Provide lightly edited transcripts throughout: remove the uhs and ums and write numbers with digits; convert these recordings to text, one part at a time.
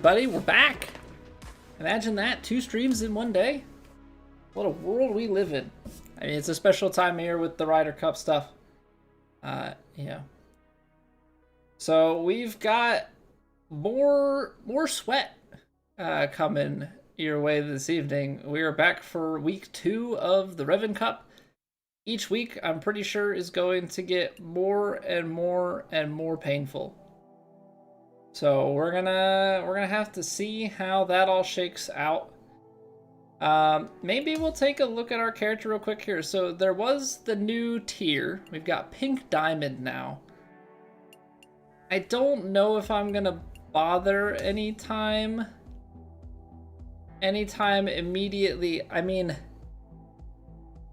everybody. We're back. Imagine that, 2 streams in one day. What a world we live in. I mean, it's a special time of year with the Ryder Cup stuff. Yeah. So we've got more sweat coming your way this evening. We are back for week 2 of the Revn Cup. Each week, I'm pretty sure, is going to get more and more and more painful. So we're gonna have to see how that all shakes out. Maybe we'll take a look at our character real quick here. So there was the new tier. We've got Pink Diamond now. I don't know if I'm gonna bother anytime immediately. I mean,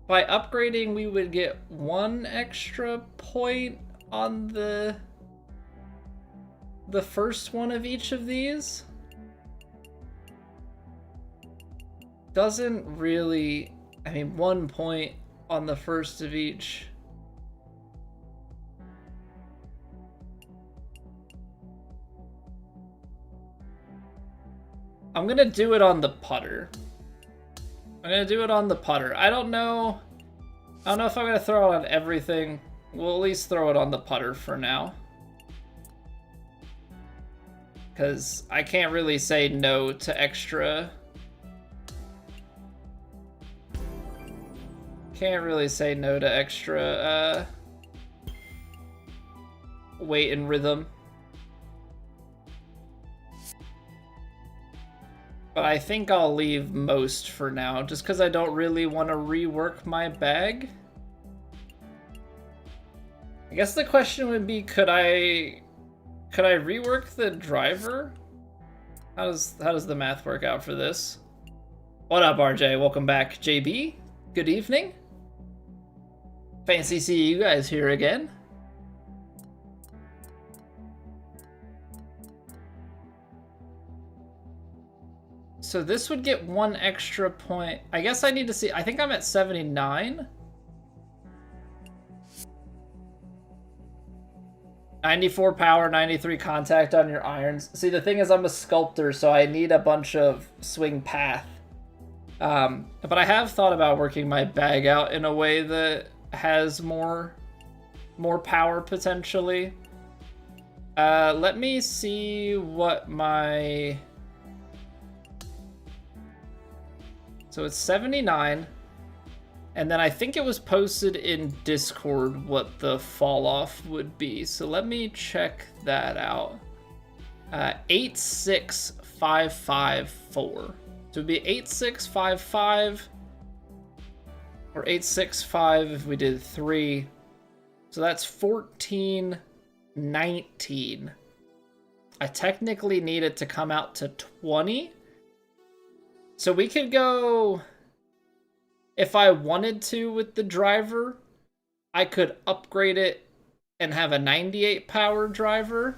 by upgrading, we would get 1 extra point on the first one of each of these. Doesn't really, I mean, 1 point on the first of each. I'm gonna do it on the putter. I don't know if I'm gonna throw it on everything. We'll at least throw it on the putter for now. Because I can't really say no to extra. Weight and rhythm. But I think I'll leave most for now, just because I don't really want to rework my bag. I guess the question would be, could I rework the driver? How does the math work out for this? What up, RJ? Welcome back. JB, good evening. Fancy seeing you guys here again. So this would get 1 extra point. I guess I need to see. I think I'm at 79. 94 power, 93 contact on your irons. See, the thing is, I'm a sculptor, so I need a bunch of swing path. But I have thought about working my bag out in a way that has more power potentially. Let me see what my... So it's 79. And then I think it was posted in Discord what the fall off would be. So let me check that out. 86554. So it would be 8655 or 865 if we did 3. So that's 1419. I technically need it to come out to 20. So we could go... If I wanted to with the driver, I could upgrade it and have a 98 power driver.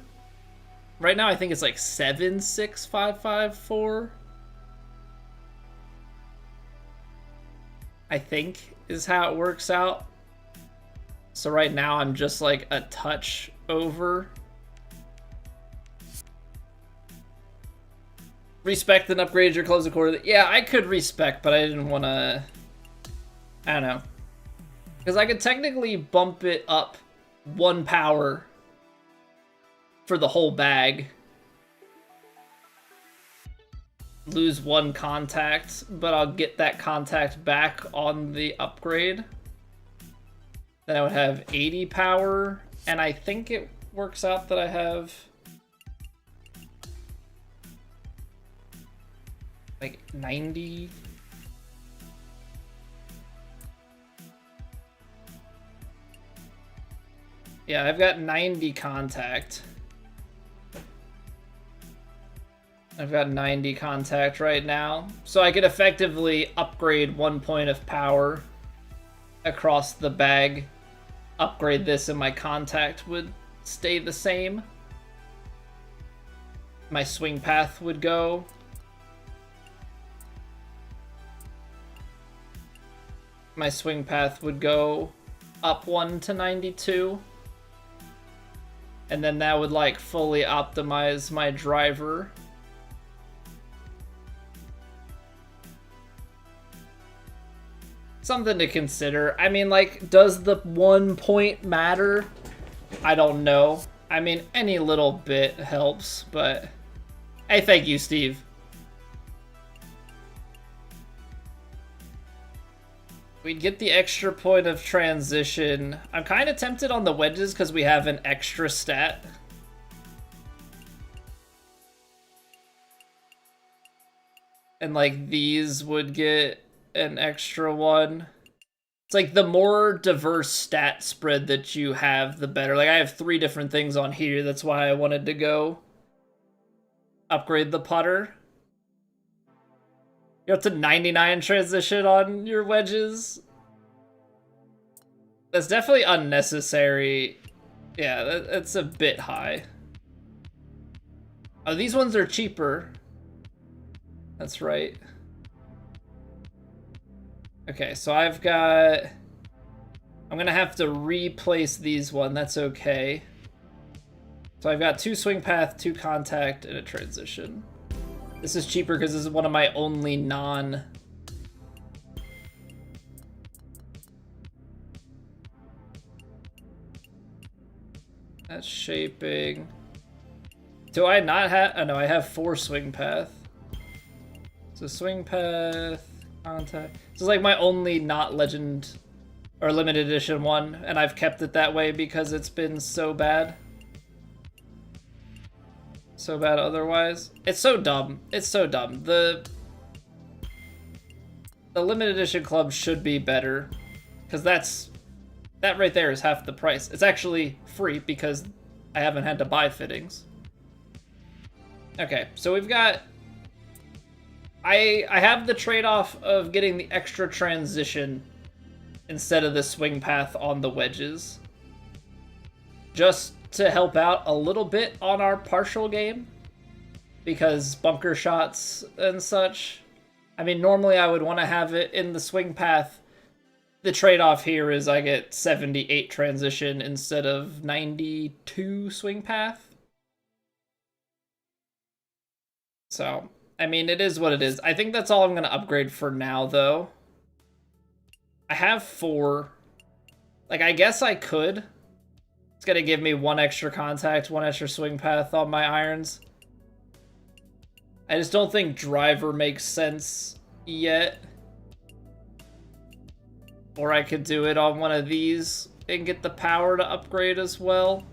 Right now I think it's like 76554. I think is how it works out. So right now I'm just like a touch over. Respect and upgrade your clothes accordingly. Yeah, I could respect, but I didn't want to... I don't know. Because I could technically bump it up 1 power for the whole bag. Lose 1 contact, but I'll get that contact back on the upgrade. Then I would have 80 power, and I think it works out that I have like 90. Yeah, I've got 90 contact. I've got 90 contact right now. So I could effectively upgrade 1 point of power across the bag. Upgrade this and my contact would stay the same. My swing path would go. My swing path would go up 1 to 92. And then that would like fully optimize my driver. something to consider. I mean, like, does the 1 point matter? I don't know. I mean, any little bit helps, but hey, thank you, Steve. We'd get the extra point of transition. I'm kind of tempted on the wedges because we have an extra stat. And like these would get an extra one. It's like the more diverse stat spread that you have, the better. Like I have 3 different things on here. That's why I wanted to go upgrade the putter. You're up to 99 transition on your wedges. That's definitely unnecessary. Yeah, that's a bit high. Oh, these ones are cheaper. That's right. Okay, so I'm gonna have to replace these one. That's okay. So I've got 2 swing path, 2 contact, and a transition. This is cheaper because this is one of my only non... That's shaping. Do I not have... Oh no, I have 4 swing path. So swing path, contact. This is like my only not legend or limited edition one, and I've kept it that way because it's been so bad. So bad otherwise. It's so dumb. It's so dumb. The limited edition club should be better because that right there is half the price. It's actually free because I haven't had to buy fittings. Okay, so we've got... I have the trade-off of getting the extra transition instead of the swing path on the wedges. Just to help out a little bit on our partial game. Because bunker shots and such. I mean, normally I would want to have it in the swing path. The trade-off here is I get 78 transition instead of 92 swing path. So... I mean, it is what it is. I think that's all I'm going to upgrade for now, though. I have 4. Like, I guess I could. It's going to give me 1 extra contact, 1 extra swing path on my irons. I just don't think driver makes sense yet. Or I could do it on one of these and get the power to upgrade as well.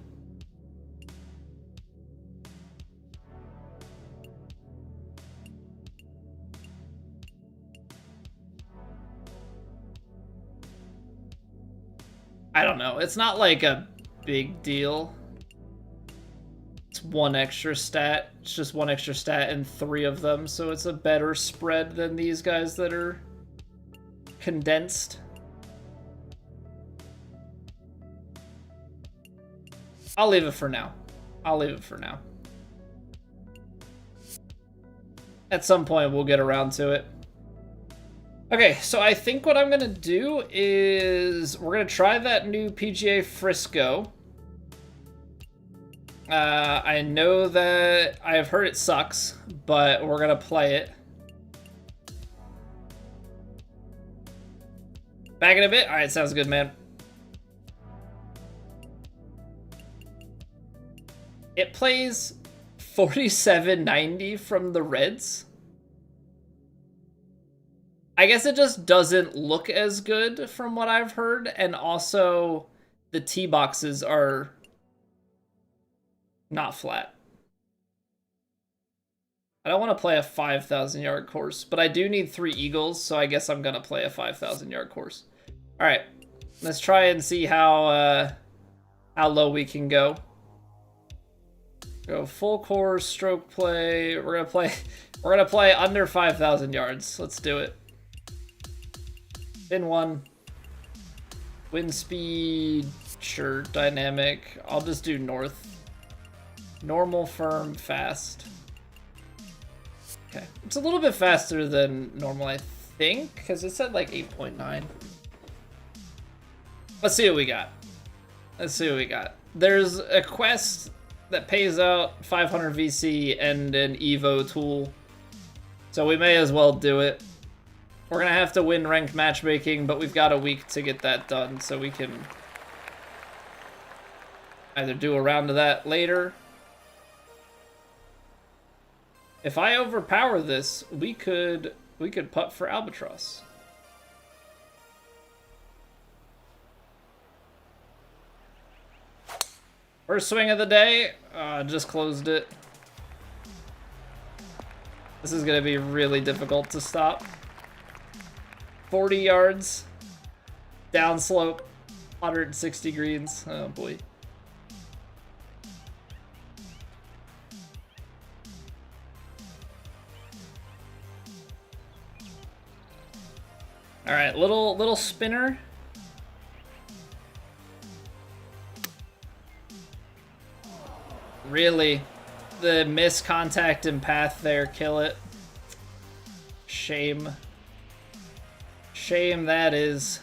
I don't know. It's not like a big deal. It's 1 extra stat. It's just 1 extra stat and 3 of them, so it's a better spread than these guys that are condensed. I'll leave it for now. I'll leave it for now. At some point, we'll get around to it. Okay, so I think what I'm going to do is we're going to try that new PGA Frisco. I know that I've heard it sucks, but we're going to play it. Back in a bit? All right, sounds good, man. It plays 4790 from the Reds. I guess it just doesn't look as good from what I've heard, and also the tee boxes are not flat. I don't want to play a 5,000 yard course, but I do need 3 eagles, so I guess I'm going to play a 5,000 yard course. All right, let's try and see how low we can go. Go full course, stroke play. We're gonna play under 5,000 yards. Let's do it. Pin 1. Wind speed, sure, dynamic. I'll just do north. Normal, firm, fast. Okay, it's a little bit faster than normal, I think, because it said like 8.9. Let's see what we got. Let's see what we got. There's a quest that pays out 500 VC and an Evo tool, so we may as well do it. We're gonna have to win ranked matchmaking, but we've got a week to get that done, so we can either do a round of that later. If I overpower this, we could putt for Albatross. First swing of the day. Just closed it. This is gonna be really difficult to stop. 40 yards, downslope, 160 greens. Oh boy. All right, little spinner. Really, the miss contact and path there, kill it. Shame. Shame that is.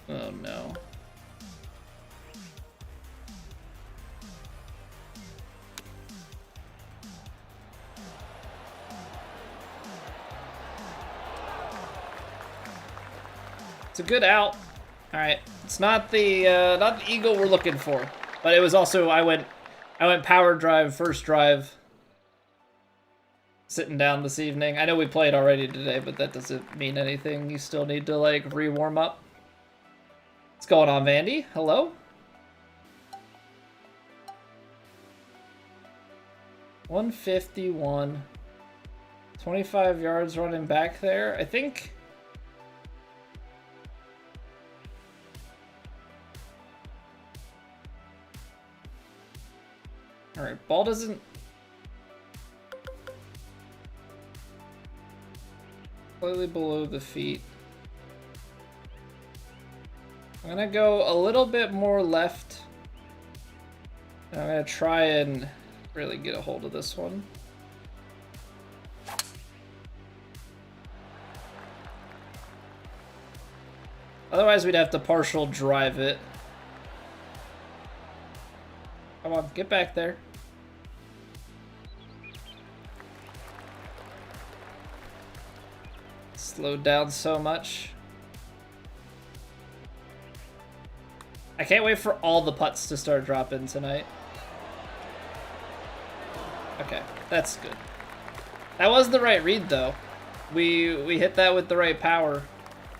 Oh no. It's a good out. All right, it's not the eagle we're looking for, but it was also I went power drive first drive. Sitting down this evening. I know we played already today, but that doesn't mean anything. You still need to like re-warm up. What's going on, Vandy? Hello? 151. 25 yards running back there. I think. All right, ball doesn't. Slightly below the feet. I'm gonna go a little bit more left. And I'm gonna try and really get a hold of this one. Otherwise, we'd have to partial drive it. Come on, get back there. Slowed down so much. I can't wait for all the putts to start dropping tonight. Okay, that's good. That was the right read though. We hit that with the right power.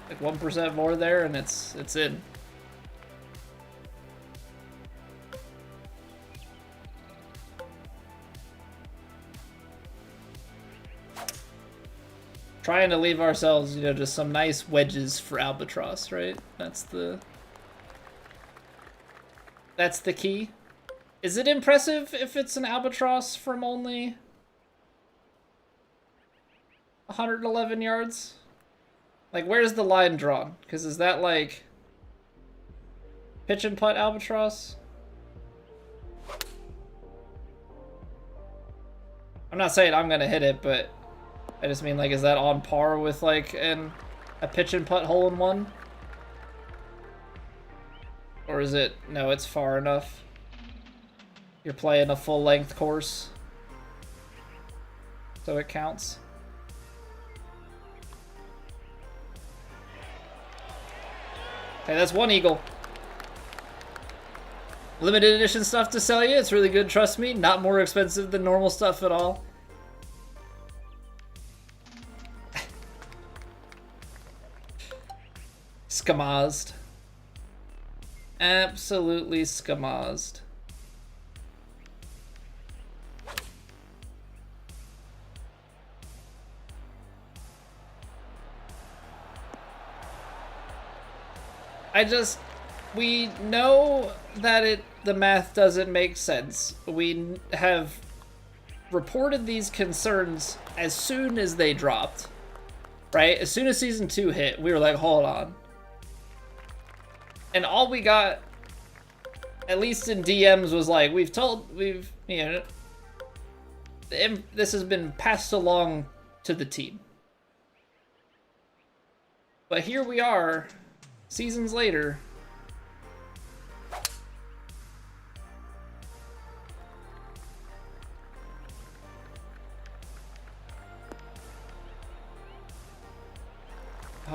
Like 1% more there and it's in. Trying to leave ourselves, you know, just some nice wedges for Albatross, right? That's the key. Is it impressive if it's an Albatross from only 111 yards? Like, where's the line drawn? Because is that like pitch and putt Albatross? I'm not saying I'm gonna hit it, but I just mean, like, is that on par with, like, a pitch and putt hole-in-one? Or is it, no, it's far enough. You're playing a full-length course. So it counts. Okay, that's one eagle. Limited edition stuff to sell you. It's really good, trust me. Not more expensive than normal stuff at all. Skamazed. Absolutely skamazed. We know that the math doesn't make sense. We have reported these concerns as soon as they dropped, right? As soon as season 2 hit, we were like, hold on. And all we got, at least in DMs, was like, you know, this has been passed along to the team. But here we are, seasons later.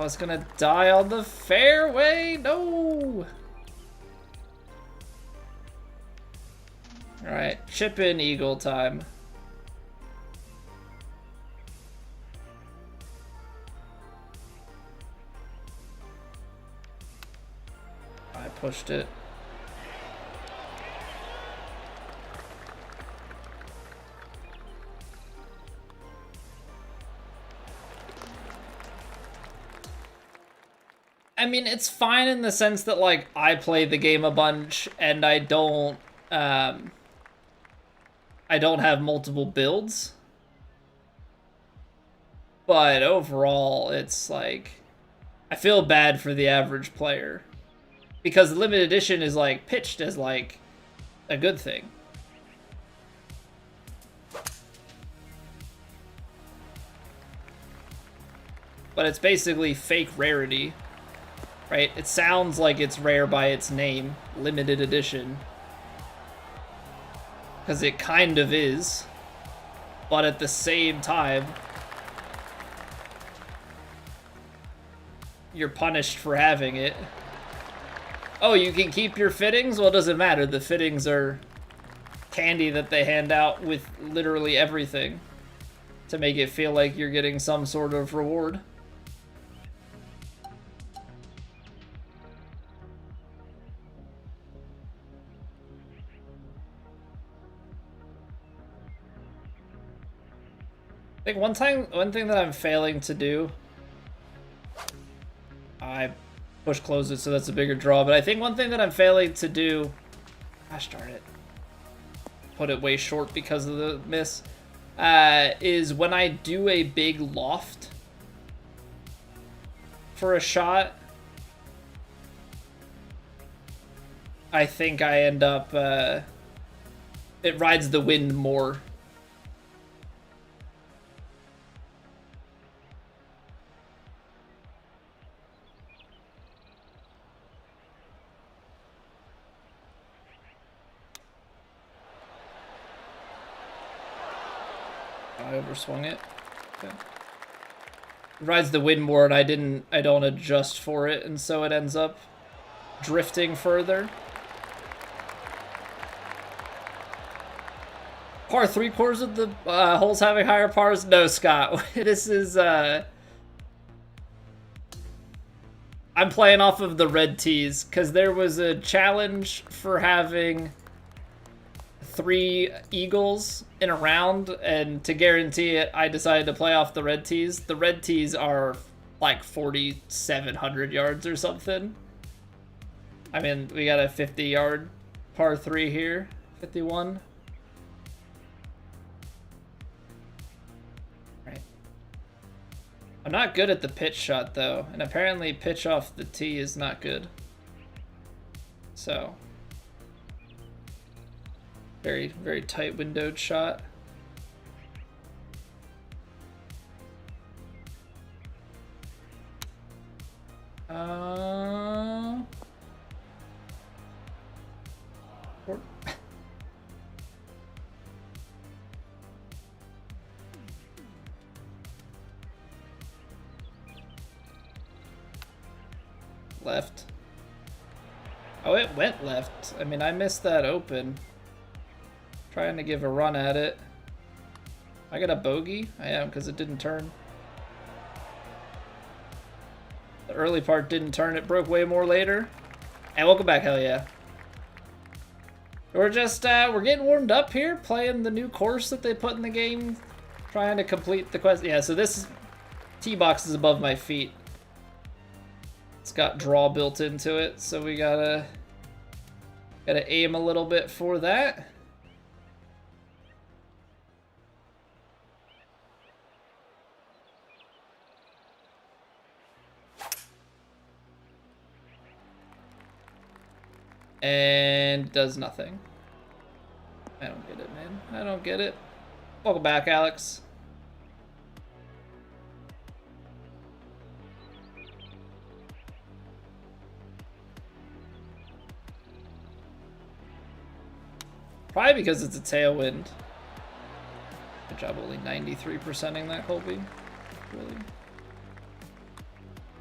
I was gonna die on the fairway. No. All right, chip in eagle time. I pushed it. I mean, it's fine in the sense that, like, I play the game a bunch and I don't have multiple builds. But overall, it's like, I feel bad for the average player. Because limited edition is, like, pitched as, like, a good thing. But it's basically fake rarity. Right? It sounds like it's rare by its name, limited edition. Because it kind of is. But at the same time, you're punished for having it. Oh, you can keep your fittings? Well, it doesn't matter. The fittings are candy that they hand out with literally everything to make it feel like you're getting some sort of reward. I think one thing that I'm failing to do, I push close it, so that's a bigger draw, but I think one thing that I'm failing to do, gosh darn it, put it way short because of the miss, is when I do a big loft for a shot, I think I end up, it rides the wind more. I overswung it. Okay. It rides the wind more, and I don't adjust for it, and so it ends up drifting further. Par 3/4 of the holes having higher pars? No, Scott. This is I'm playing off of the red tees because there was a challenge for having 3 eagles in a round, and to guarantee it, I decided to play off the red tees. The red tees are like 4,700 yards or something. I mean, we got a 50-yard par 3 here, 51. Right. I'm not good at the pitch shot though, and apparently pitch off the tee is not good. So. Very, very tight windowed shot. Left. Oh, it went left. I mean, I missed that open. Trying to give a run at it. I got a bogey? I am, because it didn't turn. The early part didn't turn. It broke way more later. And welcome back, hell yeah. We're just, we're getting warmed up here, playing the new course that they put in the game. Trying to complete the quest. Yeah, so this tee box is above my feet. It's got draw built into it, so we gotta aim a little bit for that. And does nothing. I don't get it, man. I don't get it. Welcome back, Alex. Probably because it's a tailwind. Good job only 93%ing that, Colby. Really.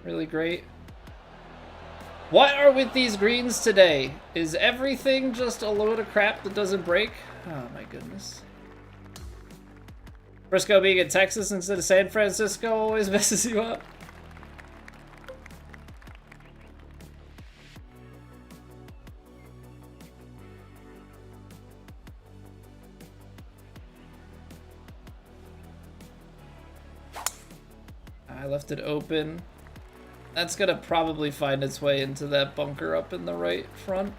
really great. What are with these greens today? Is everything just a load of crap that doesn't break? Oh my goodness. Frisco being in Texas instead of San Francisco always messes you up. I left it open. That's gonna probably find its way into that bunker up in the right front.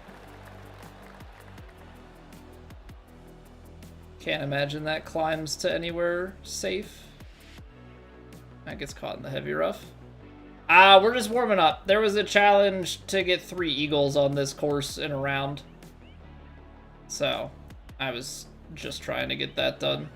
Can't imagine that climbs to anywhere safe. That gets caught in the heavy rough. We're just warming up. There was a challenge to get 3 eagles on this course in a round. So, I was just trying to get that done.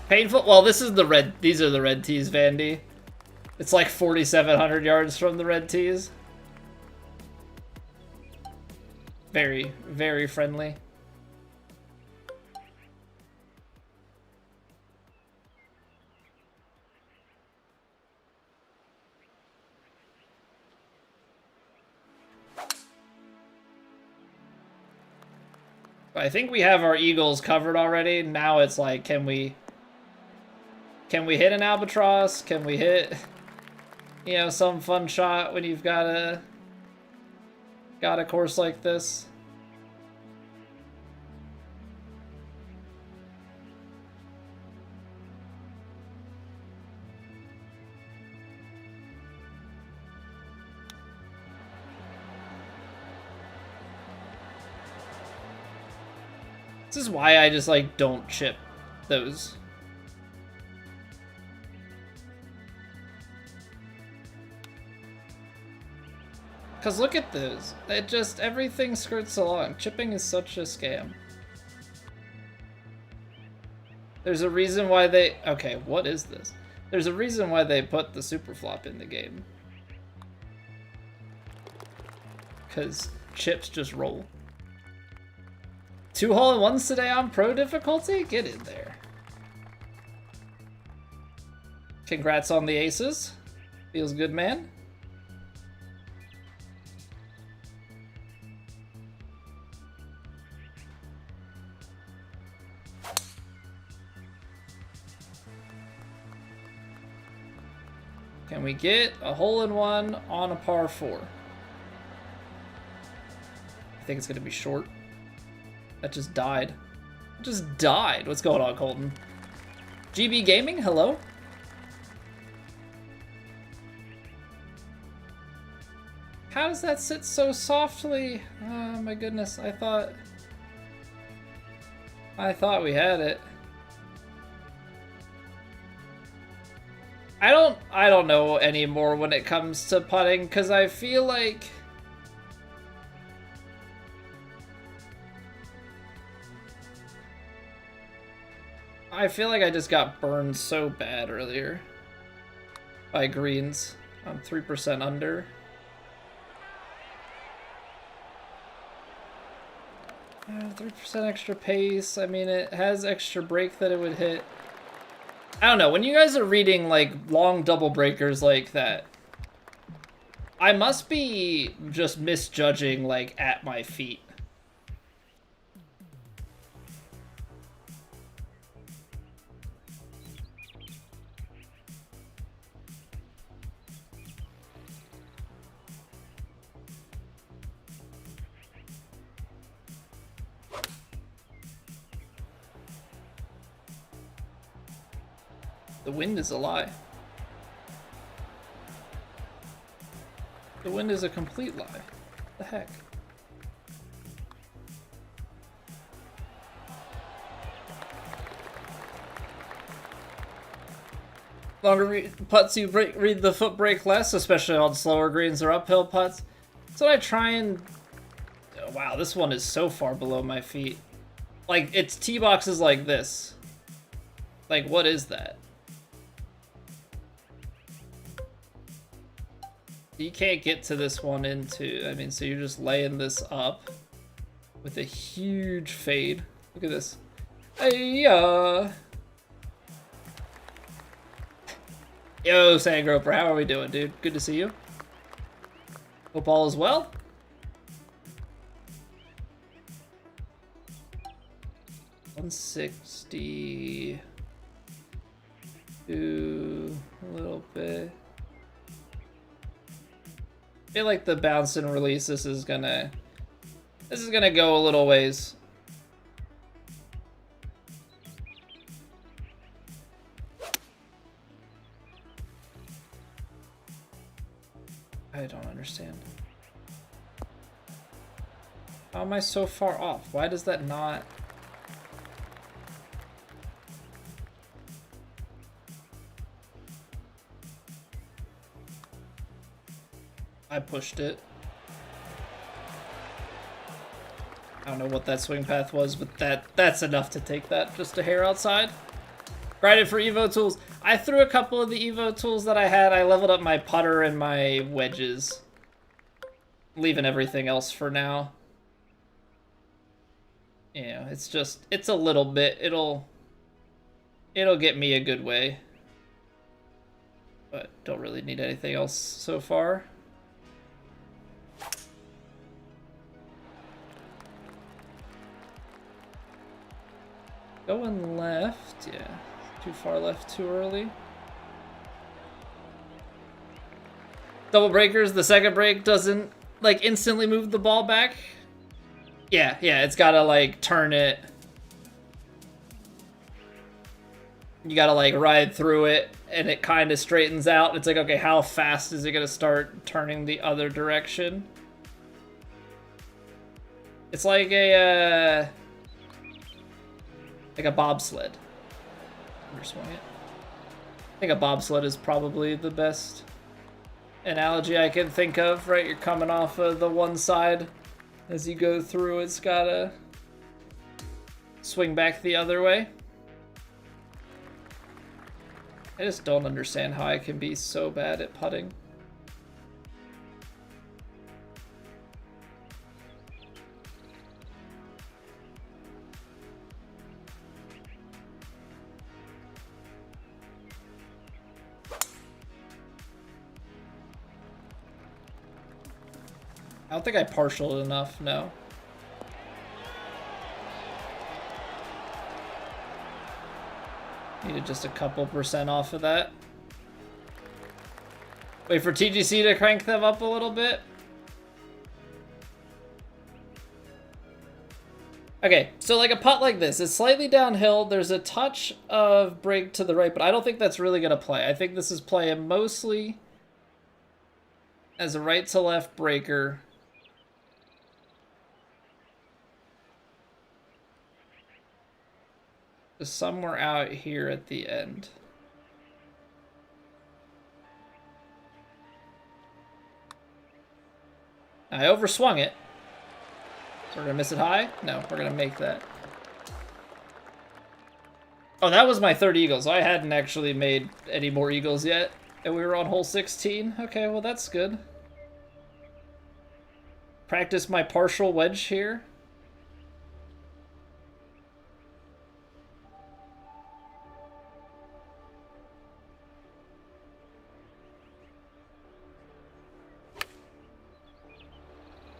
Painful? Well, this is the red. These are the red tees, Vandy. It's like 4,700 yards from the red tees. Very, very friendly. I think we have our eagles covered already. Now it's like, can we hit an albatross? Can we hit, you know, some fun shot when you've got a course like this? This is why I just like don't chip those. Because look at those. It just, everything skirts along. Chipping is such a scam. There's a reason why they... Okay, what is this? There's a reason why they put the super flop in the game. Because chips just roll. 2 hole-in-ones today on pro difficulty? Get in there. Congrats on the aces. Feels good, man. Can we get a hole-in-one on a par 4? I think it's going to be short. That just died. It just died. What's going on, Colton? GB Gaming, hello? How does that sit so softly? Oh my goodness, I thought we had it. I don't know anymore when it comes to putting, because I feel like I just got burned so bad earlier by greens. I'm 3% under. Uh, 3% extra pace. I mean, it has extra break that it would hit. I don't know, when you guys are reading like long double breakers like that, I must be just misjudging like at my feet. The wind is a lie. The wind is a complete lie. What the heck? Longer putts you read the foot brake less, especially on slower greens or uphill putts. So I try and... Oh, wow, this one is so far below my feet. Like, its tee box is like this. Like, what is that? You can't get to this one into, I mean, so you're just laying this up with a huge fade. Look at this. Hey, Yo, Sandgroper, how are we doing, dude? Good to see you. Hope all is well. $160. A little bit. I feel like the bounce and release, this is gonna go a little ways. I don't understand. How am I so far off? Why does that not... I pushed it. I don't know what that swing path was, but that's enough to take that just a hair outside. Grinded for Evo tools. I threw a couple of the Evo tools that I had. I leveled up my putter and my wedges. Leaving everything else for now. Yeah, it's a little bit. It'll get me a good way. But don't really need anything else so far. Going left, yeah. Too far left, too early. Double breakers, the second break doesn't, like, instantly move the ball back. Yeah, it's gotta, like, turn it. You gotta, like, ride through it, and it kind of straightens out. It's like, okay, how fast is it gonna start turning the other direction? It's like a bobsled. Swing it. I think a bobsled is probably the best analogy I can think of, right? You're coming off of the one side. As you go through, it's gotta swing back the other way. I just don't understand how I can be so bad at putting. I don't think I partialed enough, no. Needed just a couple % off of that. Wait for TGC to crank them up a little bit. Okay, so like a putt like this, it's slightly downhill. There's a touch of break to the right, but I don't think that's really going to play. I think this is playing mostly as a right to left breaker. Just somewhere out here at the end. I overswung it. So we're gonna miss it high? No, we're gonna make that. Oh, that was my third eagle, so I hadn't actually made any more eagles yet. And we were on hole 16. Okay, well that's good. Practice my partial wedge here.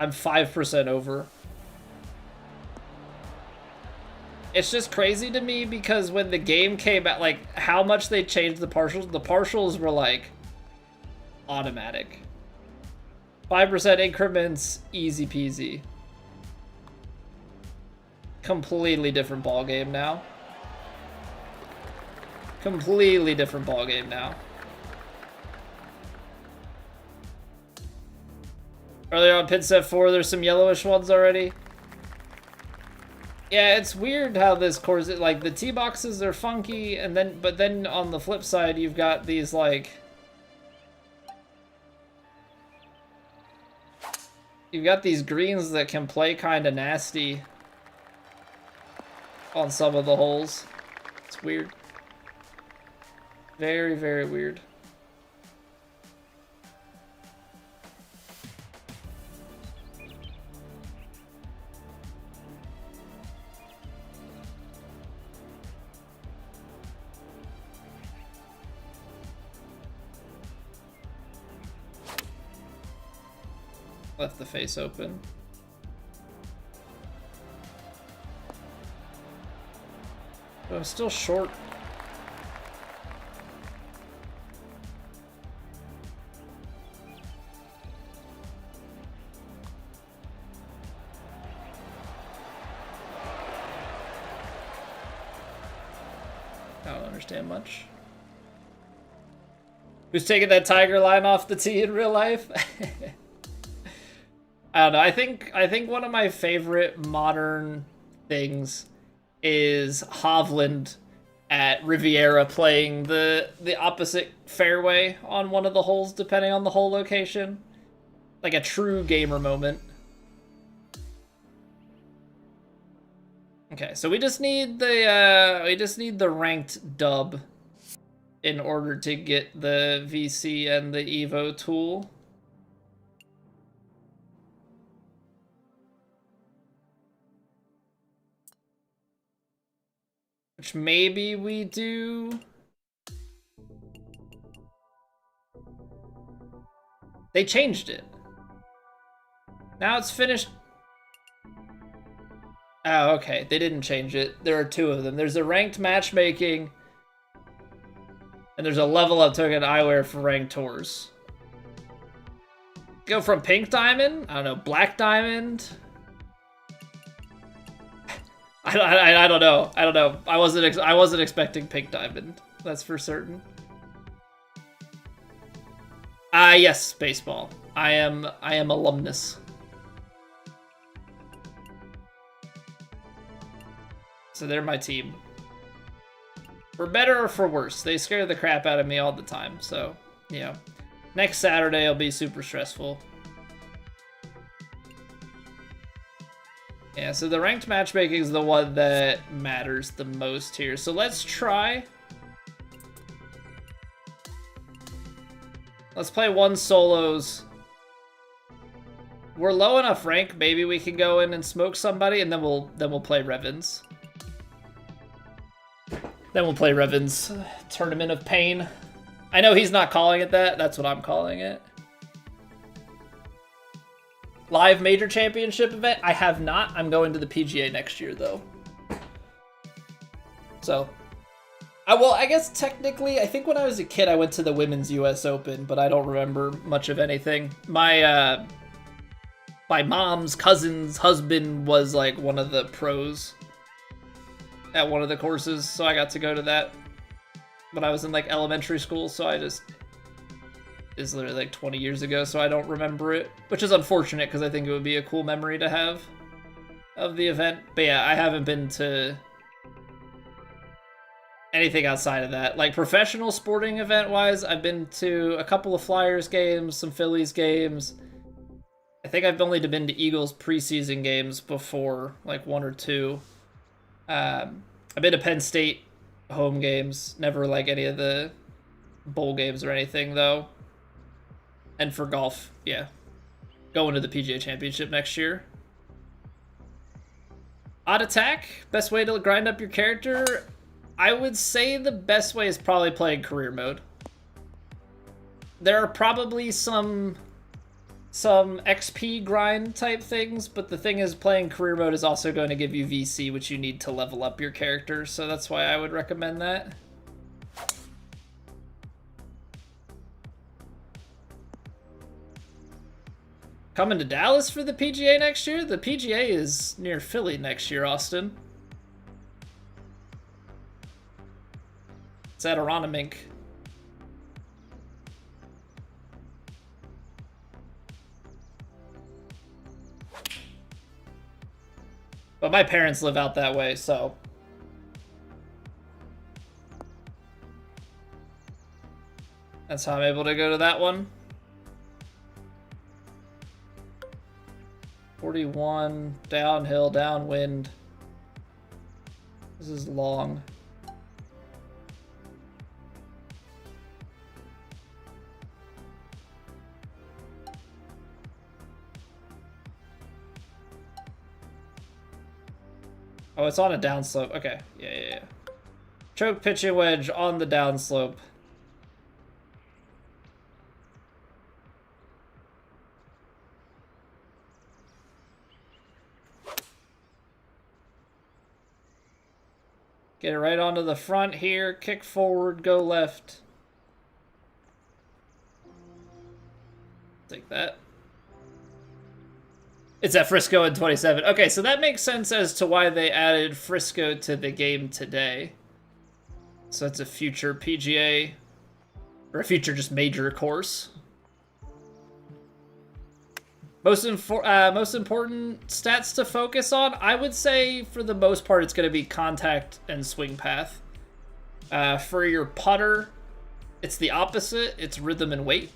I'm 5% over. It's just crazy to me because when the game came out, like, how much they changed the partials were, like, automatic. 5% increments, easy peasy. Completely different ballgame now. Completely different ballgame now. Earlier on pin set 4, there's some yellowish ones already. Yeah, it's weird how this course, like, the tee boxes are funky, and then, but then on the flip side, you've got these, like, you've got these greens that can play kind of nasty on some of the holes. It's weird. Very, very weird. Left the face open. But I'm still short. I don't understand much. Who's taking that tiger line off the tee in real life? I don't know. I think one of my favorite modern things is Hovland at Riviera playing the opposite fairway on one of the holes, depending on the hole location. Like a true gamer moment. Okay, so we just need the ranked dub in order to get the VC and the Evo tool. Which maybe we do. They changed it. Now it's finished. Oh, okay. They didn't change it. There are two of them. There's a ranked matchmaking, and there's a level up token eyewear for ranked tours. Go from pink diamond, I don't know, black diamond. I don't know. I don't know. I wasn't expecting pink diamond. That's for certain. Yes, baseball. I am alumnus. So they're my team. For better or for worse, they scare the crap out of me all the time. So, yeah. Next Saturday will be super stressful. Yeah, so the ranked matchmaking is the one that matters the most here. So let's try. Let's play one solos. We're low enough rank, maybe we can go in and smoke somebody, and then we'll play Revn's. Then we'll play Revn's Tournament of Pain. I know he's not calling it that. That's what I'm calling it. Live Major Championship event? I have not. I'm going to the PGA next year, though. So, well, I guess technically, I think when I was a kid, I went to the Women's US Open, but I don't remember much of anything. My mom's cousin's husband was, like, one of the pros at one of the courses, so I got to go to that when I was in, like, elementary school, so it's literally like 20 years ago, so I don't remember it, which is unfortunate because I think it would be a cool memory to have of the event. But yeah, I haven't been to anything outside of that. Like professional sporting event-wise, I've been to a couple of Flyers games, some Phillies games. I think I've only been to Eagles preseason games before, like one or two. I've been to Penn State home games, never like any of the bowl games or anything though. And for golf, yeah, going to the PGA Championship next year. Odd attack, best way to grind up your character. I would say the best way is probably playing career mode. There are probably some XP grind type things, but the thing is playing career mode is also going to give you VC, which you need to level up your character, so that's why I would recommend that. Coming to Dallas for the PGA next year? The PGA is near Philly next year, Austin. It's at Aronimink. But my parents live out that way, so. That's how I'm able to go to that one. 41, downhill, downwind. This is long. Oh, it's on a downslope. Okay, yeah. Choke, pitch, and wedge on the downslope. Get it right onto the front here. Kick forward, go left. Take that. It's at Frisco in 27. Okay, so that makes sense as to why they added Frisco to the game today. So it's a future PGA, or a future just major course. Most important stats to focus on, I would say for the most part it's going to be contact and swing path. For your putter, it's the opposite. It's rhythm and weight.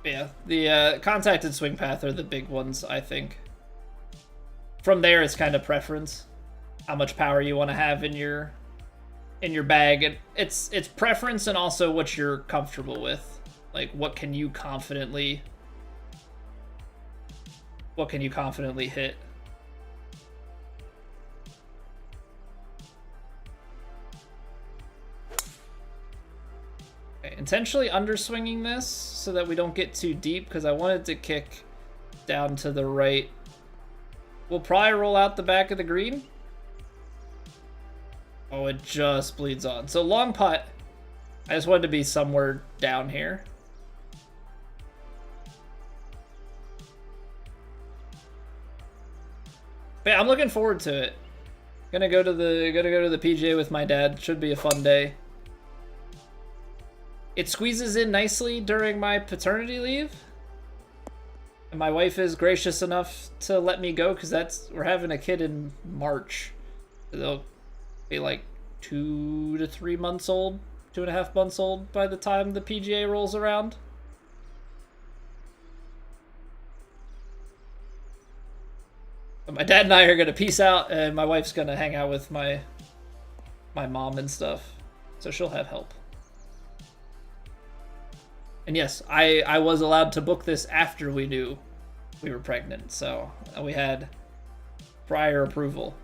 Yeah, the contact and swing path are the big ones, I think. From there, it's kind of preference, how much power you want to have in your bag, and it's preference and also what you're comfortable with. Like, what can you confidently hit? Intentionally underswinging this so that we don't get too deep because I wanted to kick down to the right. We'll probably roll out the back of the green. Oh, it just bleeds on. So long putt. I just wanted to be somewhere down here. But yeah, I'm looking forward to it. Gonna go to the PGA with my dad. Should be a fun day. It squeezes in nicely during my paternity leave. And my wife is gracious enough to let me go because we're having a kid in March. They'll be like 2 to 3 months old, 2.5 months old by the time the PGA rolls around. But my dad and I are gonna peace out, and my wife's gonna hang out with my mom and stuff, so she'll have help. And yes, I was allowed to book this after we knew we were pregnant, so we had prior approval.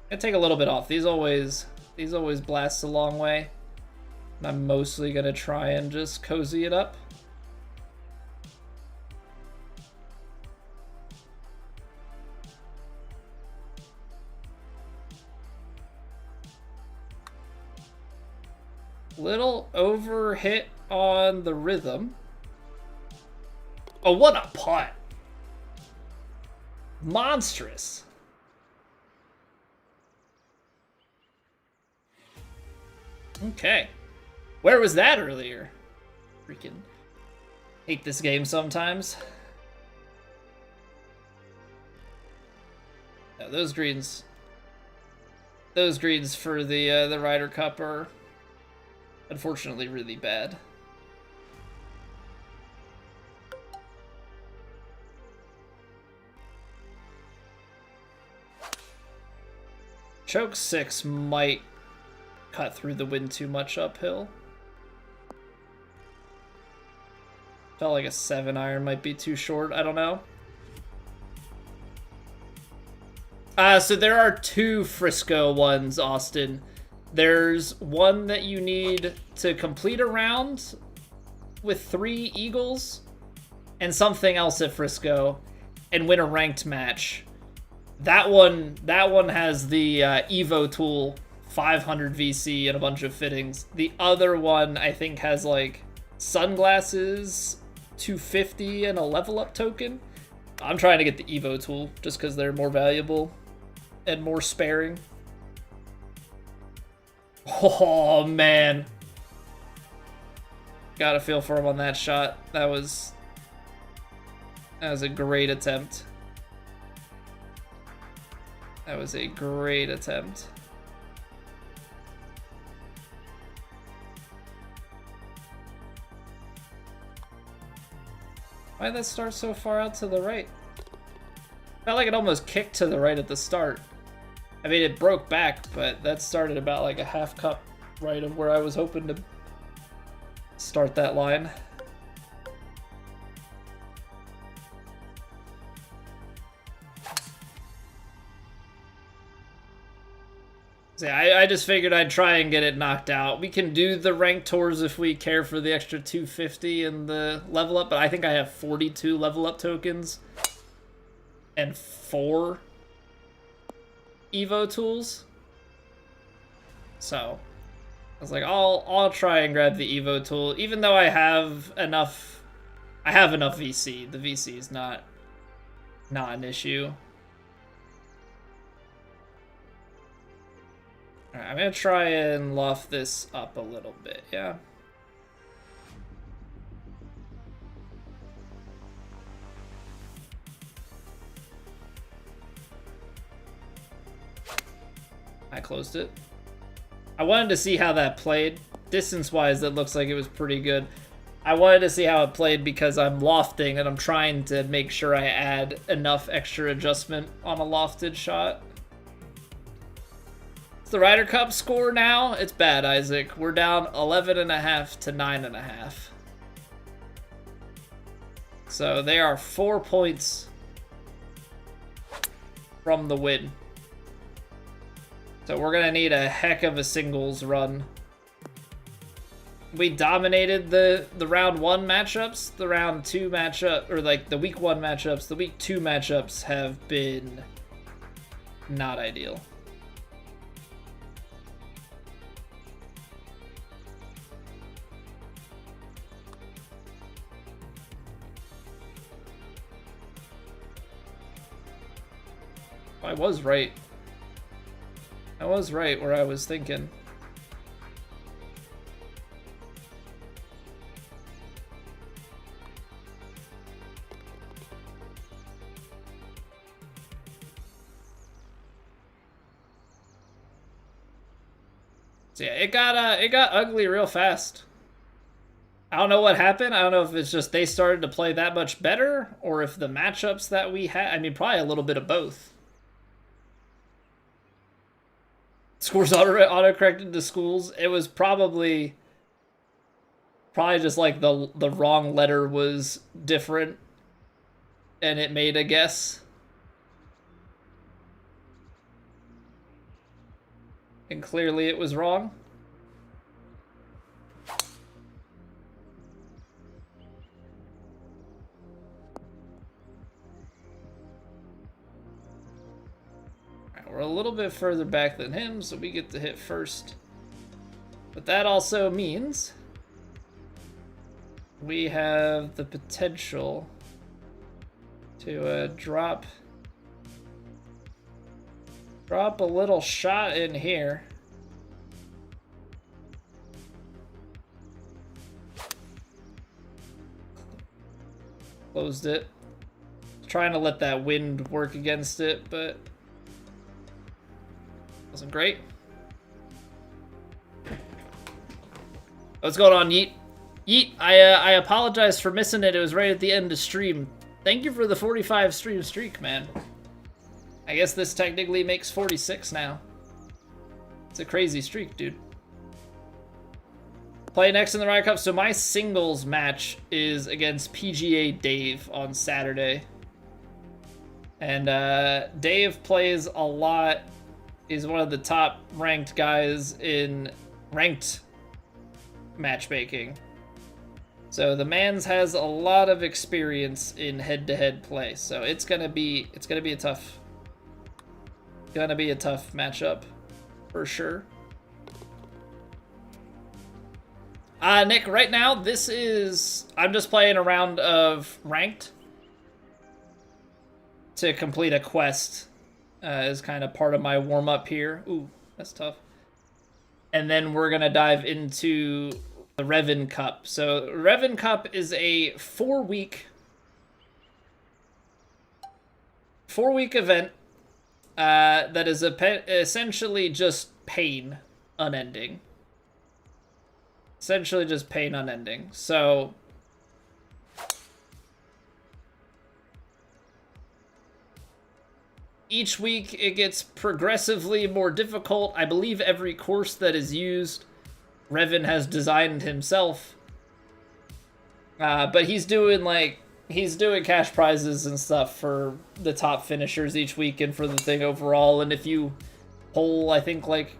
Gonna take a little bit off. These always blast a long way. And I'm mostly gonna try and just cozy it up. Little over hit on the rhythm. Oh, what a putt. Monstrous. Okay. Where was that earlier? Freaking hate this game sometimes. No, those greens for the Ryder Cup are unfortunately really bad. Choke 6 might cut through the wind too much uphill. Felt like a 7-iron might be too short. I don't know. So there are 2 Frisco ones, Austin. There's one that you need to complete a round with 3 eagles and something else at Frisco and win a ranked match. That one has the Evo tool, 500 VC, and a bunch of fittings. The other one, I think, has like sunglasses, 250, and a level up token. I'm trying to get the Evo tool just because they're more valuable and more sparing. Oh, man. Gotta feel for him on that shot. That was a great attempt. That was a great attempt. Why did that start so far out to the right? Felt like it almost kicked to the right at the start. I mean, it broke back, but that started about like a half cup right of where I was hoping to start that line. So yeah, I just figured I'd try and get it knocked out. We can do the ranked tours if we care for the extra 250 and the level up, but I think I have 42 level up tokens and 4 Evo tools. So I was like, I'll try and grab the Evo tool, even though I have enough. I have enough VC. The VC is not an issue. All right, I'm gonna try and loft this up a little bit. Yeah. I closed it. I wanted to see how that played. Distance-wise, that looks like it was pretty good. I wanted to see how it played because I'm lofting and I'm trying to make sure I add enough extra adjustment on a lofted shot. It's the Ryder Cup score now. It's bad, Isaac. We're down 11.5 to 9.5. So they are 4 points from the win. So we're gonna need a heck of a singles run. We dominated the round 1 matchups. The round 2 matchup, or like the week 1 matchups. The week 2 matchups have been not ideal. I was right. I was right where I was thinking. So yeah, it got ugly real fast. I don't know what happened. I don't know if it's just they started to play that much better, or if the matchups that we had. I mean, probably a little bit of both. Scores auto-corrected to schools. It was probably just like the wrong letter was different, and it made a guess. And clearly it was wrong. We're a little bit further back than him, so we get to hit first. But that also means we have the potential to drop a little shot in here. Closed it. Trying to let that wind work against it, but wasn't great. What's going on, Yeet? Yeet, I apologize for missing it. It was right at the end of stream. Thank you for the 45 stream streak, man. I guess this technically makes 46 now. It's a crazy streak, dude. Play next in the Ryder Cup. So my singles match is against PGA Dave on Saturday. And Dave plays a lot. He's one of the top ranked guys in ranked matchmaking. So the man's has a lot of experience in head-to-head play. So it's gonna be a tough matchup for sure. Nick, right now I'm just playing a round of ranked to complete a quest. Is kind of part of my warm-up here. Ooh, that's tough. And then we're going to dive into the Revn Cup. So Revn Cup is a 4-week event that is essentially just pain unending. Essentially just pain unending. So each week it gets progressively more difficult. I believe every course that is used, Revn has designed himself. But he's doing cash prizes and stuff for the top finishers each week and for the thing overall. And if you poll, I think like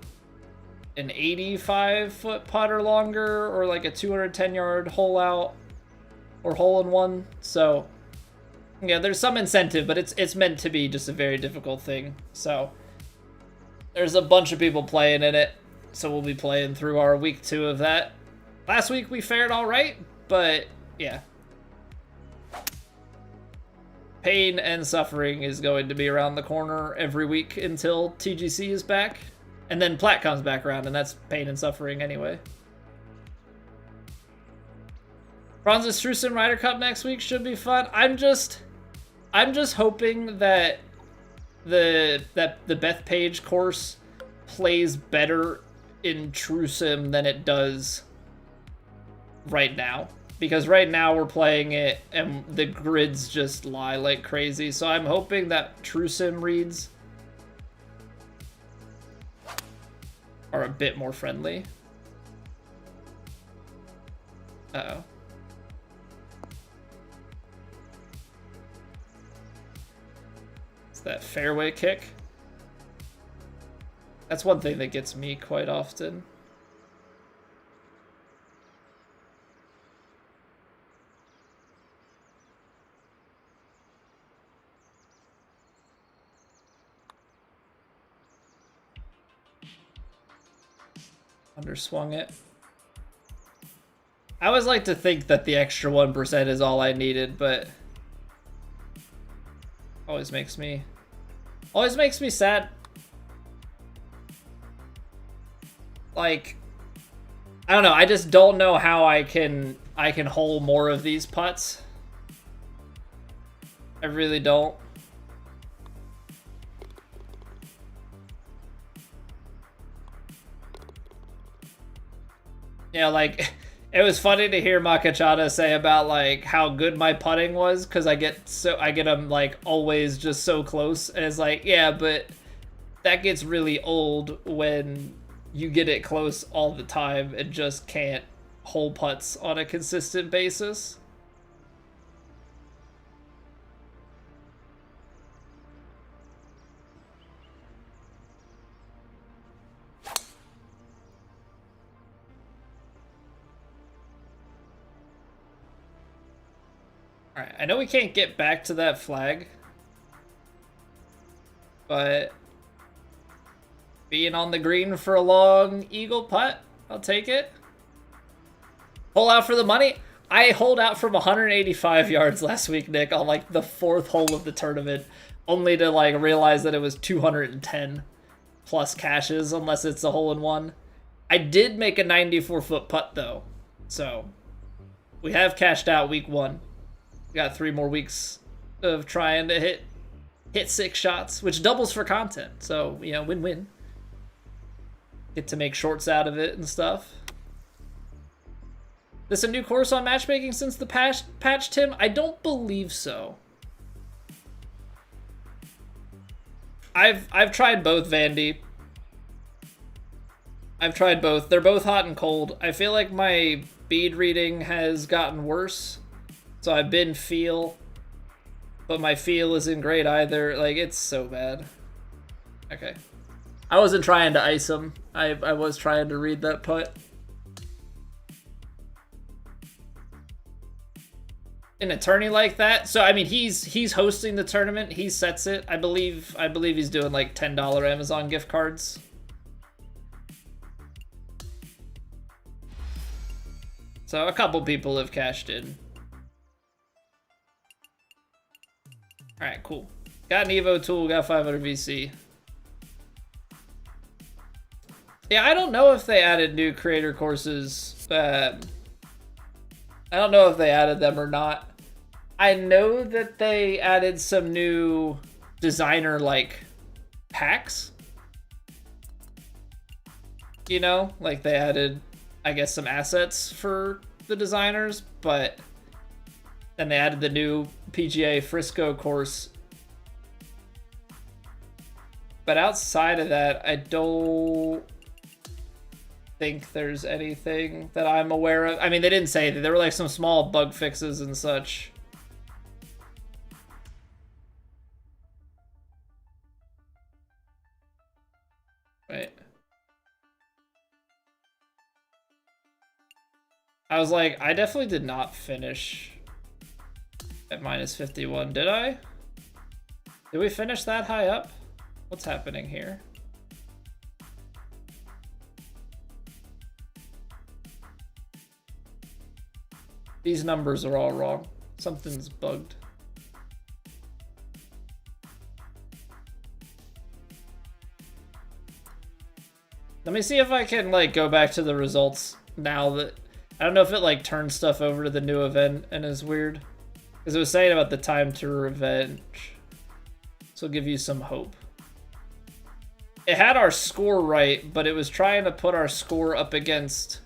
an 85-foot putt or longer, or like a 210-yard hole out or hole in one. So yeah, there's some incentive, but it's meant to be just a very difficult thing. So there's a bunch of people playing in it, so we'll be playing through our week 2 of that. Last week we fared all right, but yeah. Pain and suffering is going to be around the corner every week until TGC is back. And then Plat comes back around, and that's pain and suffering anyway. Bronze Strucem Ryder Cup next week should be fun. I'm just hoping that the Bethpage course plays better in Strucem than it does right now. Because right now we're playing it and the grids just lie like crazy. So I'm hoping that Strucem reads are a bit more friendly. Uh-oh. It's that fairway kick. That's one thing that gets me quite often. Underswung it. I always like to think that the extra 1% is all I needed, but always makes me sad. Like, I don't know, I just don't know how I can hole more of these putts. I really don't. Yeah, like, it was funny to hear Makachada say about, like, how good my putting was, because I get them, like, always just so close, and it's like, yeah, but that gets really old when you get it close all the time and just can't hole putts on a consistent basis. Alright, I know we can't get back to that flag, but being on the green for a long eagle putt, I'll take it. Hole out for the money. I holed out from 185 yards last week, Nick, on like the 4th hole of the tournament, only to like realize that it was 210 plus cashes, unless it's a hole in one. I did make a 94-foot putt though, so we have cashed out week 1. We got 3 more weeks of trying to hit 6 shots, which doubles for content. So, you know, win-win. Get to make shorts out of it and stuff. This a new course on matchmaking since the patch, Tim? I don't believe so. I've tried both, Vandy. I've tried both. They're both hot and cold. I feel like my bead reading has gotten worse. So I've been feel, but my feel isn't great either. Like, it's so bad. Okay. I wasn't trying to ice him. I was trying to read that putt. An attorney like that? So, I mean, he's hosting the tournament. He sets it. I believe he's doing, like, $10 Amazon gift cards. So, a couple people have cashed in. Alright, cool. Got an Evo tool, got 500 VC. Yeah, I don't know if they added new creator courses. I don't know if they added them or not. I know that they added some new designer, like, packs. You know? Like, they added, I guess, some assets for the designers, but then they added the new PGA Frisco course. But outside of that, I don't think there's anything that I'm aware of. I mean, they didn't say that. There were like some small bug fixes and such. Wait. I was like, I definitely did not finish at minus 51, did I? Did we finish that high up? What's happening here? These numbers are all wrong. Something's bugged. Let me see if I can like go back to the results now that I don't know if it like turns stuff over to the new event and is weird. Because it was saying about the time to revenge. So I'll give you some hope. It had our score right, but it was trying to put our score up against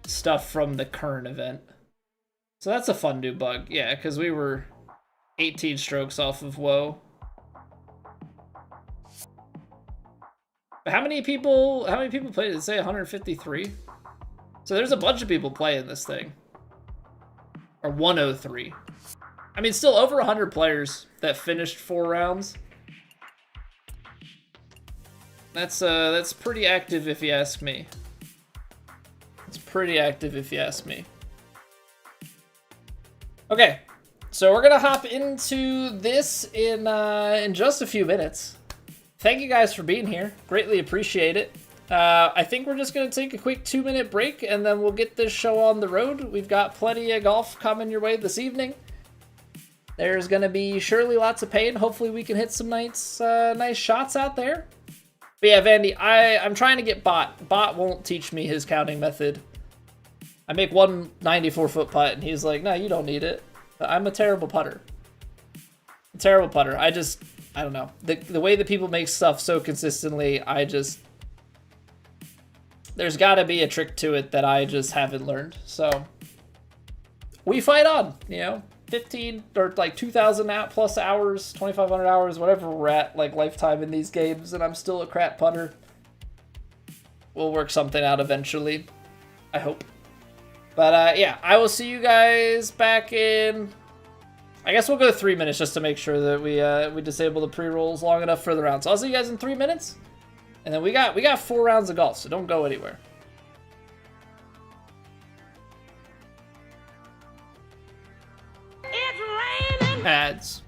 stuff from the current event. So that's a fun new bug. Yeah, because we were 18 strokes off of Woe. But how many people played? Did it say 153? So there's a bunch of people playing this thing. Or 103. I mean, still over 100 players that finished 4 rounds. That's pretty active if you ask me. It's pretty active if you ask me. Okay, so we're gonna hop into this in just a few minutes. Thank you guys for being here. Greatly appreciate it. I think we're just gonna take a quick 2-minute break and then we'll get this show on the road. We've got plenty of golf coming your way this evening. There's gonna be surely lots of pain. Hopefully we can hit some nice shots out there. But yeah, Vandy, I'm trying to get Bot. Bot won't teach me his counting method. I make one 94-foot putt, and he's like, no, you don't need it. I'm a terrible putter. I don't know. The way that people make stuff so consistently, there's got to be a trick to it that I just haven't learned. So we fight on, 15 or like 2,000 plus hours, 2,500 hours, whatever we're at, like lifetime in these games, and I'm still a crap putter. We'll work something out eventually, I hope. But yeah, I will see you guys back in. I guess we'll go 3 minutes just to make sure that we disable the pre-rolls long enough for the round. So I'll see you guys in 3 minutes, and then we got 4 rounds of golf, so don't go anywhere. It's raining. Ads.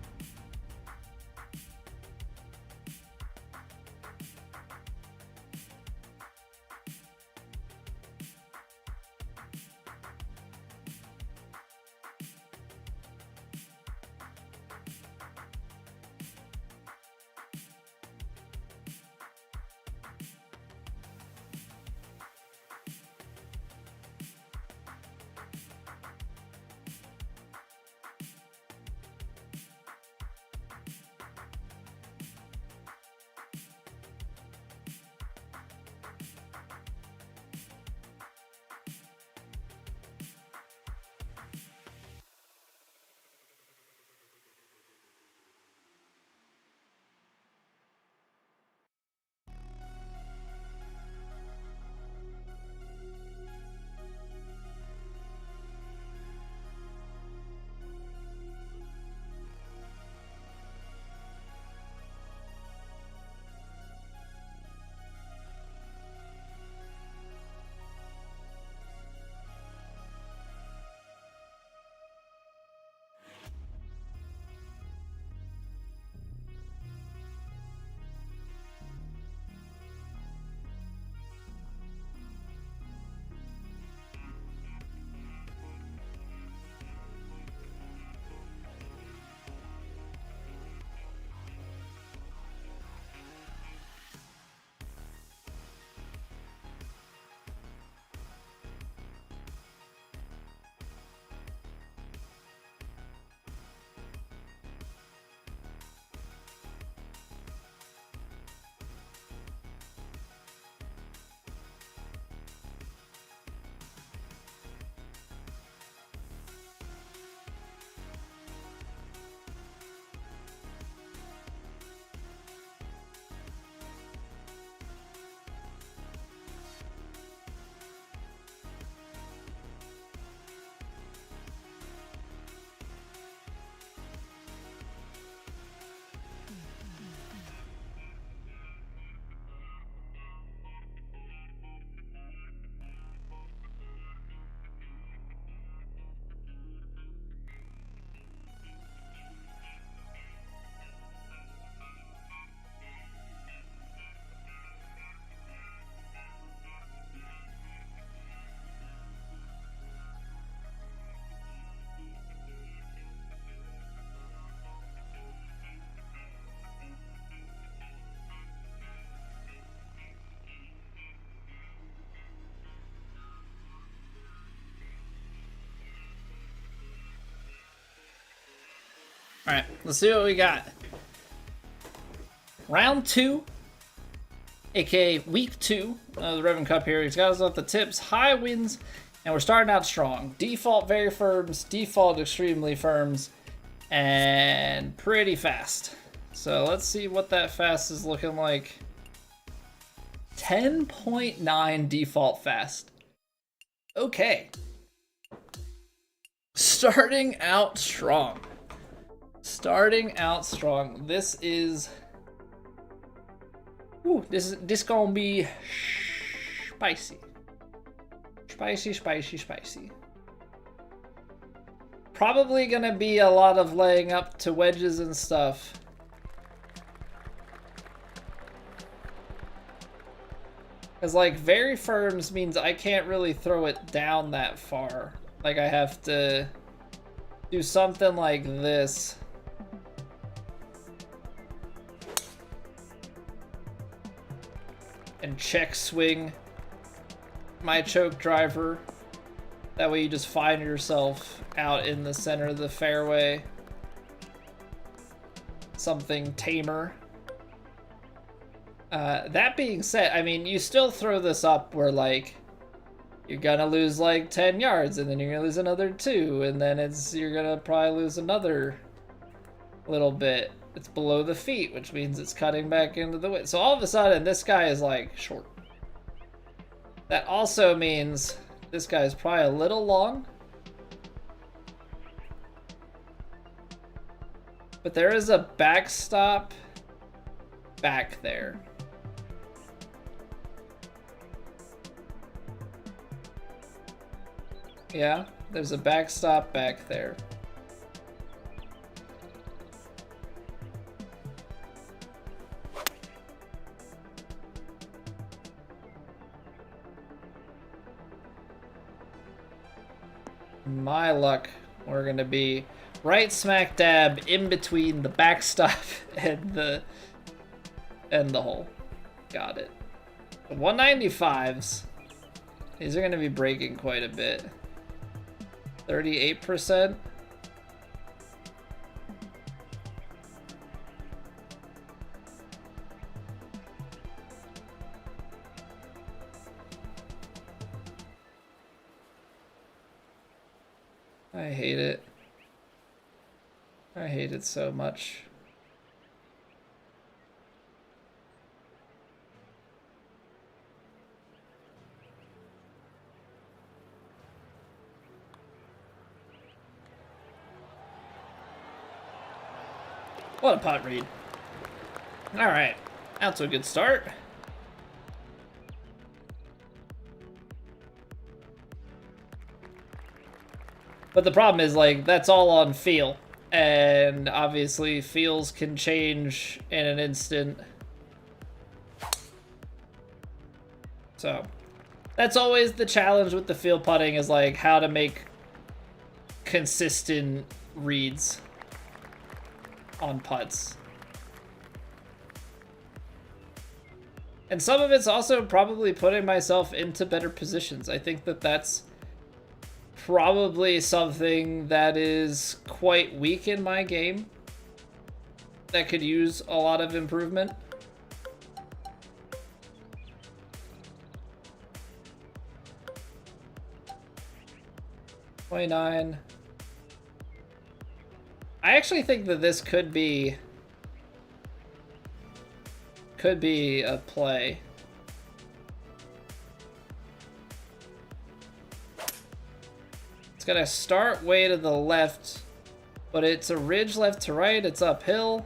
Alright, let's see what we got. Round 2, aka week 2 of the Revn Cup here. He's got us off the tips, high winds, and we're starting out strong. Default very firms, default extremely firms, and pretty fast. So let's see what that fast is looking like. 10.9 default fast. Okay. Starting out strong. Starting out strong. This is... Ooh, this gonna be spicy. Spicy. Probably gonna be a lot of laying up to wedges and stuff. Because, like, very firms means I can't really throw it down that far. Like, I have to do something like this. And check swing my choke driver. That way you just find yourself out in the center of the fairway. Something tamer. That being said, I mean, you still throw this up where, like, you're gonna lose like 10 yards, and then you're gonna lose another 2, and then you're gonna probably lose another little bit. It's below the feet, which means it's cutting back into the wind. So all of a sudden, this guy is like short. That also means this guy is probably a little long. But there is a backstop back there. Yeah, there's a backstop back there. My luck, we're gonna be right smack dab in between the backstop and the hole. Got it. The 195s, these are gonna be breaking quite a bit. 38%. I hate it. I hate it so much. What a putt read. All right, out to a good start. But the problem is, like, that's all on feel. And obviously, feels can change in an instant. So, that's always the challenge with the feel putting, is, like, how to make consistent reads on putts. And some of it's also probably putting myself into better positions. I think that that's probably something that is quite weak in my game that could use a lot of improvement. $29. I actually think that this could be a play. It's gonna start way to the left, but it's a ridge left to right. It's uphill.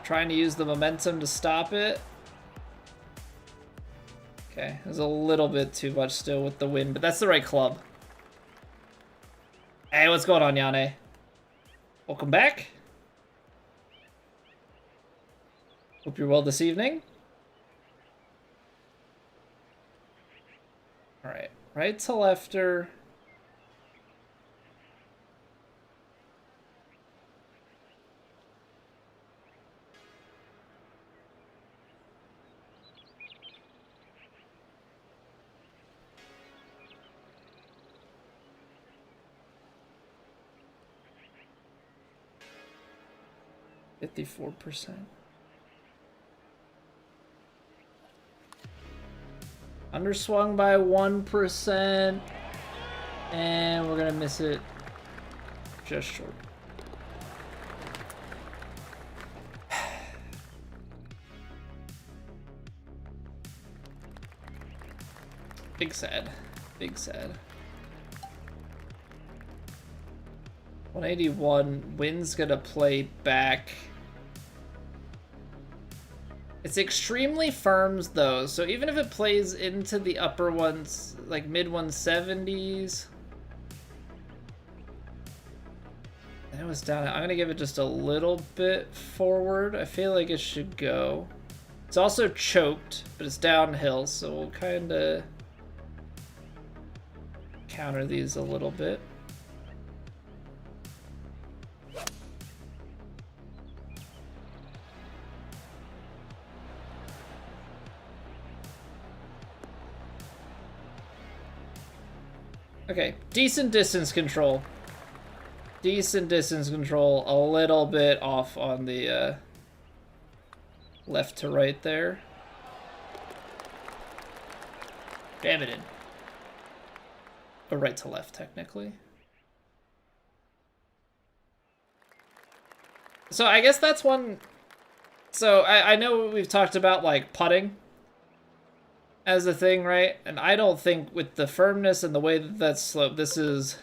Trying to use the momentum to stop it. Okay, there's a little bit too much still with the wind, but that's the right club. Hey, what's going on, Yane? Welcome back. Hope you're well this evening. All right. Right to lefter. 54%. Underswung by 1%. And we're gonna miss it just short. Big sad. Big sad. 181. Wind's gonna play back. It's extremely firms though, so even if it plays into the upper ones, like mid 170s. And it was down. I'm gonna give it just a little bit forward. I feel like it should go. It's also choked, but it's downhill, so we'll kind of counter these a little bit. Okay, decent distance control. Decent distance control, a little bit off on the left to right there. Jam it in. Or right to left, technically. So I guess that's one... So I know we've talked about, like, putting as a thing, right? And I don't think with the firmness and the way that that's sloped, this is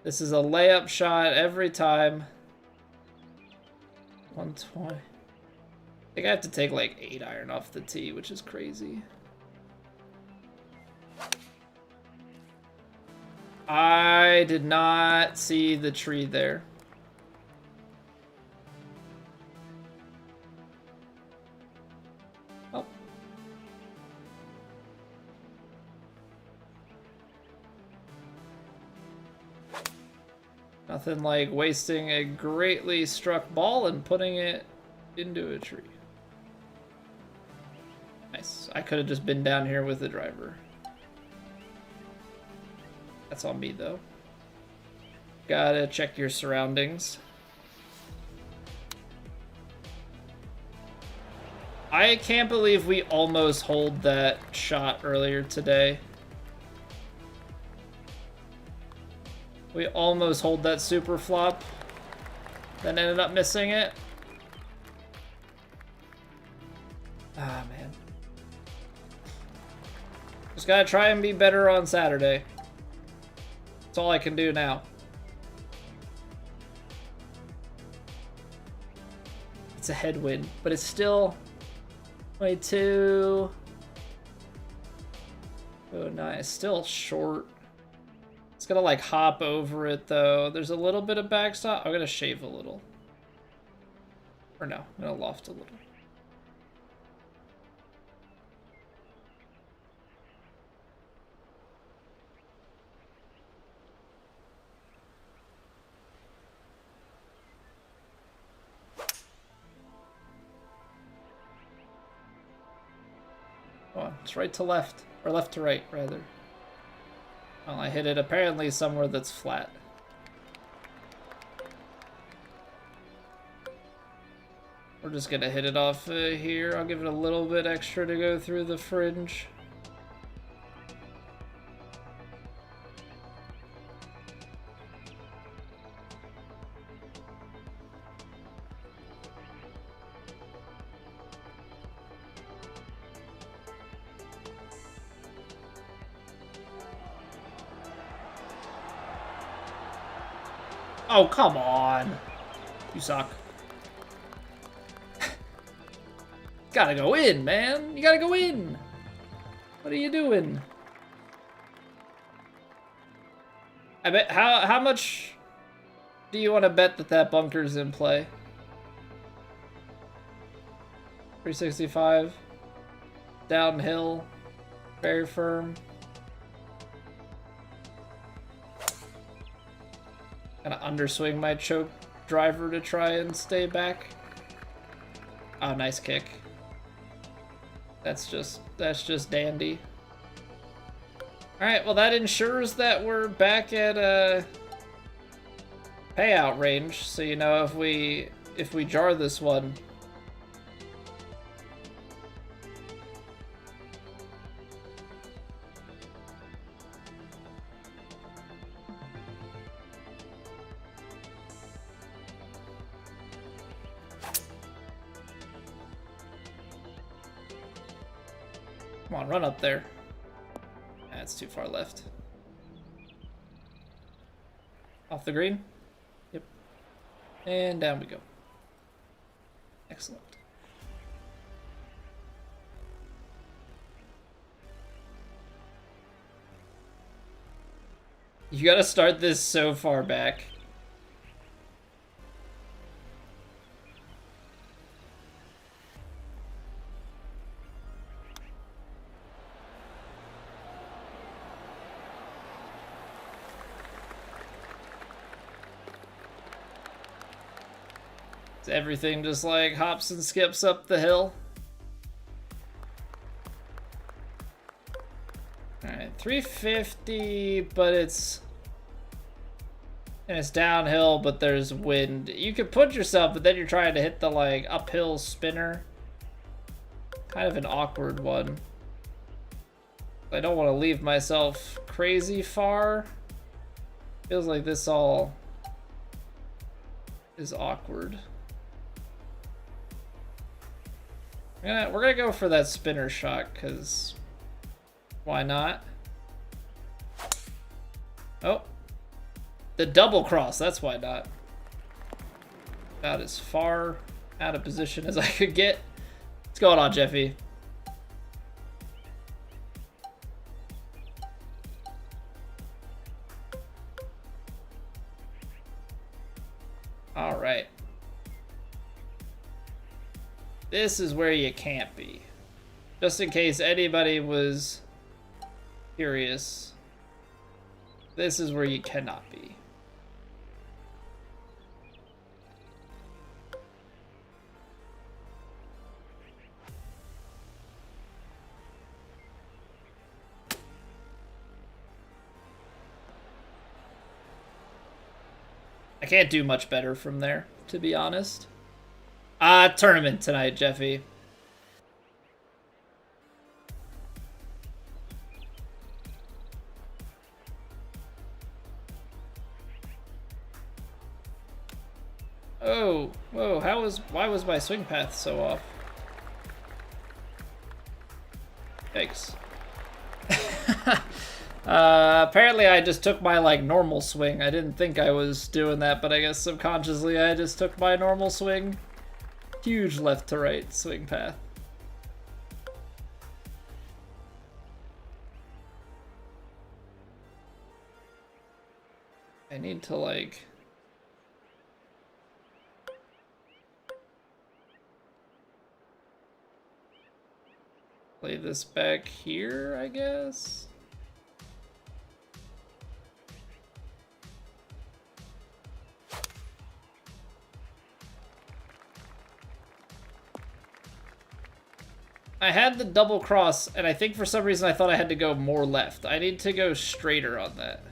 a layup shot every time. 120. I think I have to take like 8 iron off the tee, which is crazy. I did not see the tree there. Oh. Nothing like wasting a greatly struck ball and putting it into a tree. Nice. I could have just been down here with the driver. That's on me, though. Gotta check your surroundings. I can't believe we almost holed that shot earlier today. We almost hold that super flop, then ended up missing it. Ah, man. Just gotta try and be better on Saturday. That's all I can do now. It's a headwind, but it's still 22. Oh, nice. Still short. It's gonna like hop over it though. There's a little bit of backstop. I'm gonna shave a little. Or no, I'm gonna loft a little. Come on, it's right to left. Or left to right, rather. Well, I hit it apparently somewhere that's flat. We're just gonna hit it off here. I'll give it a little bit extra to go through the fringe. Oh, come on. You suck. Gotta go in, man. You gotta go in. What are you doing? I bet, how much do you want to bet that that bunker's in play? 365. Downhill. Very firm. Gonna underswing my choke driver to try and stay back. Oh, nice kick. That's just dandy. Alright, well that ensures that we're back at payout range. So, you know, if we if we jar this one. Come on, run up there. That's too far left. Off the green. Yep. And down we go. Excellent. You gotta start this so far back. Everything just like hops and skips up the hill. Alright, 350, but it's downhill, but there's wind. You could put yourself, but then you're trying to hit the like uphill spinner. Kind of an awkward one. I don't want to leave myself crazy far. Feels like this all is awkward. We're gonna go for that spinner shot, because why not? Oh, the double cross, that's why not. About as far out of position as I could get. What's going on, Jeffy? All right. This is where you can't be. Just in case anybody was curious, this is where you cannot be. I can't do much better from there, to be honest. Tournament tonight, Jeffy. Oh, whoa, why was my swing path so off? Thanks. Apparently I just took my like normal swing. I didn't think I was doing that, but I guess subconsciously I just took my normal swing. Huge left to right swing path. I need to like play this back here, I guess. I had the double cross, and I think for some reason I thought I had to go more left. I need to go straighter on that.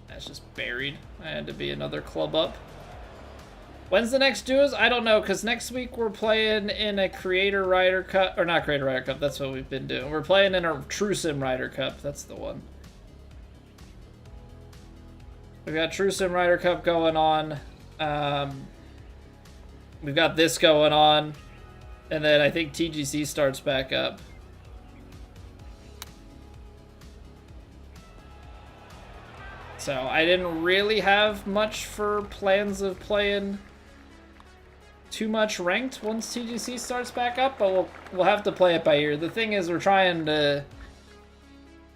That's just buried. I had to be another club up. When's the next duos? I don't know, because next week we're playing in a Creator Ryder Cup, or not Creator Ryder Cup, that's what we've been doing. We're playing in a True Sim Ryder Cup, that's the one. We've got True Sim Ryder Cup going on. We've got this going on. And then I think TGC starts back up. So I didn't really have much for plans of playing too much ranked once TGC starts back up, but we'll have to play it by ear. The thing is, we're trying to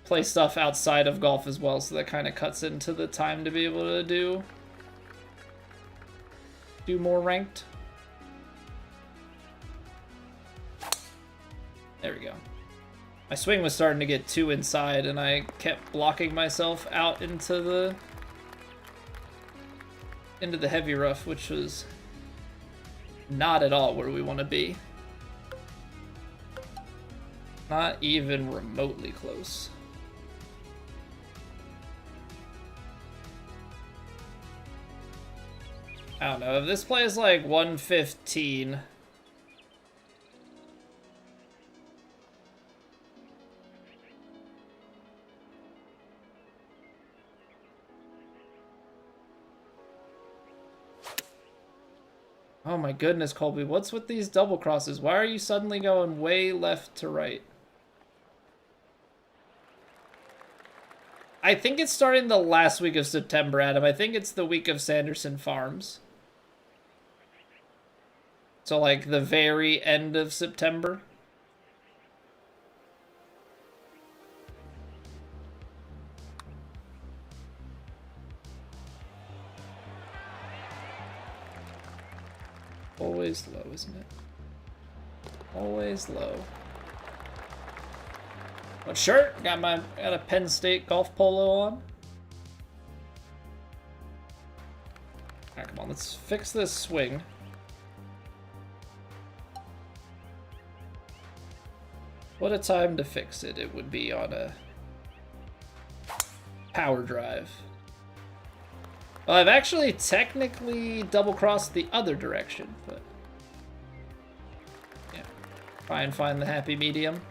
play stuff outside of golf as well, so that kind of cuts into the time to be able to do more ranked. There we go. My swing was starting to get too inside, and I kept blocking myself out into the heavy rough, which was not at all where we want to be. Not even remotely close. I don't know. If this plays like 115... Oh my goodness, Colby, what's with these double crosses? Why are you suddenly going way left to right? I think it's starting the last week of September, Adam. I think it's the week of Sanderson Farms. So, like, the very end of September. Always low, isn't it? Always low. What shirt? Got a Penn State golf polo on. Alright, come on, let's fix this swing. What a time to fix it. It would be on a power drive. Well, I've actually technically double-crossed the other direction, but yeah, try and find the happy medium.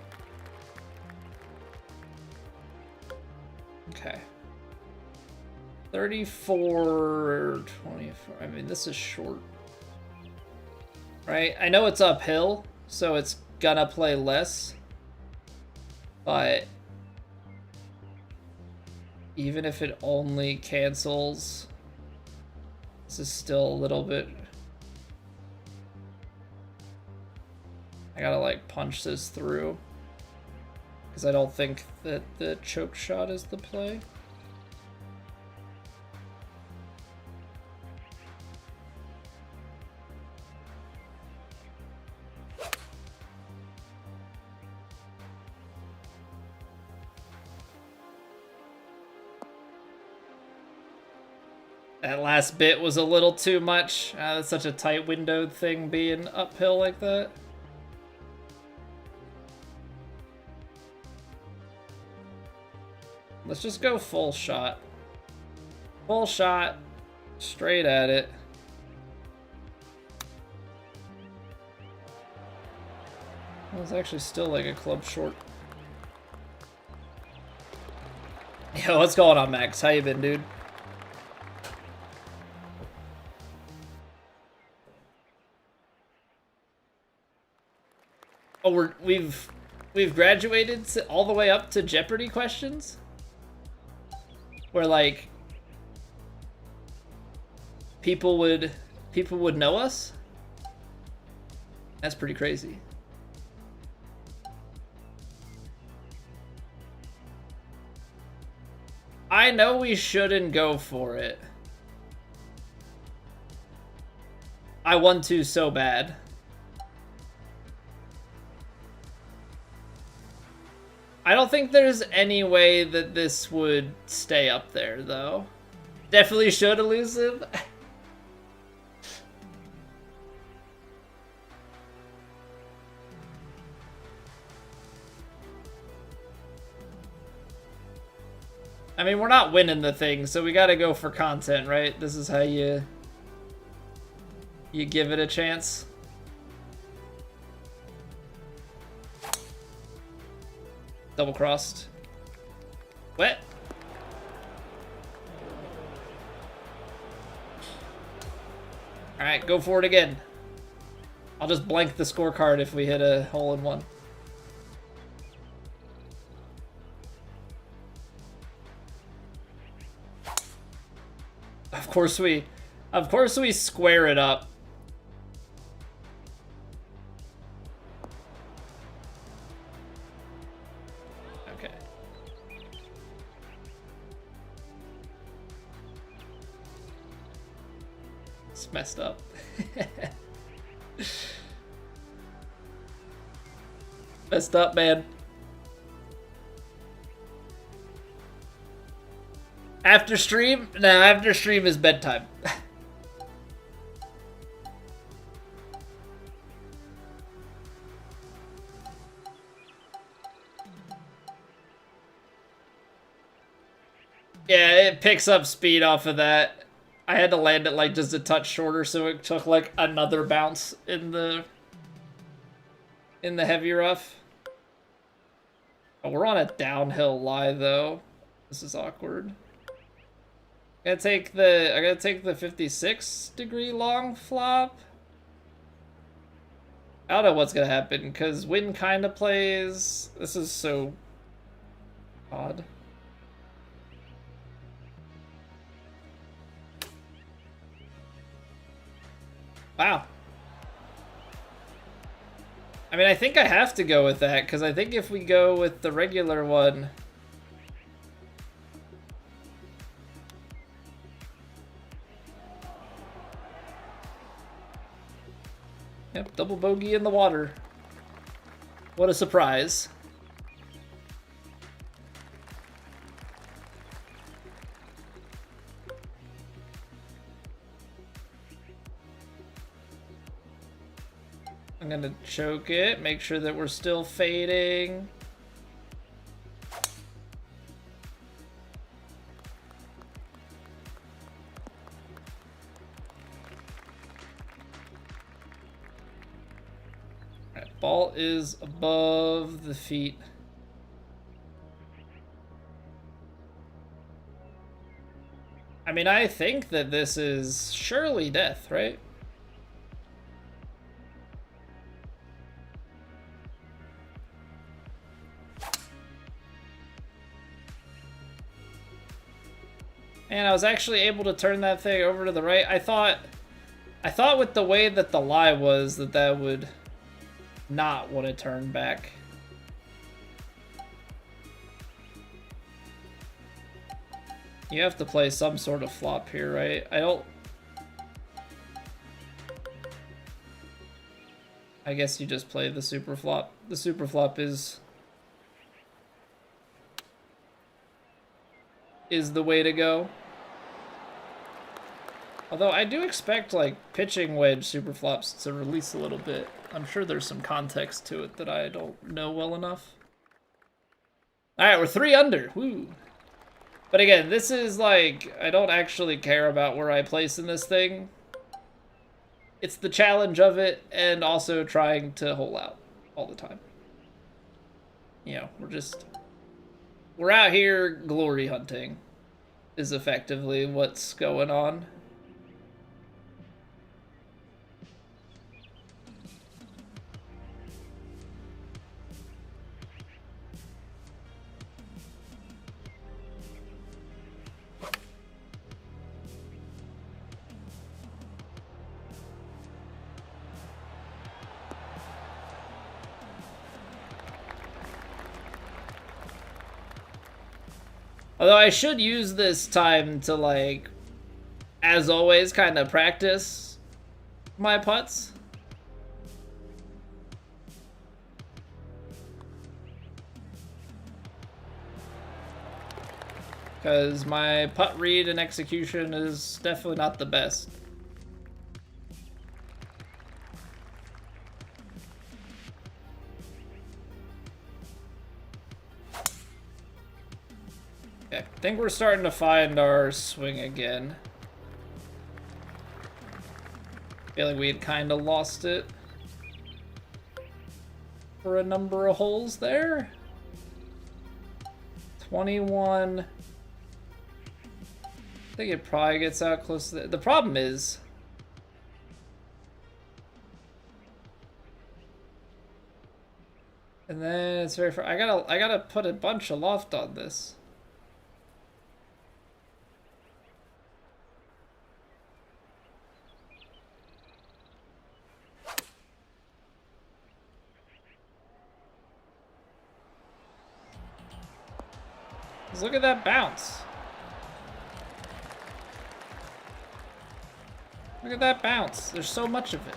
Okay. 34, 24, I mean, this is short. Right? I know it's uphill, so it's gonna play less, but even if it only cancels, this is still a little bit... I gotta, like, punch this through. Because I don't think that the choke shot is the play. That last bit was a little too much. That's such a tight windowed thing being uphill like that. Let's just go full shot. Full shot. Straight at it. Well, it's actually still like a club short. Yo, what's going on, Max? How you been, dude? Oh, we've graduated all the way up to Jeopardy questions? Where, like, people would know us? That's pretty crazy. I know we shouldn't go for it. I want to so bad. I don't think there's any way that this would stay up there, though. Definitely should, Elusive. I mean, we're not winning the thing, so we gotta go for content, right? This is how you give it a chance. Double crossed. Wet. Alright, go for it again. I'll just blank the scorecard if we hit a hole in one. Of course we square it up. Messed up. Messed up, man. After stream? No, after stream is bedtime. Yeah, it picks up speed off of that. I had to land it like just a touch shorter, so it took like another bounce in the heavy rough. Oh, we're on a downhill lie though. This is awkward. I gotta take the 56-degree long flop. I don't know what's gonna happen because wind kind of plays. This is so odd. Wow. I mean, I think I have to go with that, because I think if we go with the regular one... Yep, double bogey in the water. What a surprise. I'm gonna choke it, make sure that we're still fading. Alright, ball is above the feet. I mean, I think that this is surely death, right? And I was actually able to turn that thing over to the right. I thought with the way that the lie was that would not want to turn back. You have to play some sort of flop here, right? I guess you just play the super flop. The super flop is the way to go. Although I do expect like pitching wedge super flops to release a little bit. I'm sure there's some context to it that I don't know well enough. All right, we're 3 under. Woo. But again, this is like, I don't actually care about where I place in this thing. It's the challenge of it and also trying to hole out all the time. You know, we're out here glory hunting is effectively what's going on. Although I should use this time to, like, as always, kind of practice my putts. Because my putt read and execution is definitely not the best. Okay, I think we're starting to find our swing again. I feel like we had kind of lost it for a number of holes there. 21. I think it probably gets out close to the problem is and then it's very far. I gotta put a bunch of loft on this. Look at that bounce. Look at that bounce. There's so much of it.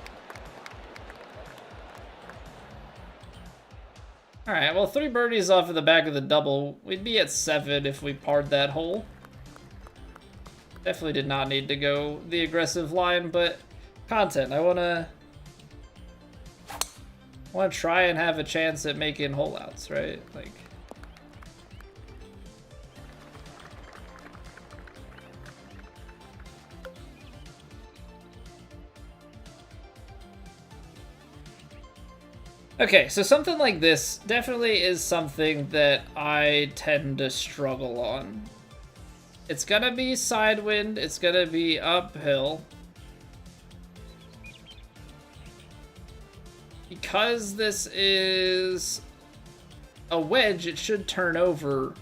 Alright, well, 3 birdies off of the back of the double. We'd be at 7 if we parred that hole. Definitely did not need to go the aggressive line, but content. I wanna try and have a chance at making hole outs, right? Like, Okay, so something like this definitely is something that I tend to struggle on. It's gonna be sidewind, it's gonna be uphill. Because this is a wedge, it should turn over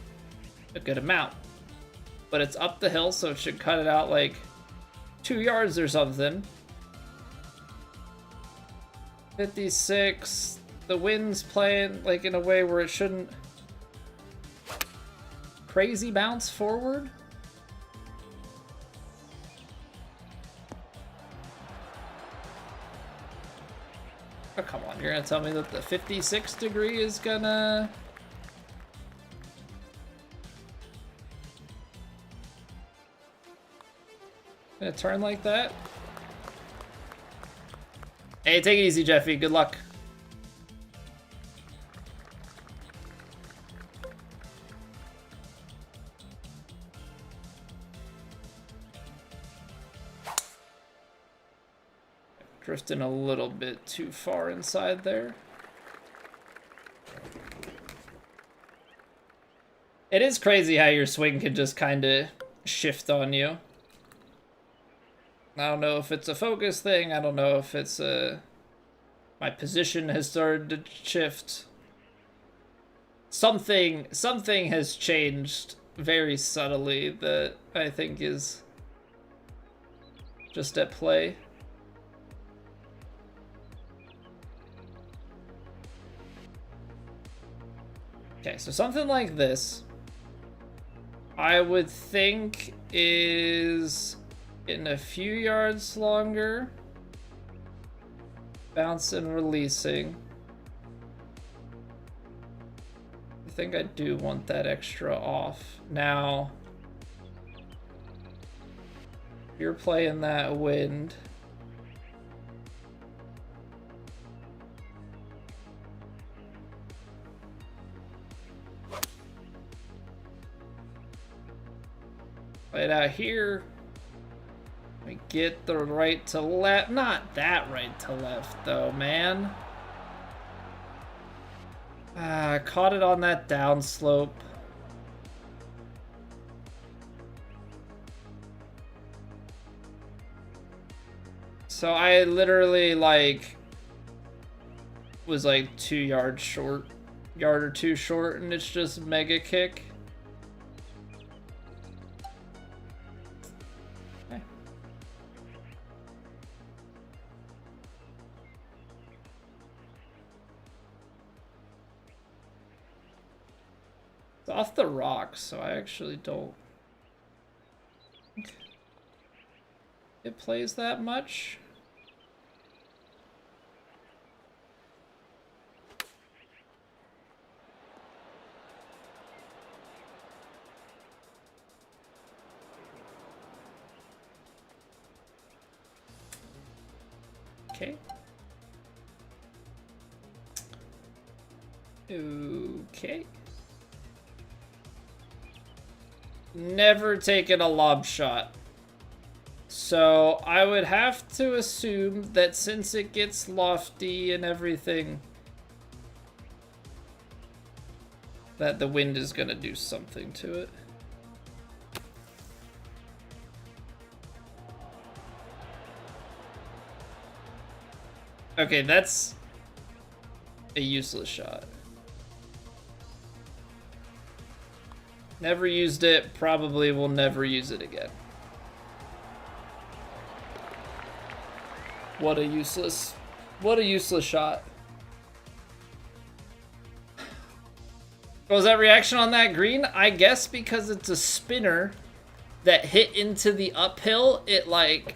a good amount. But it's up the hill, so it should cut it out like 2 yards or something. 56. The wind's playing like in a way where it shouldn't crazy bounce forward. Oh, come on, you're gonna tell me that the 56 degree is gonna... Gonna turn like that? Hey, take it easy, Jeffy. Good luck. Drifting a little bit too far inside there. It is crazy how your swing can just kind of shift on you. I don't know if it's a focus thing. I don't know if it's my position has started to shift. Something has changed very subtly that I think is just at play. Okay, so something like this, I would think is getting a few yards longer, bounce and releasing. I think I do want that extra off. Now, if you're playing that wind, play it out here. We get the right to left. Not that right to left, though, man. Caught it on that downslope. So I literally, like, was like 2 yards short. Yard or two short, and it's just mega kick. Off the rocks, so I actually don't think it plays that much. Okay. Okay. Never taken a lob shot. So I would have to assume that since it gets lofty and everything, that the wind is gonna do something to it. Okay, that's a useless shot. Never used it, probably will never use it again. What a useless shot. What was that reaction on that green? I guess because it's a spinner that hit into the uphill, it like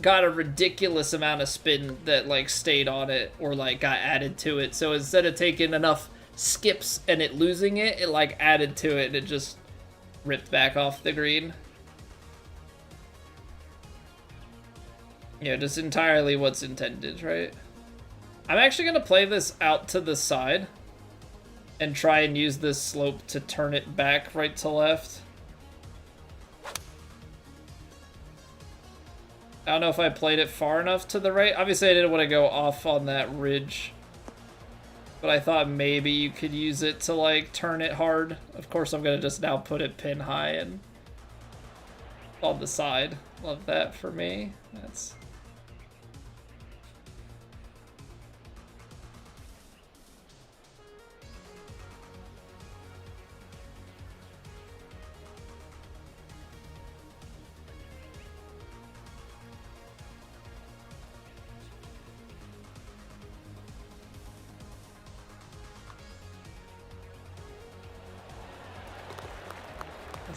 got a ridiculous amount of spin that like stayed on it or like got added to it. So instead of taking enough skips and it losing it, it like added to it and it just ripped back off the green. Yeah, just entirely what's intended, right? I'm actually gonna play this out to the side and try and use this slope to turn it back right to left. I don't know if I played it far enough to the right. Obviously, I didn't want to go off on that ridge But I thought maybe you could use it to like turn it hard. Of course, I'm gonna just now put it pin high and on the side. Love that for me. That's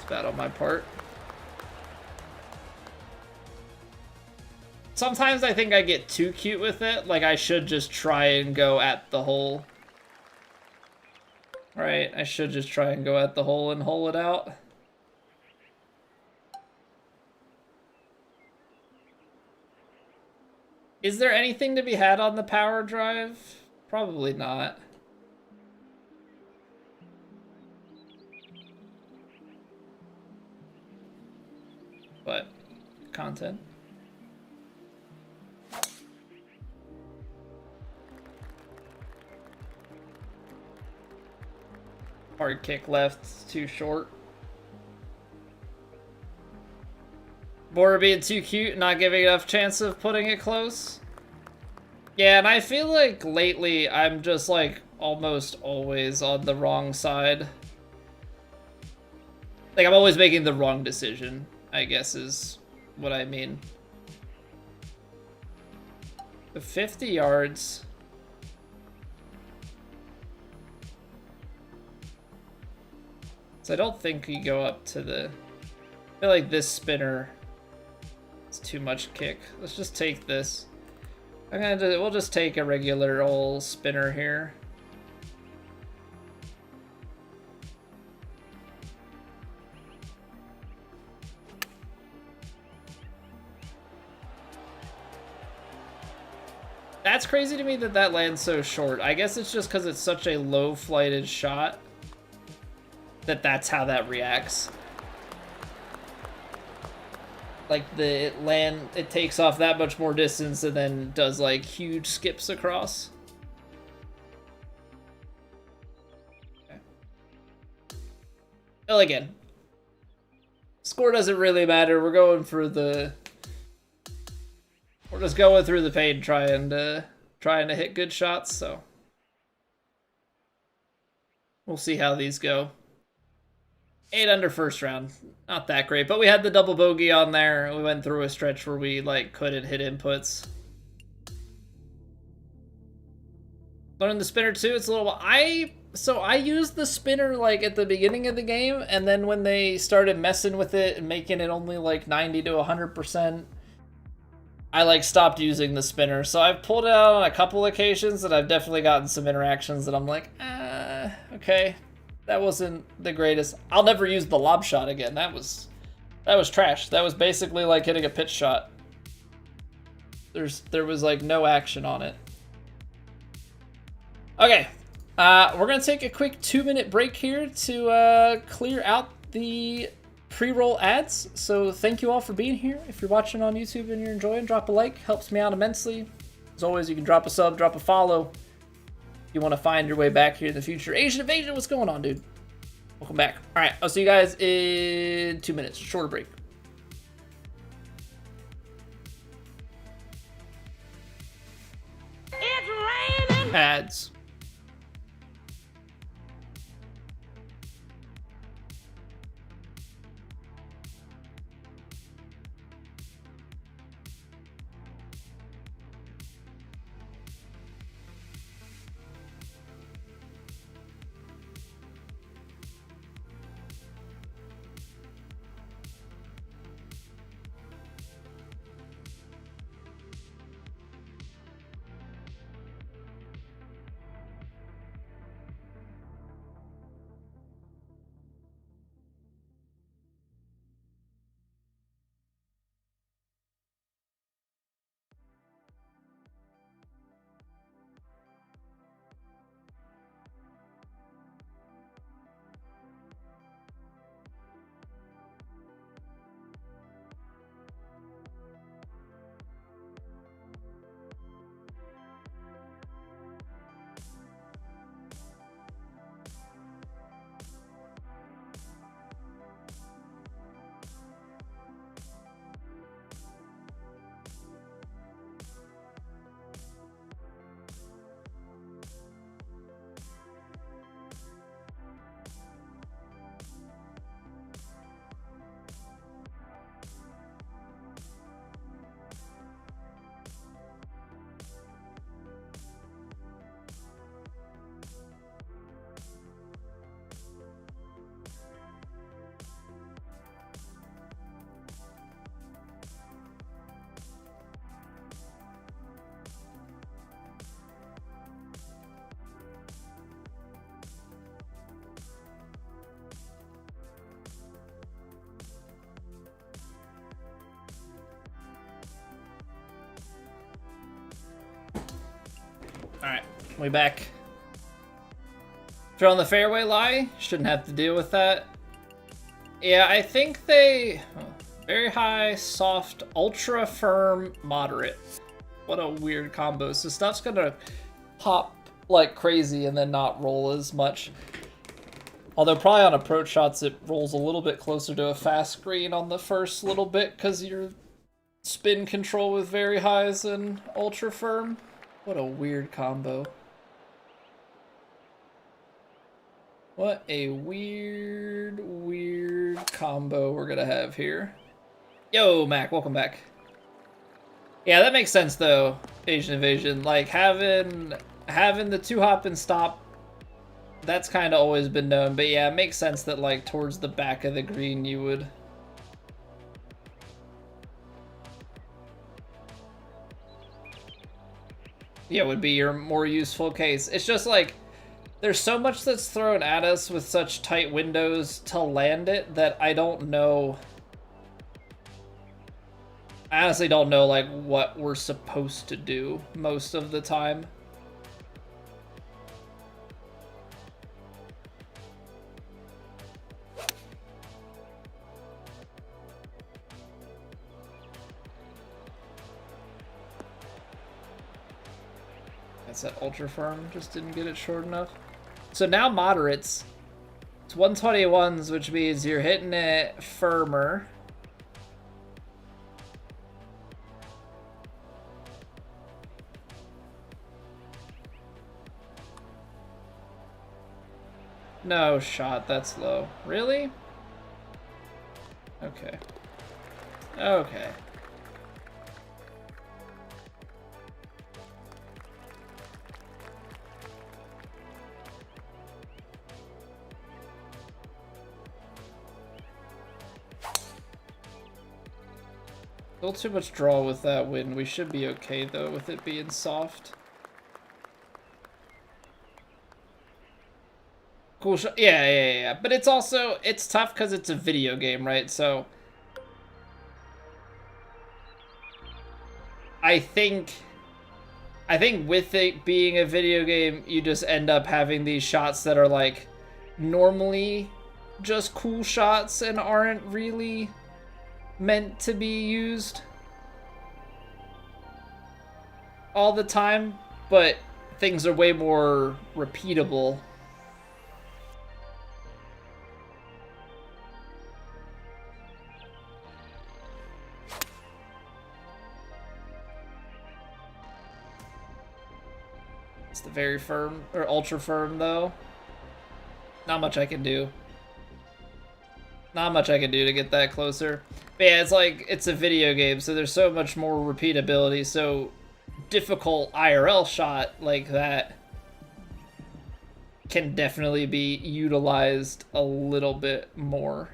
bad on my part. Sometimes I think I get too cute with it. Like, I should just try and go at the hole. Right, I should just try and go at the hole and hole it out. Is there anything to be had on the power drive? Probably not. But, content. Hard kick left, it's too short. Border being too cute, not giving enough chance of putting it close. Yeah, and I feel like lately I'm just like almost always on the wrong side. Like I'm always making the wrong decision, I guess is what I mean. The 50 yards. So I don't think you go up to the... I feel like this spinner is too much kick. Let's just take this. We'll just take a regular old spinner here. That's crazy to me that that lands so short. I guess it's just because it's such a low flighted shot that's how that reacts. Like it takes off that much more distance and then does like huge skips across. Okay. Well, again, score doesn't really matter. We're going through the... We're just going through the pain trying to hit good shots, so we'll see how these go. 8 under first round, not that great, but we had the double bogey on there. We went through a stretch where we like couldn't hit inputs. Learned the spinner too. It's a little... So I used the spinner like at the beginning of the game, and then when they started messing with it and making it only like 90 to 100%, I like stopped using the spinner. So I've pulled it out on a couple occasions, and I've definitely gotten some interactions that I'm like, okay. That wasn't the greatest. I'll never use the lob shot again. That was trash. That was basically like hitting a pitch shot. There was like no action on it. Okay, we're gonna take a quick 2-minute break here to clear out the pre-roll ads. So thank you all for being here. If you're watching on YouTube and you're enjoying, drop a like. Helps me out immensely. As always, you can drop a sub, drop a follow. You want to find your way back here in the future. Asian Invasion, what's going on, dude? Welcome back. All right, I'll see you guys in 2 minutes. Shorter break. It's raining. Ads. Alright, we back. If you're on the fairway lie, shouldn't have to deal with that. Yeah, I think they... very high, soft, ultra firm, moderate. What a weird combo. So stuff's gonna pop like crazy and then not roll as much. Although probably on approach shots it rolls a little bit closer to a fast green on the first little bit because you're spin control with very highs and ultra firm. What a weird combo. What a weird combo we're gonna have here. Yo, Mac, welcome back. Yeah, that makes sense though, Asian Invasion. Like having the 2-hop and stop, that's kind of always been known. But yeah, it makes sense that like towards the back of the green you would. Yeah, would be your more useful case. It's just like, there's so much that's thrown at us with such tight windows to land it that I don't know. I honestly don't know like what we're supposed to do most of the time. That's that ultra firm, just didn't get it short enough. So now moderates. It's 121s, which means you're hitting it firmer. No shot, that's low. Really? Okay. Okay. A little too much draw with that wind. We should be okay though with it being soft. Cool shot. Yeah. But it's also, it's tough because it's a video game, right? So I think with it being a video game, you just end up having these shots that are like normally just cool shots and aren't really meant to be used all the time, but things are way more repeatable. It's the very firm or ultra firm though. Not much I can do. Not much I can do to get that closer. But yeah, it's like, it's a video game, so there's so much more repeatability, so difficult IRL shot like that can definitely be utilized a little bit more.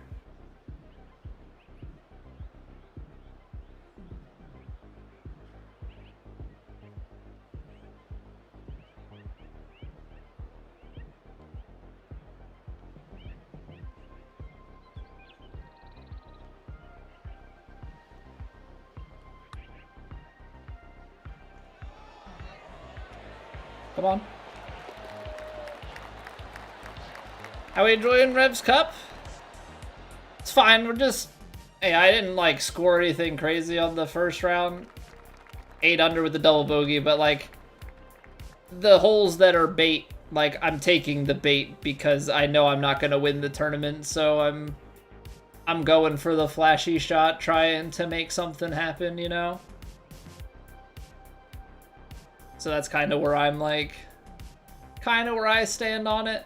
Come on. How we enjoying Revs Cup? It's fine, we're just... Hey, I didn't, like, score anything crazy on the first round. 8 under with the double bogey, but, like, the holes that are bait, like, I'm taking the bait because I know I'm not gonna win the tournament, so I'm going for the flashy shot, trying to make something happen, you know? So that's kind of where I'm like, kind of where I stand on it.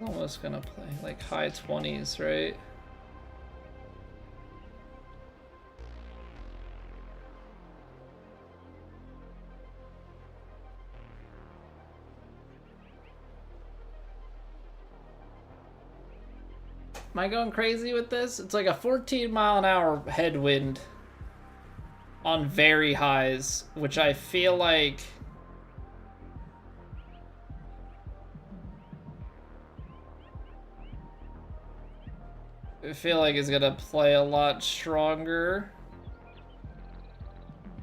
Almost gonna play like high 20s, right? Am I going crazy with this? It's like a 14-mile-an-hour headwind on very highs, which I feel like... I feel like it's gonna play a lot stronger.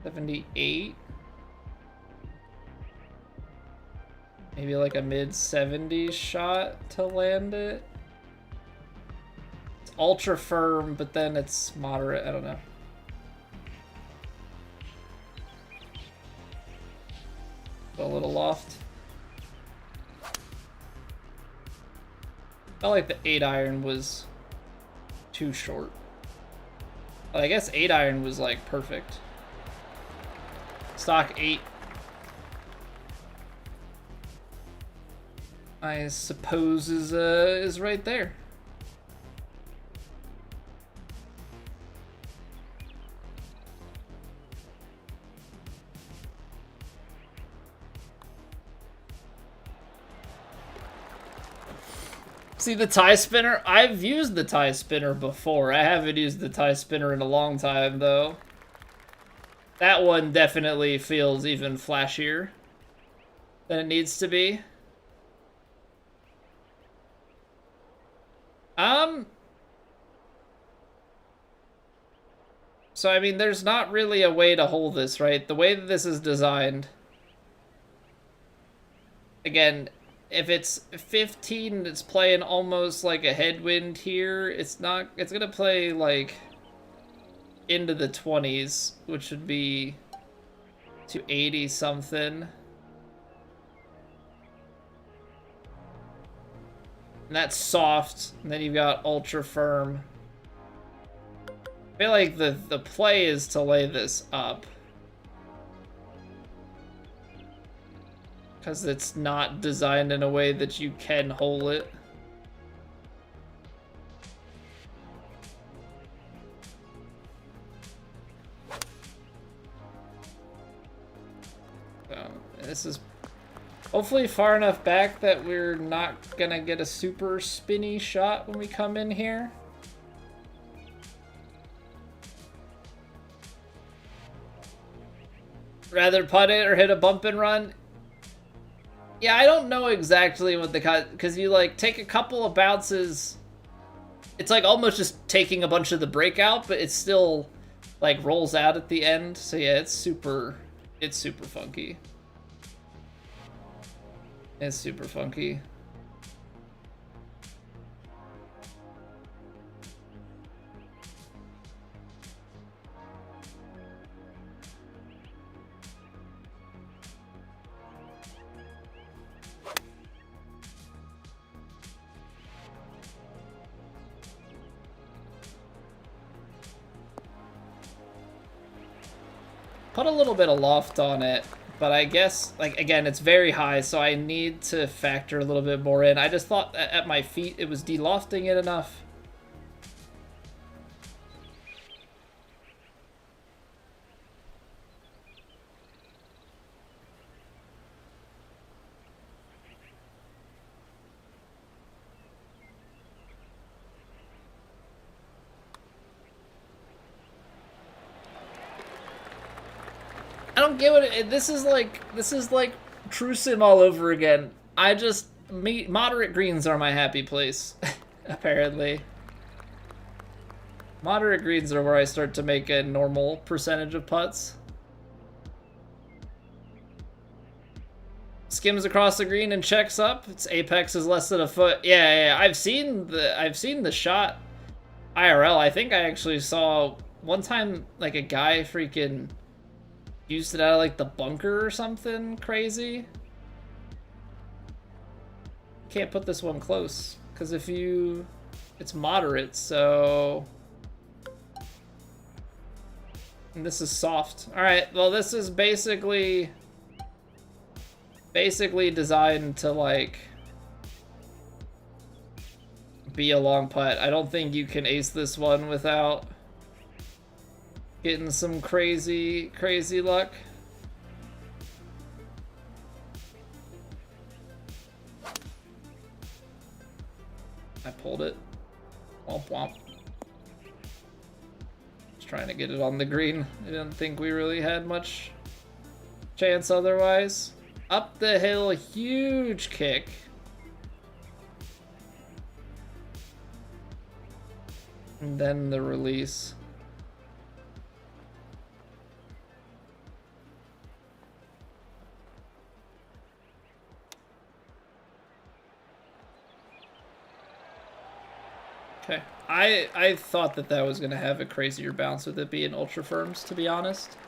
78. Maybe like a mid-70s shot to land it. It's ultra firm, but then it's moderate. I don't know. A little loft. Felt like the 8-iron was too short. But I guess 8-iron was like perfect. Stock 8. I suppose is right there. See the tie spinner? I've used the tie spinner before. I haven't used the tie spinner in a long time though. That one definitely feels even flashier than it needs to be. So I mean, there's not really a way to hold this, right? The way that this is designed. Again, if it's 15, it's playing almost like a headwind here. It's not, it's gonna play like into the 20s, which would be to 80 something. And that's soft, and then you've got ultra firm. I feel like the play is to lay this up. Because it's not designed in a way that you can hold it. So, this is hopefully far enough back that we're not gonna get a super spinny shot when we come in here. Rather putt it or hit a bump and run? Yeah, I don't know exactly what the cut, because you like take a couple of bounces. It's like almost just taking a bunch of the breakout, but it still like rolls out at the end. So yeah, it's super funky. It's super funky. Put a little bit of loft on it, but I guess, like, again, it's very high, so I need to factor a little bit more in. I just thought that at my feet it was de-lofting it enough. I don't get what this is like. This is like True Sim all over again. Moderate greens are my happy place, apparently. Moderate greens are where I start to make a normal percentage of putts. Skims across the green and checks up. Its apex is less than a foot. Yeah. I've seen the shot IRL. I think I actually saw one time like a guy freaking used it out of like the bunker or something crazy. Can't put this one close because it's moderate, so. And this is soft. All right, well, this is basically designed to like be a long putt. I don't think you can ace this one without getting some crazy luck. I pulled it. Womp womp. Just trying to get it on the green. I didn't think we really had much chance otherwise. Up the hill, huge kick. And then the release. Okay. I thought that was going to have a crazier bounce with it being ultra firms, to be honest.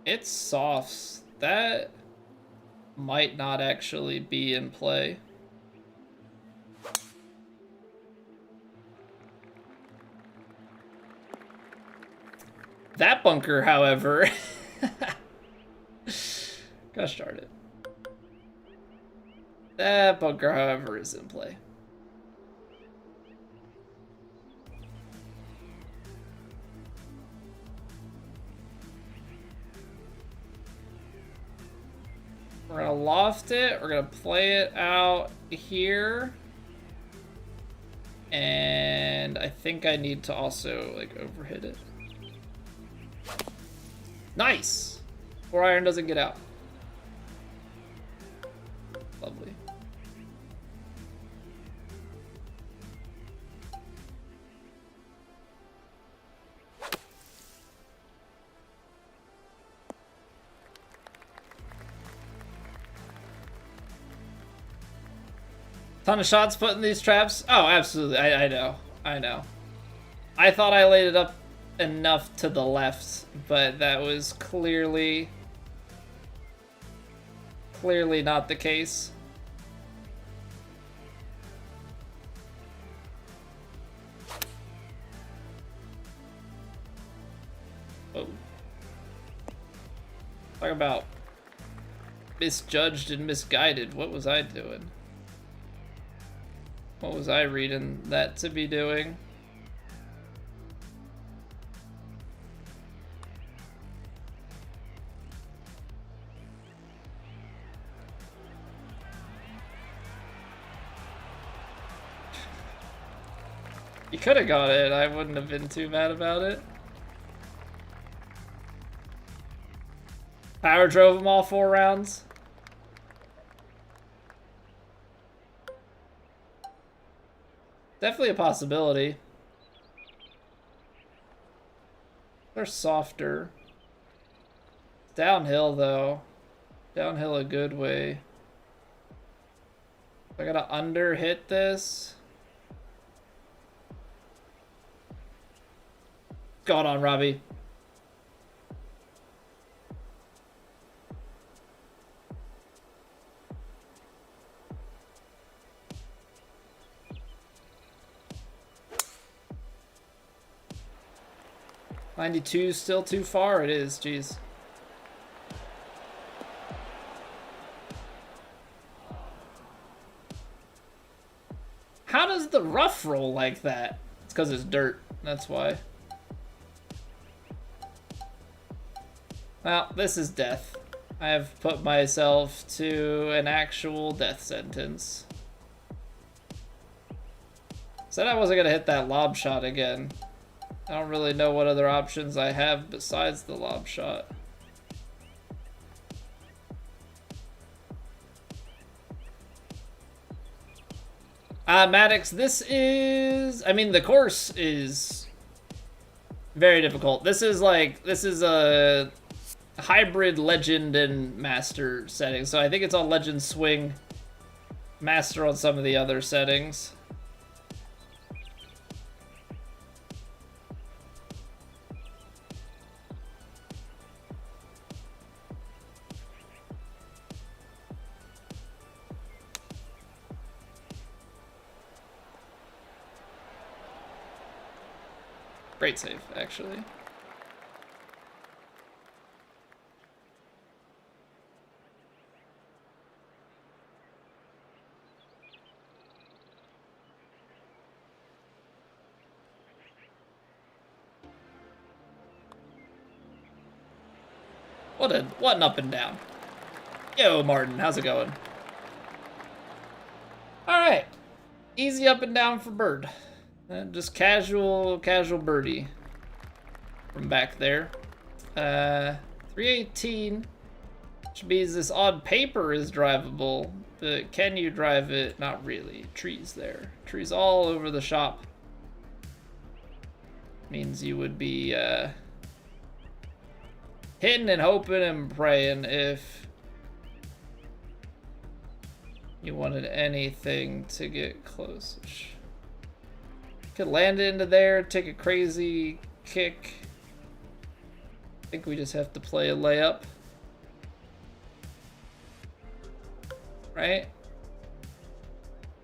It's softs. That might not actually be in play. That bunker, however... Gosh darn it. That bunker, however, is in play. We're gonna loft it. We're gonna play it out here. And I think I need to also, like, overhit it. Nice! 4-iron doesn't get out. Lovely. Ton of shots put in these traps. Oh, absolutely. I know. I know. I thought I laid it up enough to the left, but that was clearly not the case. Oh. Talk about misjudged and misguided. What was I doing? What was I reading that to be doing? You could have got it. I wouldn't have been too mad about it. Power drove them all 4 rounds. Definitely a possibility. They're softer. Downhill, though. Downhill a good way. I gotta under hit this. What's going on, Robbie? '92 still too far. It is, jeez. How does the rough roll like that? It's because it's dirt. That's why. Well, this is death. I have put myself to an actual death sentence. Said I wasn't gonna hit that lob shot again. I don't really know what other options I have besides the lob shot. Maddox, this is... I mean, the course is very difficult. This is a hybrid Legend and Master setting. So I think it's on Legend Swing, Master on some of the other settings. Great save, actually. What an up and down. Yo, Martin, how's it going? All right, easy up and down for Bird. Just casual birdie from back there. 318, which means this on paper is drivable, but can you drive it? Not really. Trees there. Trees all over the shop. Means you would be hitting and hoping and praying if you wanted anything to get close. Could land it into there, take a crazy kick. I think we just have to play a layup. Right?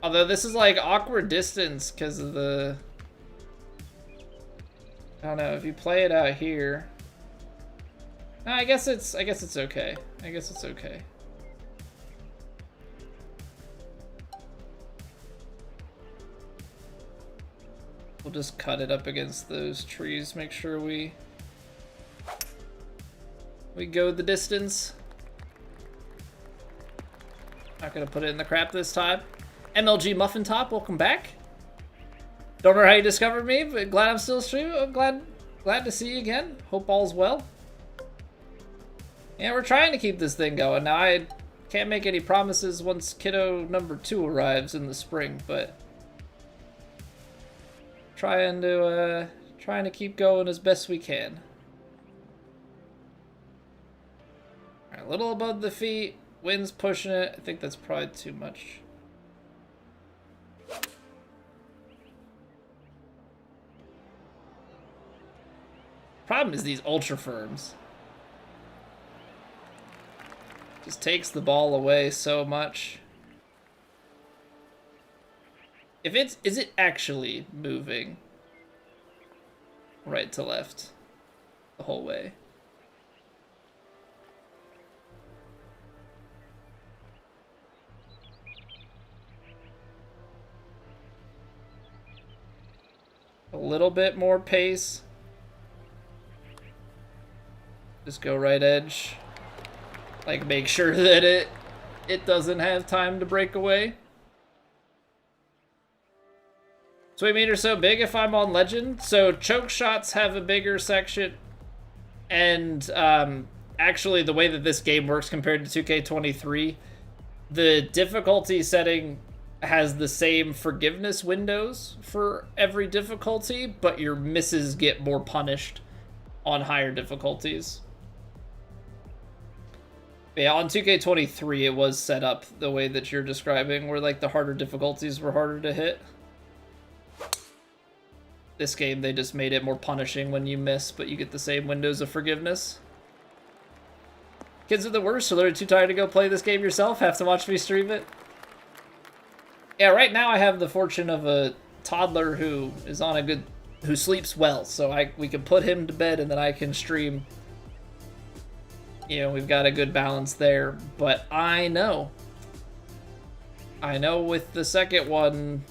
Although this is like awkward distance because of the... I don't know, if you play it out here. No, I guess it's okay. I guess it's okay. We'll just cut it up against those trees, make sure we go the distance. Not gonna put it in the crap this time. MLG Muffin Top, welcome back. Don't know how you discovered me, but glad I'm still streaming. I'm glad to see you again. Hope all's well. Yeah, we're trying to keep this thing going. Now, I can't make any promises once kiddo number 2 arrives in the spring, but trying to keep going as best we can. All right, a little above the feet. Wind's pushing it. I think that's probably too much. Problem is these ultra firms. Just takes the ball away so much. If it's, is it actually moving right to left the whole way? A little bit more pace. Just go right edge. Like, make sure that it doesn't have time to break away. Swing meter so big if I'm on legend. So choke shots have a bigger section, and actually the way that this game works compared to 2K23, the difficulty setting has the same forgiveness windows for every difficulty, but your misses get more punished on higher difficulties. Yeah, on 2K23 it was set up the way that you're describing, where like the harder difficulties were harder to hit. This game, they just made it more punishing when you miss, but you get the same windows of forgiveness. Kids are the worst, so they're too tired to go play this game yourself, have to watch me stream it. Yeah, right now I have the fortune of a toddler who is on a good, who sleeps well, so we can put him to bed and then I can stream. You know, we've got a good balance there, but I know with the second one,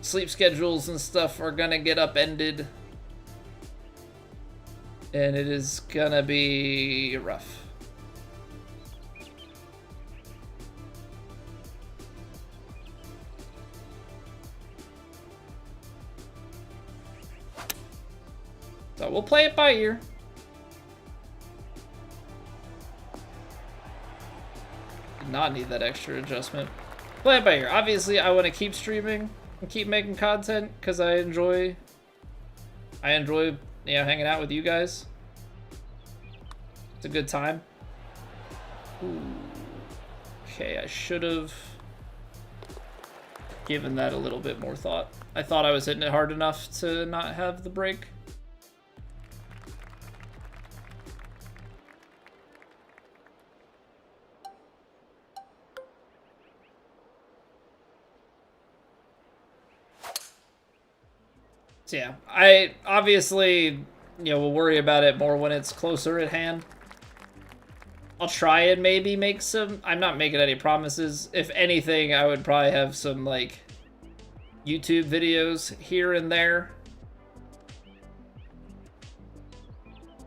sleep schedules and stuff are gonna get upended, and it is gonna be rough. So we'll play it by ear. Did not need that extra adjustment. Play it by ear. Obviously, I want to keep streaming and keep making content because I enjoy, you know, hanging out with you guys. It's a good time. Ooh. Okay, I should have given that a little bit more thought. I thought I was hitting it hard enough to not have the break. So yeah, I obviously, you know, will worry about it more when it's closer at hand. I'll try and maybe make some, I'm not making any promises. If anything, I would probably have some like YouTube videos here and there,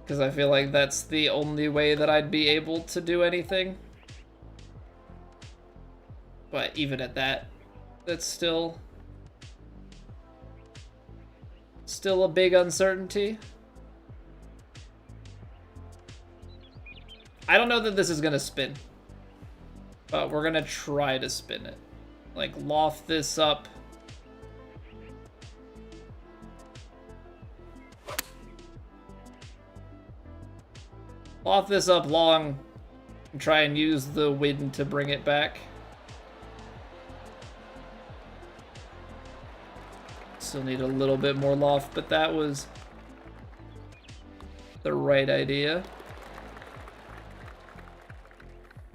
because I feel like that's the only way that I'd be able to do anything. But even at that, that's still a big uncertainty. I don't know that this is gonna spin, but we're gonna try to spin it. Like, loft this up. Loft this up long and try and use the wind to bring it back. Still need a little bit more loft, but that was the right idea.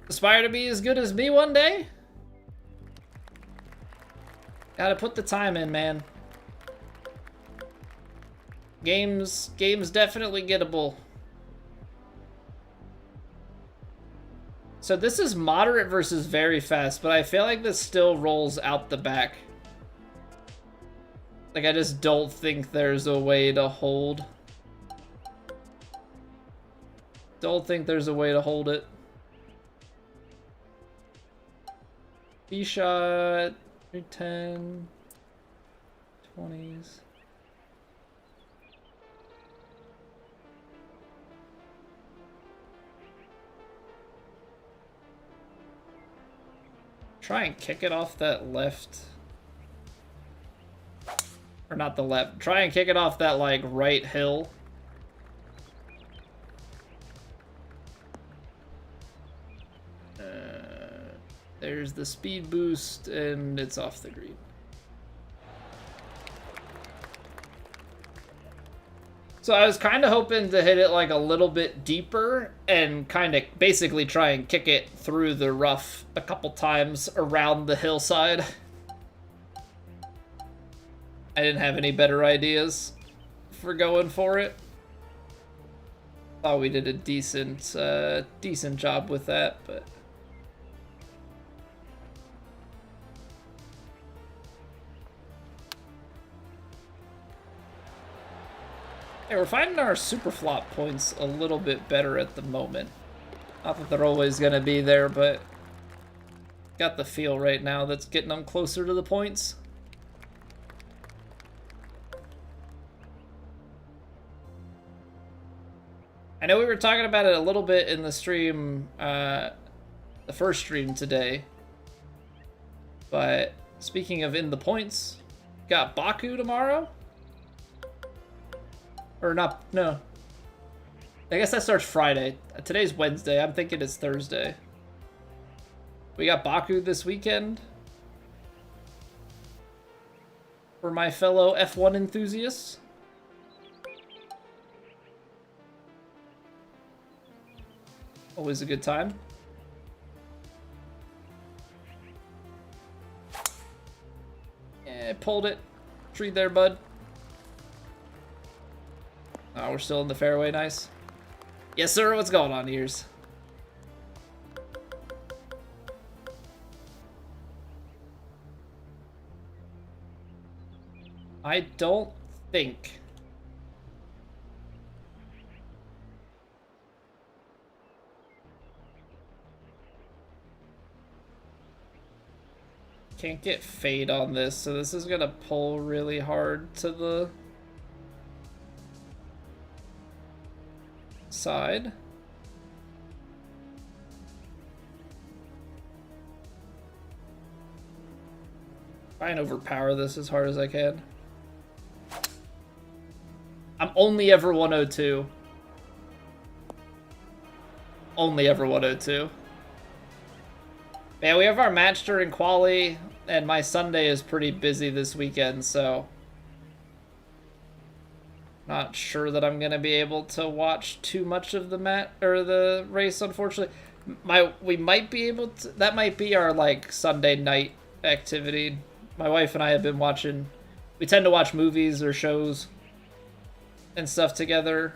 Aspire to be as good as me one day? Gotta put the time in, man. Game's definitely gettable. So this is moderate versus very fast, but I feel like this still rolls out the back. Like, I just don't think there's a way to hold. Don't think there's a way to hold it. B shot, 10, 20s. Try and kick it off that left. Or not the left. Try and kick it off that, like, right hill. There's the speed boost, and it's off the green. So I was kind of hoping to hit it, like, a little bit deeper and kind of basically try and kick it through the rough a couple times around the hillside. I didn't have any better ideas for going for it. Thought we did a decent job with that, but... Yeah, we're finding our super flop points a little bit better at the moment. Not that they're always gonna be there, but... Got the feel right now that's getting them closer to the points. I know we were talking about it a little bit in the stream, the first stream today. But speaking of in the points, got Baku tomorrow? Or not, no. I guess that starts Friday. Today's Wednesday, I'm thinking it's Thursday. We got Baku this weekend. For my fellow F1 enthusiasts. Always a good time. Yeah, pulled it. Tree there, bud. Oh, we're still in the fairway, nice. Yes, sir, what's going on, ears? I don't think... Can't get fade on this, so this is gonna pull really hard to the side. Try and overpower this as hard as I can. I'm only ever 102. Only ever 102. Yeah, we have our match during quali, and my Sunday is pretty busy this weekend, so not sure that I'm gonna be able to watch too much of the race, unfortunately. We might be able to. That might be our like Sunday night activity. My wife and I have been watching. We tend to watch movies or shows and stuff together,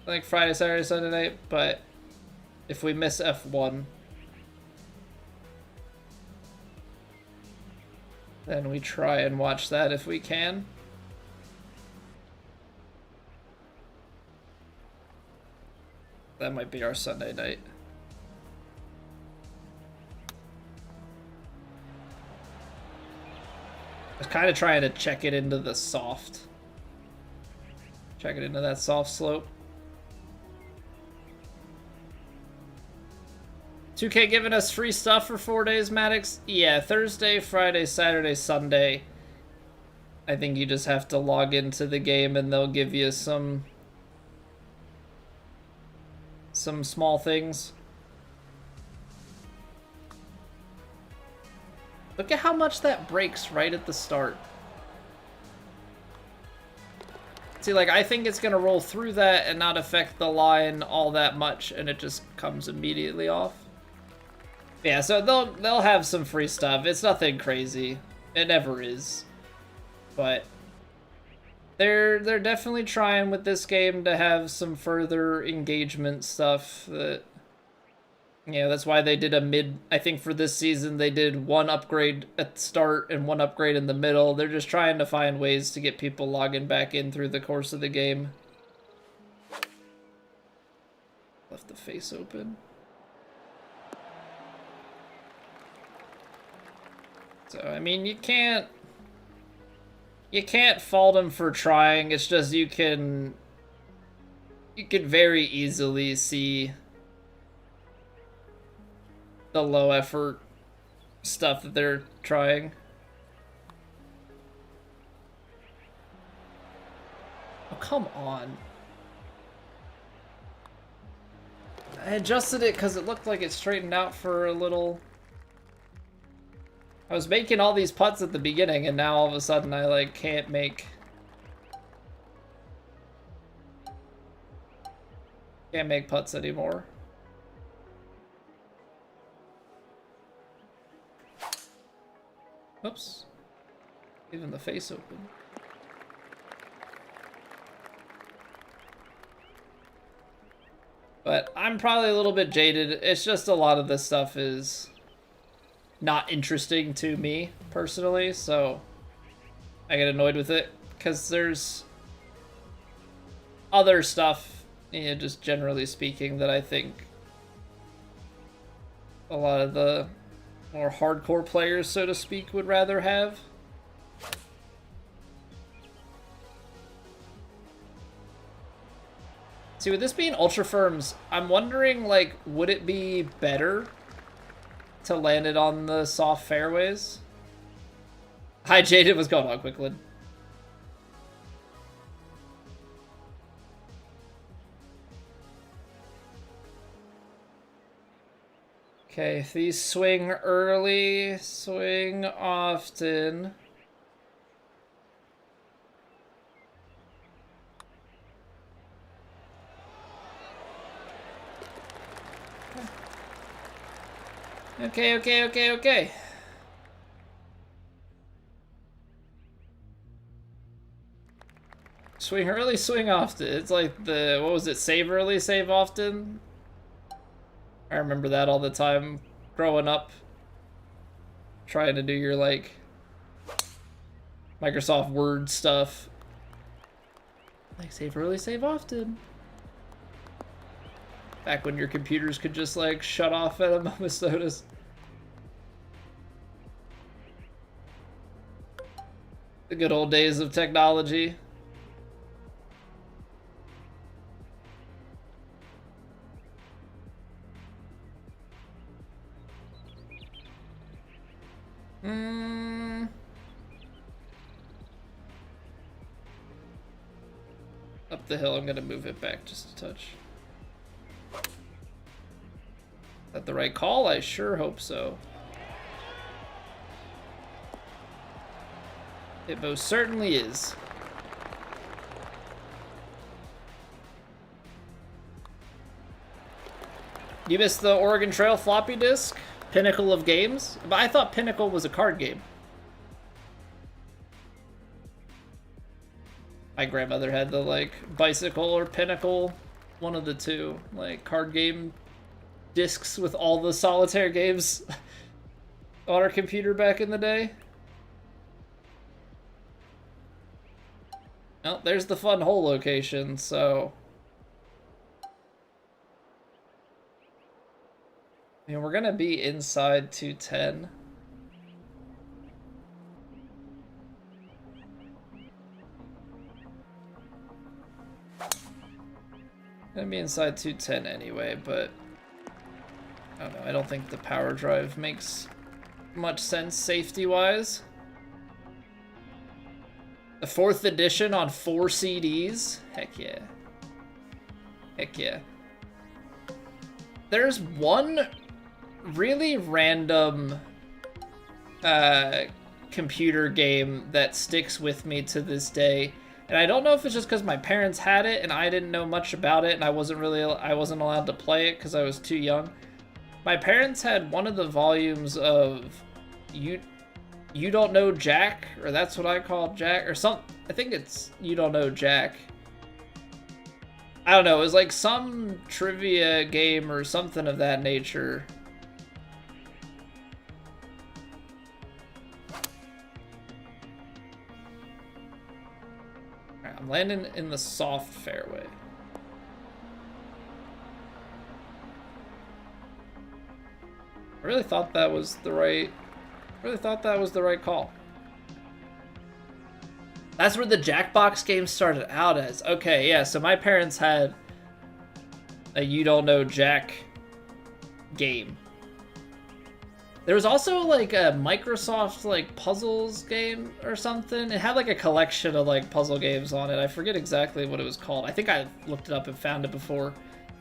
like Friday, Saturday, Sunday night. But if we miss F1. Then we try and watch that if we can. That might be our Sunday night. I was kind of trying to check it into the soft. Check it into that soft slope. 2K giving us free stuff for 4 days, Maddox? Yeah, Thursday, Friday, Saturday, Sunday. I think you just have to log into the game and they'll give you some small things. Look at how much that breaks right at the start. See, like, I think it's gonna roll through that and not affect the line all that much, and it just comes immediately off. Yeah, so they'll have some free stuff. It's nothing crazy. It never is. But they're definitely trying with this game to have some further engagement stuff that, yeah, that's why they did a mid, I think for this season they did one upgrade at the start and one upgrade in the middle. They're just trying to find ways to get people logging back in through the course of the game. Left the face open. So, I mean, you can't fault him for trying. It's just you can very easily see the low effort stuff that they're trying. Oh, come on. I adjusted it because it looked like it straightened out for a little. I was making all these putts at the beginning, and now all of a sudden I, like, can't make putts anymore. Oops. Even the face open. But I'm probably a little bit jaded. It's just a lot of this stuff is not interesting to me personally, so I get annoyed with it because there's other stuff, you know, just generally speaking, that I think a lot of the more hardcore players, so to speak, would rather have. See, with this being Ultra Firms, I'm wondering, like, would it be better to land it on the soft fairways? Hi, Jaded. What's going on, Quicklin? Okay, if these swing early, swing often. Okay. Swing early, swing often. It's like the, what was it, save early, save often? I remember that all the time growing up. Trying to do your, like, Microsoft Word stuff. Like, save early, save often. Back when your computers could just, like, shut off at a moment's notice. The good old days of technology. Up the hill, I'm gonna move it back just a touch. Is that the right call? I sure hope so. It most certainly is. You missed the Oregon Trail floppy disk? Pinnacle of games? But I thought Pinnacle was a card game. My grandmother had the, like, Bicycle or Pinnacle, one of the two, like, card game discs with all the solitaire games on our computer back in the day. Oh, there's the fun hole location, so... I mean, we're gonna be inside 210. Gonna be inside 210 anyway, but I don't know. I don't think the power drive makes much sense safety-wise. The 4th edition on 4 CDs? Heck yeah. Heck yeah. There's one really random computer game that sticks with me to this day. And I don't know if it's just because my parents had it and I didn't know much about it and I wasn't allowed to play it because I was too young. My parents had one of the volumes of You Don't Know Jack, or that's what I call Jack, or I think it's You Don't Know Jack. I don't know, it was like some trivia game or something of that nature. Alright, I'm landing in the soft fairway. I really thought that was the right call. That's where the Jackbox game started out as. Okay, yeah, so my parents had a You Don't Know Jack game. There was also like a Microsoft like puzzles game or something. It had like a collection of like puzzle games on it. I forget exactly what it was called. I think I looked it up and found it before.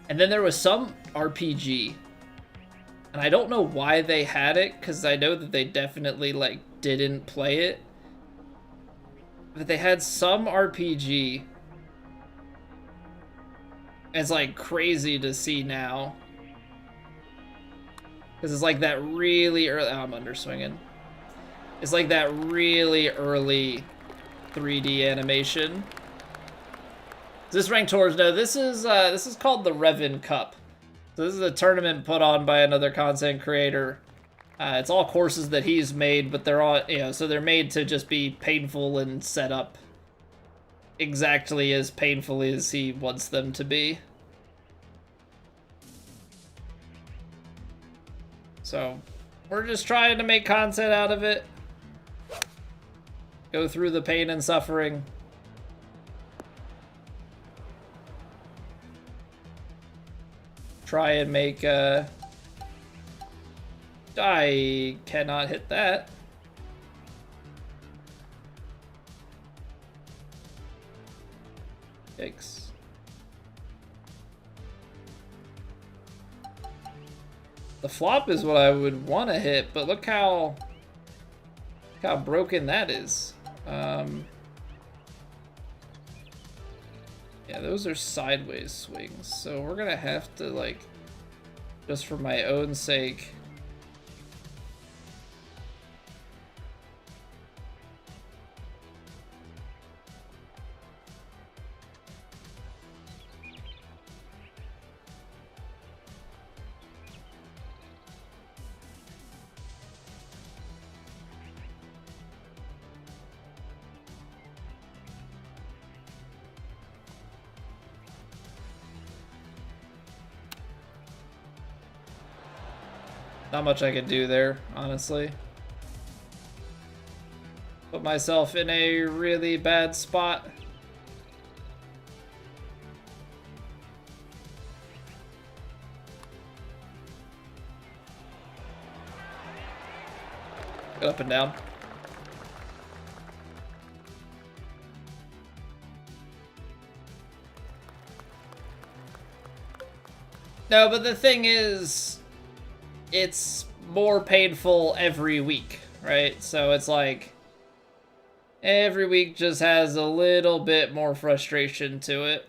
And then there was some RPG. And I don't know why they had it, because I know that they definitely like didn't play it. But they had some RPG. It's like crazy to see now. Because it's like that really early... Oh, I'm underswinging. It's like that really early 3D animation. Is this ranked tours? No, this is called the Revn Cup. So this is a tournament put on by another content creator. It's all courses that he's made, but they're all, so they're made to just be painful and set up exactly as painfully as he wants them to be. So we're just trying to make content out of it. Go through the pain and suffering. Try and make I cannot hit that. Yikes. The flop is what I would want to hit, but look how broken that is. Yeah, those are sideways swings, so we're gonna have to, like, just for my own sake, not much I could do there, honestly. Put myself in a really bad spot. Go up and down. No, but the thing is, it's more painful every week, right? So it's like every week just has a little bit more frustration to it.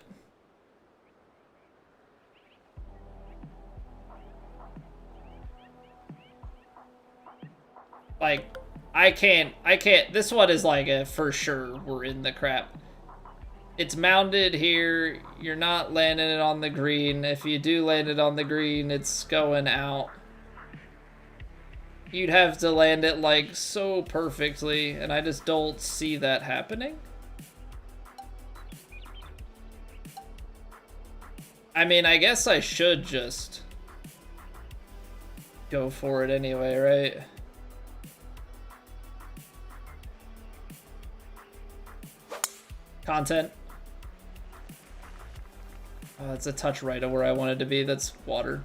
Like, I can't, this one is like a for sure we're in the crap. It's mounded here, you're not landing it on the green. If you do land it on the green, it's going out. You'd have to land it like so perfectly, and I just don't see that happening. I mean, I guess I should just go for it anyway, right? Content. Oh, that's a touch right of where I wanted to be. That's water.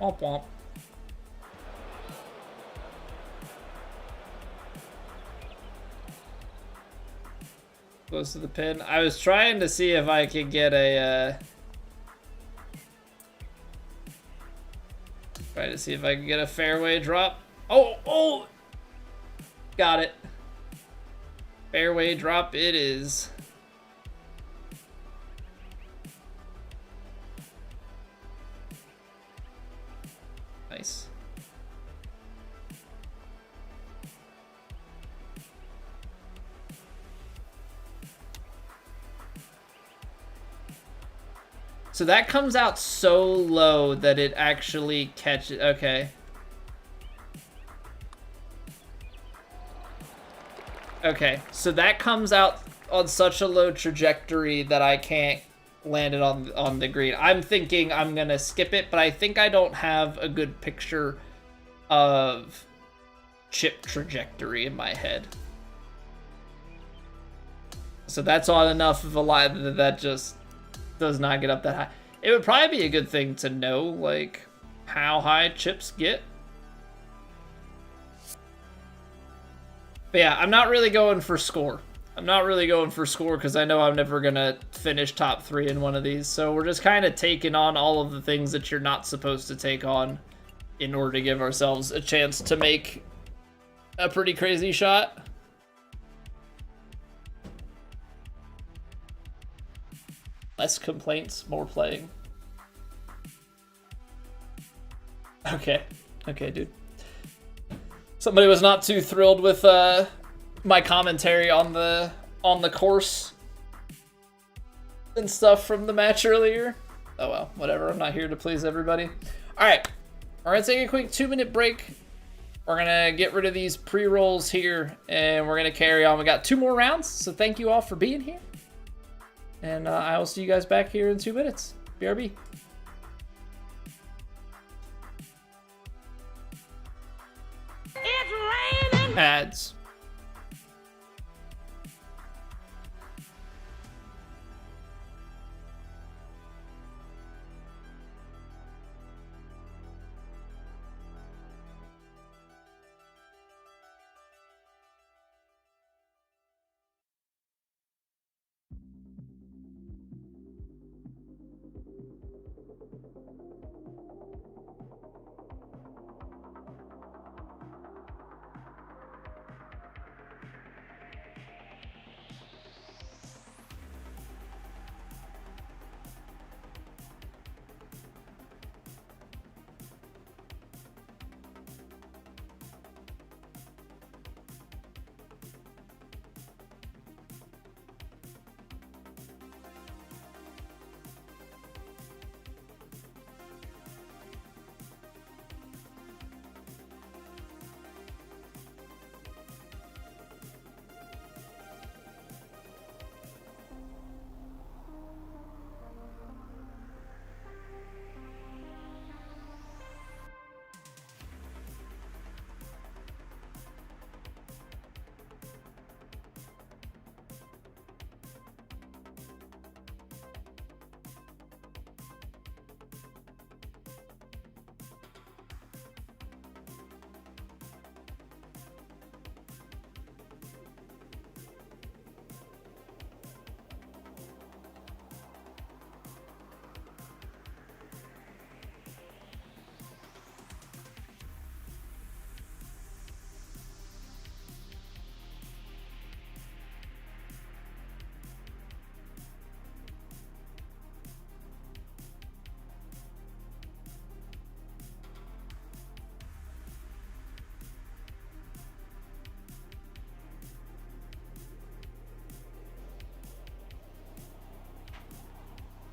Womp womp. Close to the pin. I was trying to see if I could get a, trying to see if I could get a fairway drop. Oh! Got it. Fairway drop it is. Nice. So that comes out so low that it actually catches. Okay. Okay, so that comes out on such a low trajectory that I can't land it on the green. I'm thinking I'm gonna skip it, but I think I don't have a good picture of chip trajectory in my head. So that's on enough of a line that just does not get up that high. It would probably be a good thing to know, like, how high chips get. But yeah, I'm not really going for score. I'm not really going for score because I know I'm never going to finish top 3 in one of these. So we're just kind of taking on all of the things that you're not supposed to take on in order to give ourselves a chance to make a pretty crazy shot. Less complaints, more playing. Okay. Okay, dude. Somebody was not too thrilled with my commentary on the course and stuff from the match earlier. Oh well, whatever. I'm not here to please everybody. All right, we're gonna take a quick 2-minute break. We're gonna get rid of these pre-rolls here, and we're gonna carry on. We got 2 more rounds, so thank you all for being here. And I will see you guys back here in 2 minutes. BRB. It's raining. Ads.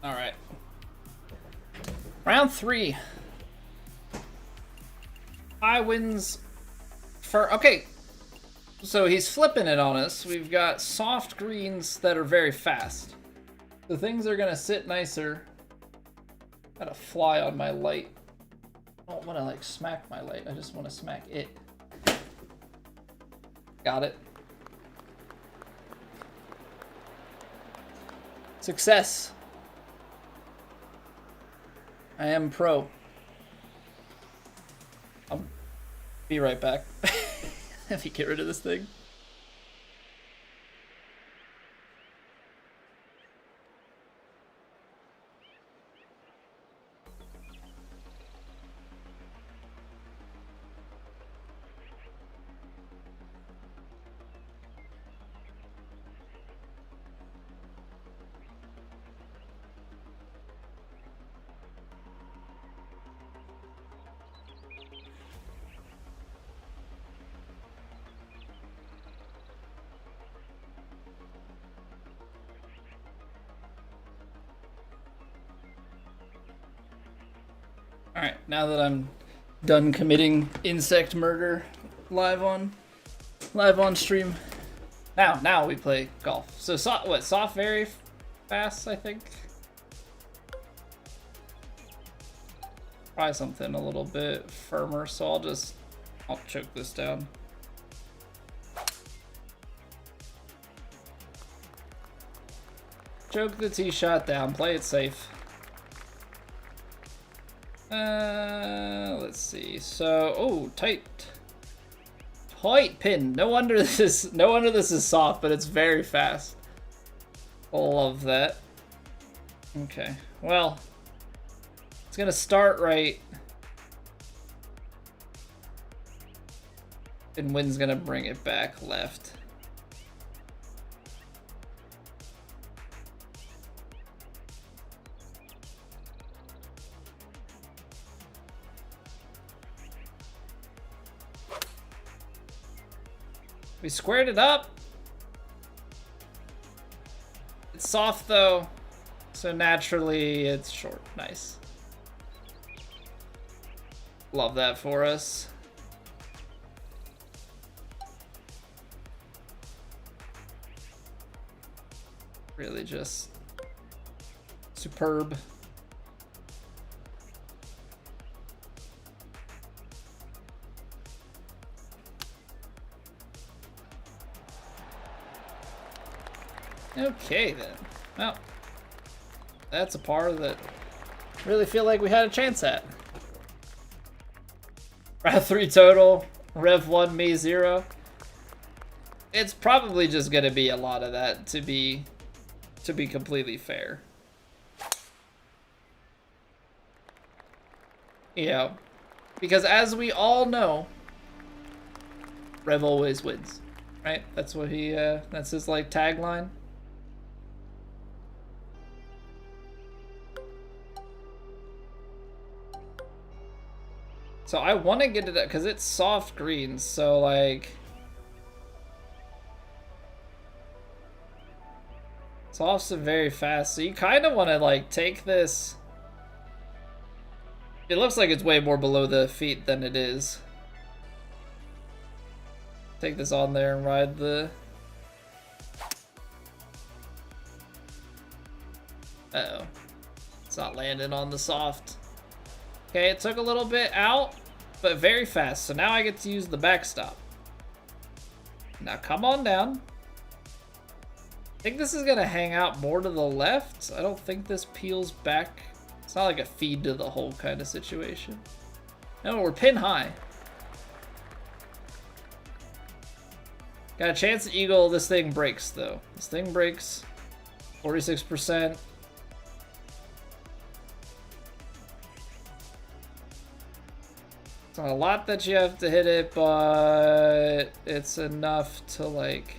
All right. Round 3. I wins for... Okay. So he's flipping it on us. We've got soft greens that are very fast. The things are going to sit nicer. Got a fly on my light. I don't want to, like, smack my light. I just want to smack it. Got it. Success. I am pro. Be right back. If you get rid of this thing. Alright, now that I'm done committing insect murder live on stream, now we play golf. So soft very fast, I think. Probably something a little bit firmer, so I'll choke this down. Choke the tee shot down, play it safe. Let's see. So, oh, tight pin. No wonder this is soft, but it's very fast. Love that. Okay. Well, it's gonna start right, and wind's gonna bring it back left. We squared it up. It's soft though, so naturally it's short. Nice. Love that for us. Really just superb. Okay then. Well, that's a par that I really feel like we had a chance at. Round 3 total, Rev 1, me 0. It's probably just gonna be a lot of that to be completely fair. Yeah, because as we all know, Rev always wins, right? That's what that's his like tagline. So I want to get it because it's soft greens, so like softs and very fast. So you kind of want to like take this. It looks like it's way more below the feet than it is. Take this on there and ride the. Uh-oh. It's not landing on the soft. Okay, it took a little bit out, but very fast. So now I get to use the backstop. Now come on down. I think this is gonna hang out more to the left. I don't think this peels back. It's not like a feed to the hole kind of situation. No, we're pin high. Got a chance to eagle. This thing breaks though. This thing breaks. 46%. It's not a lot that you have to hit it, but it's enough to like.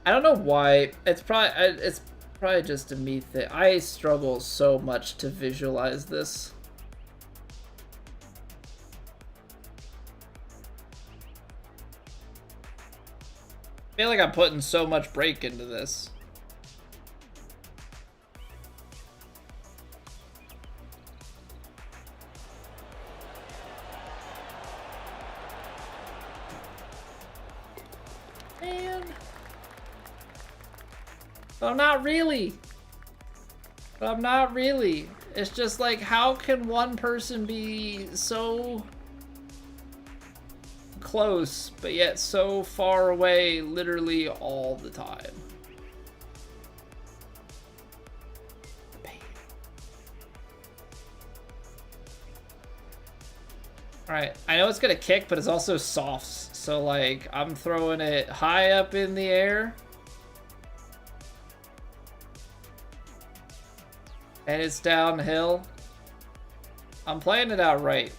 I don't know why. It's probably just a me thing. I struggle so much to visualize this. I feel like I'm putting so much break into this. Man. But I'm not really. It's just like, how can one person be so close, but yet so far away literally all the time. Alright, I know it's gonna kick, but it's also softs. So, like, I'm throwing it high up in the air. And it's downhill. I'm playing it out right.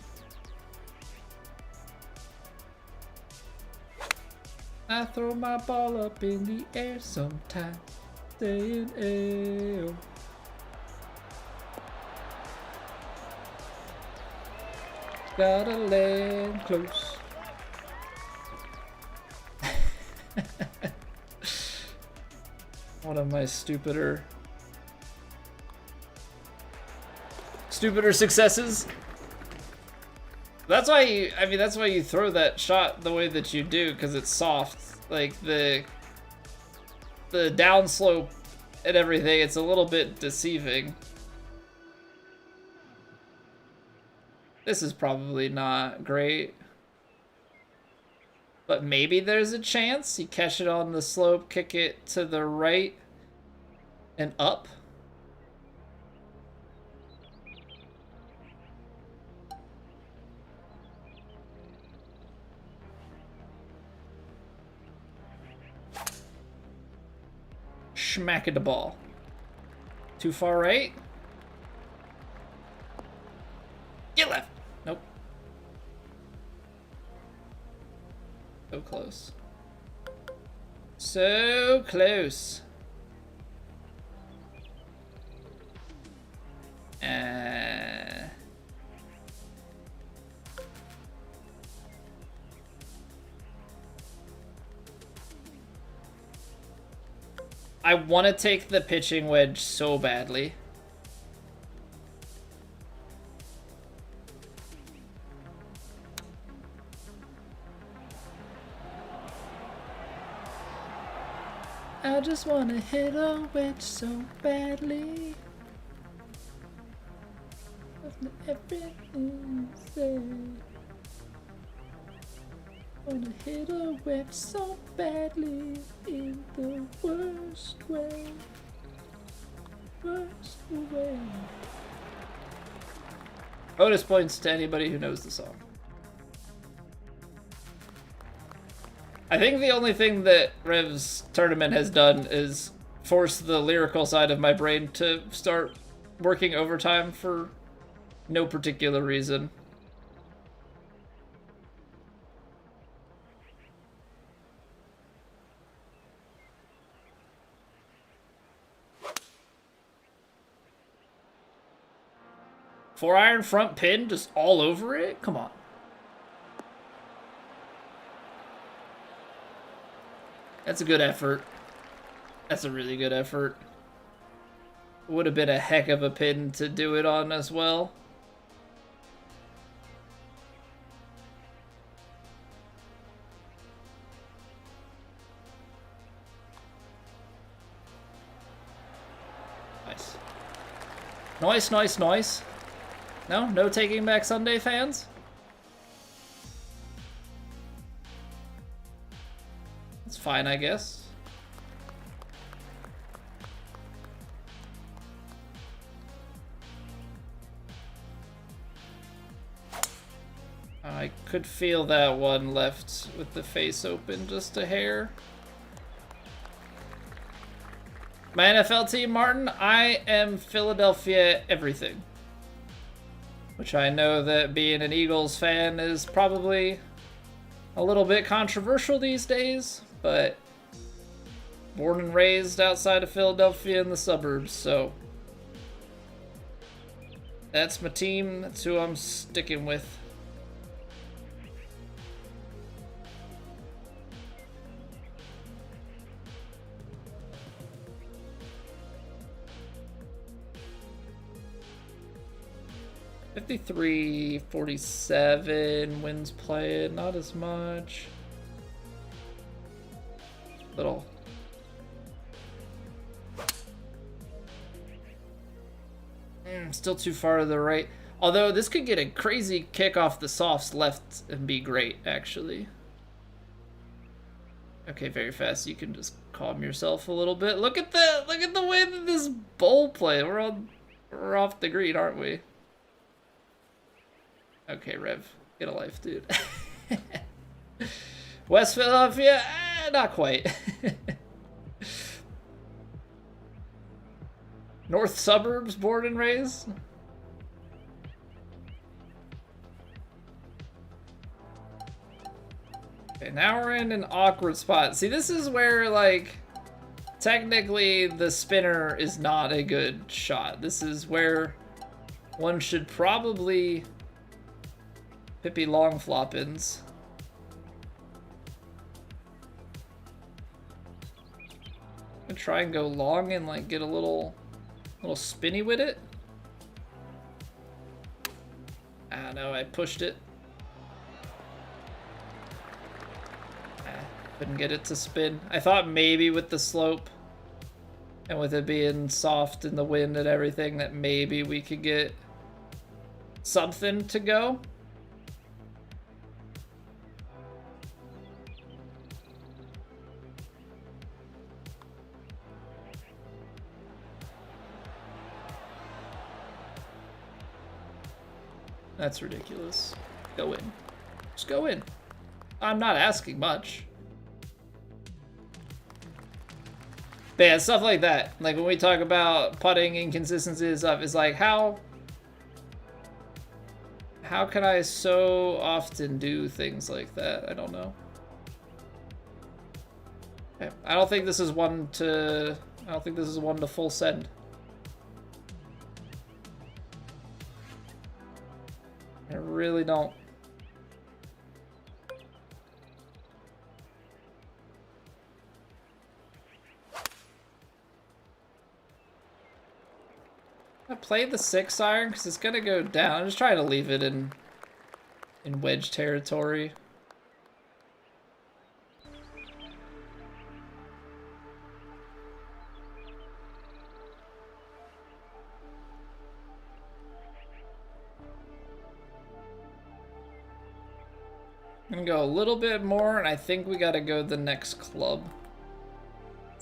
I throw my ball up in the air sometimes. Saying, ayo. Gotta land close. One of my stupider successes. That's why you, I mean, that's why you throw that shot the way that you do, because it's soft. Like the downslope and everything, it's a little bit deceiving. This is probably not great. But maybe there's a chance. You catch it on the slope, kick it to the right and up. Smack at the ball. Too far right? Get left. Nope. So close. So close. I want to take the pitching wedge so badly. I just want to hit a wedge so badly. Everything said. Wanna hit a wedge so badly in the worst way. Worst way. Bonus points to anybody who knows the song. I think the only thing that Rev's tournament has done is force the lyrical side of my brain to start working overtime for no particular reason. Four iron front pin just all over it? Come on. That's a good effort. That's a really good effort. Would have been a heck of a pin to do it on as well. Nice. Nice, nice, nice. No? No Taking Back Sunday fans? That's fine, I guess. I could feel that one left with the face open just a hair. My NFL team, Martin, I am Philadelphia everything. Which I know that being an Eagles fan is probably a little bit controversial these days, but born and raised outside of Philadelphia in the suburbs, so that's my team. That's who I'm sticking with. $53.47 wins played, not as much. Little. Still too far to the right. Although this could get a crazy kick off the softs left and be great, actually. Okay, very fast. You can just calm yourself a little bit. Look at the way that this bowl play. We're off the green, aren't we? Okay, Rev, get a life, dude. West Philadelphia, not quite. North suburbs, born and raised. Okay, now we're in an awkward spot. See, this is where, like, technically the spinner is not a good shot. This is where one should probably Pippi long floppins. I'm gonna try and go long and like get a little spinny with it. Ah, no, I pushed it. Couldn't get it to spin. I thought maybe with the slope and with it being soft in the wind and everything that maybe we could get something to go. That's ridiculous. Go in. Just go in. I'm not asking much. But yeah, stuff like that. Like when we talk about putting inconsistency and stuff, it's like how can I so often do things like that? I don't know. Okay. I don't think this is one to full send. I really don't. I played the 6-iron because it's gonna go down. I'm just trying to leave it in wedge territory. I'm gonna go a little bit more, and I think we gotta go the next club.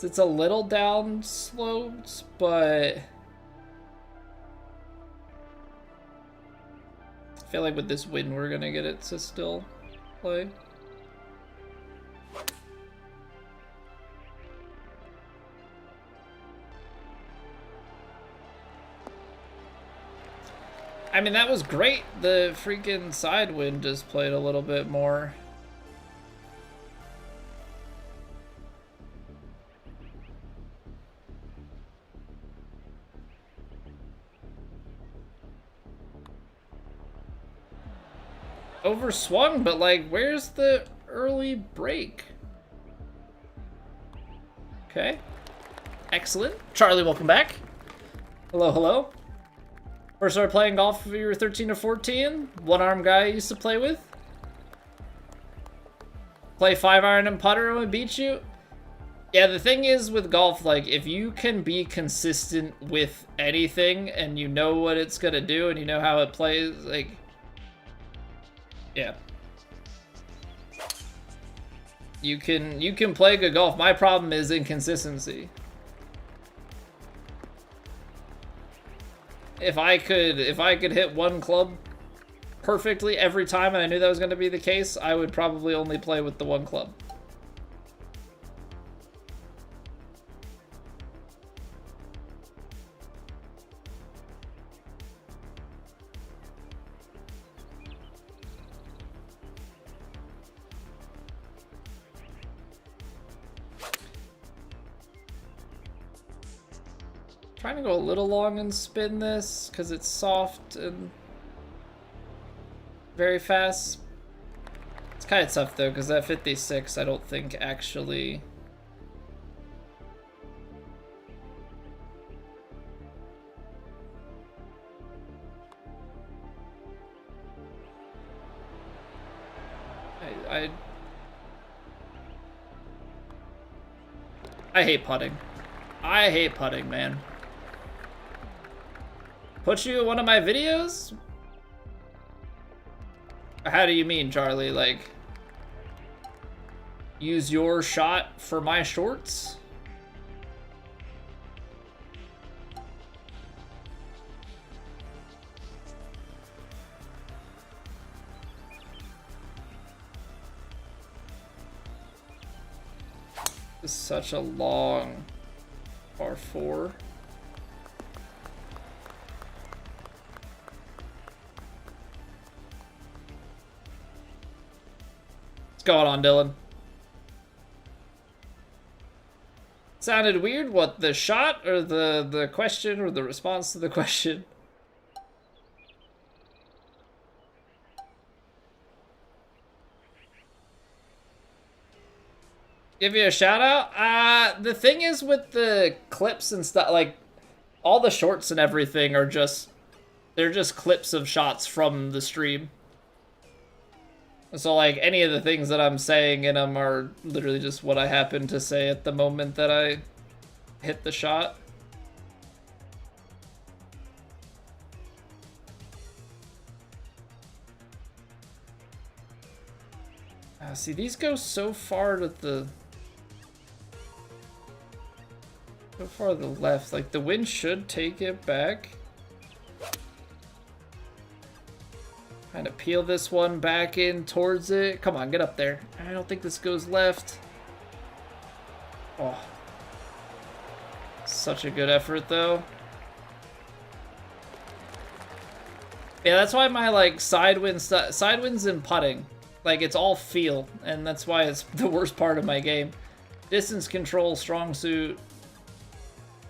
It's a little down sloped, but I feel like with this wind, we're gonna get it to still play. I mean, that was great. The freaking side wind just played a little bit more. Overswung, but like, where's the early break? Okay. Excellent. Charlie, welcome back. Hello, hello. First started playing golf when you were 13 or 14. One-arm guy I used to play with. Play 5-iron and putter and would beat you. Yeah, the thing is with golf, like, if you can be consistent with anything and you know what it's gonna do and you know how it plays, like, yeah. You can play good golf. My problem is inconsistency. If I could hit one club perfectly every time and I knew that was going to be the case, I would probably only play with the one club. Trying to go a little long and spin this because it's soft and very fast. It's kind of tough though because that 56 I don't think actually I hate putting. I hate putting, man. Put you in one of my videos? How do you mean, Charlie? Like, use your shot for my shorts. This is such a long par 4. What's going on, Dylan? Sounded weird. What, the shot or the question or the response to the question? Give you a shout out? The thing is with the clips and stuff, like all the shorts and everything are just, they're just clips of shots from the stream. So like any of the things that I'm saying in them are literally just what I happen to say at the moment that I hit the shot. See, these go so far to the... So far to the left, like the wind should take it back. Kind of peel this one back in towards it. Come on, get up there. I don't think this goes left. Oh. Such a good effort though. Yeah, that's why my like side winds and putting, like it's all feel, and that's why it's the worst part of my game. Distance control, strong suit,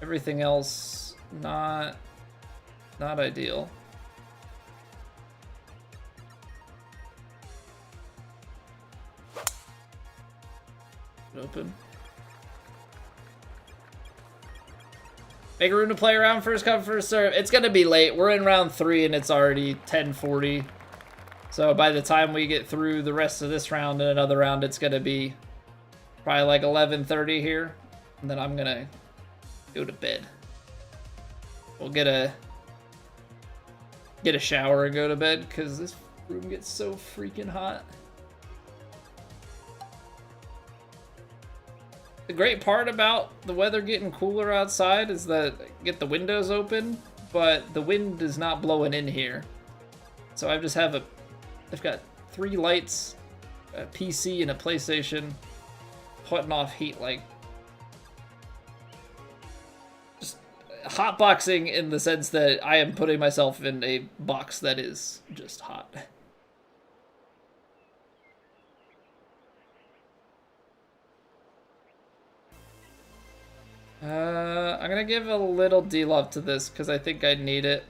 everything else not ideal. Open. Make room to play around, first come, first serve. It's gonna be late. We're in round 3 and it's already 10:40. So by the time we get through the rest of this round and another round, it's gonna be probably like 11:30 here. And then I'm gonna go to bed. We'll get a shower and go to bed because this room gets so freaking hot. The great part about the weather getting cooler outside is that I get the windows open, but the wind is not blowing in here. So I just I've got 3 lights, a PC and a PlayStation, putting off heat, like just hotboxing in the sense that I am putting myself in a box that is just hot. I'm gonna give a little D-love to this because I think I need it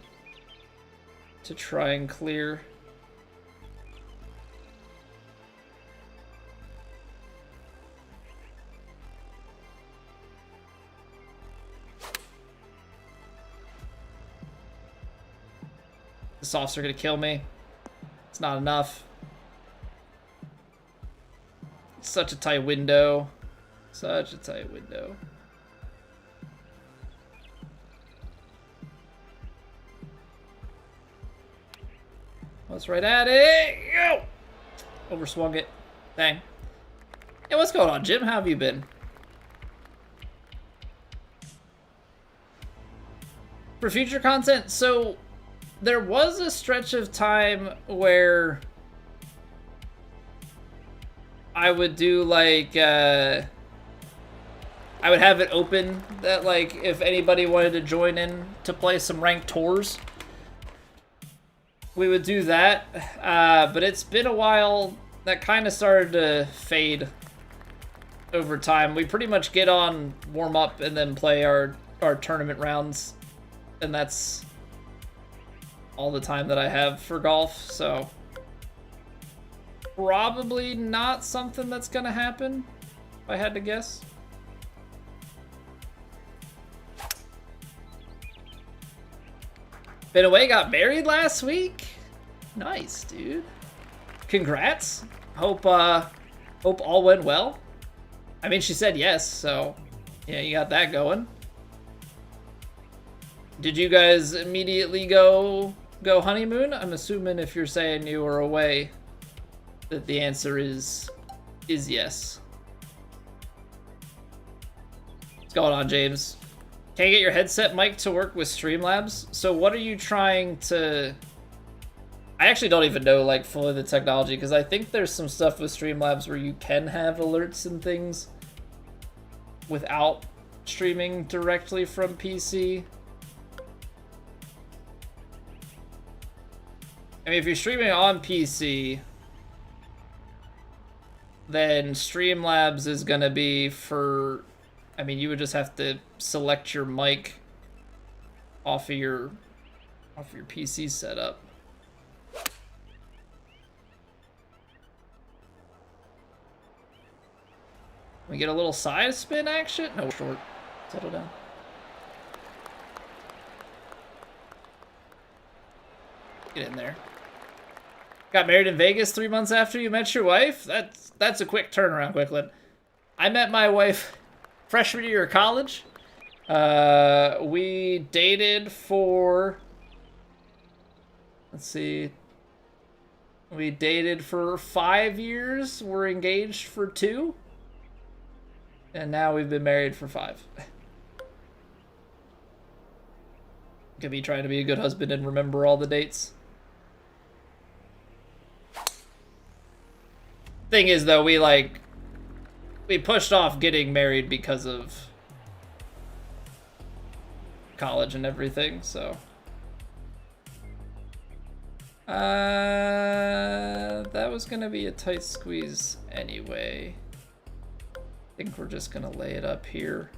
to try and clear. The softs are gonna kill me. It's not enough. It's such a tight window. Such a tight window. Let's right at it. Yo! Overswung it. Dang. Hey, what's going on, Jim? How have you been? For future content, so there was a stretch of time where I would do like I would have it open that like if anybody wanted to join in to play some ranked tours, we would do that, but it's been a while. That kind of started to fade over time. We pretty much get on, warm up, and then play our tournament rounds, and that's all the time that I have for golf, so probably not something that's gonna happen, if I had to guess. Been away, got married last week. Nice, dude. Congrats. Hope all went well. I mean, she said yes, so yeah, you got that going. Did you guys immediately go honeymoon? I'm assuming if you're saying you were away, that the answer is yes. going on, James? Can't get your headset mic to work with Streamlabs? So what are you trying to... I actually don't even know, like, fully the technology, because I think there's some stuff with Streamlabs where you can have alerts and things without streaming directly from PC. I mean, if you're streaming on PC, then Streamlabs is gonna be for... I mean, you would just have to select your mic off of your PC setup. We get a little side spin action? No, short. Settle down. Get in there. Got married in Vegas 3 months after you met your wife? That's a quick turnaround, Quicklin. I met my wife freshman year of college. We dated for... Let's see. We dated for 5 years. We're engaged for 2. And now we've been married for 5. Could be trying to be a good husband and remember all the dates. Thing is, though, we pushed off getting married because of college and everything, so. That was gonna be a tight squeeze anyway. I think we're just gonna lay it up here.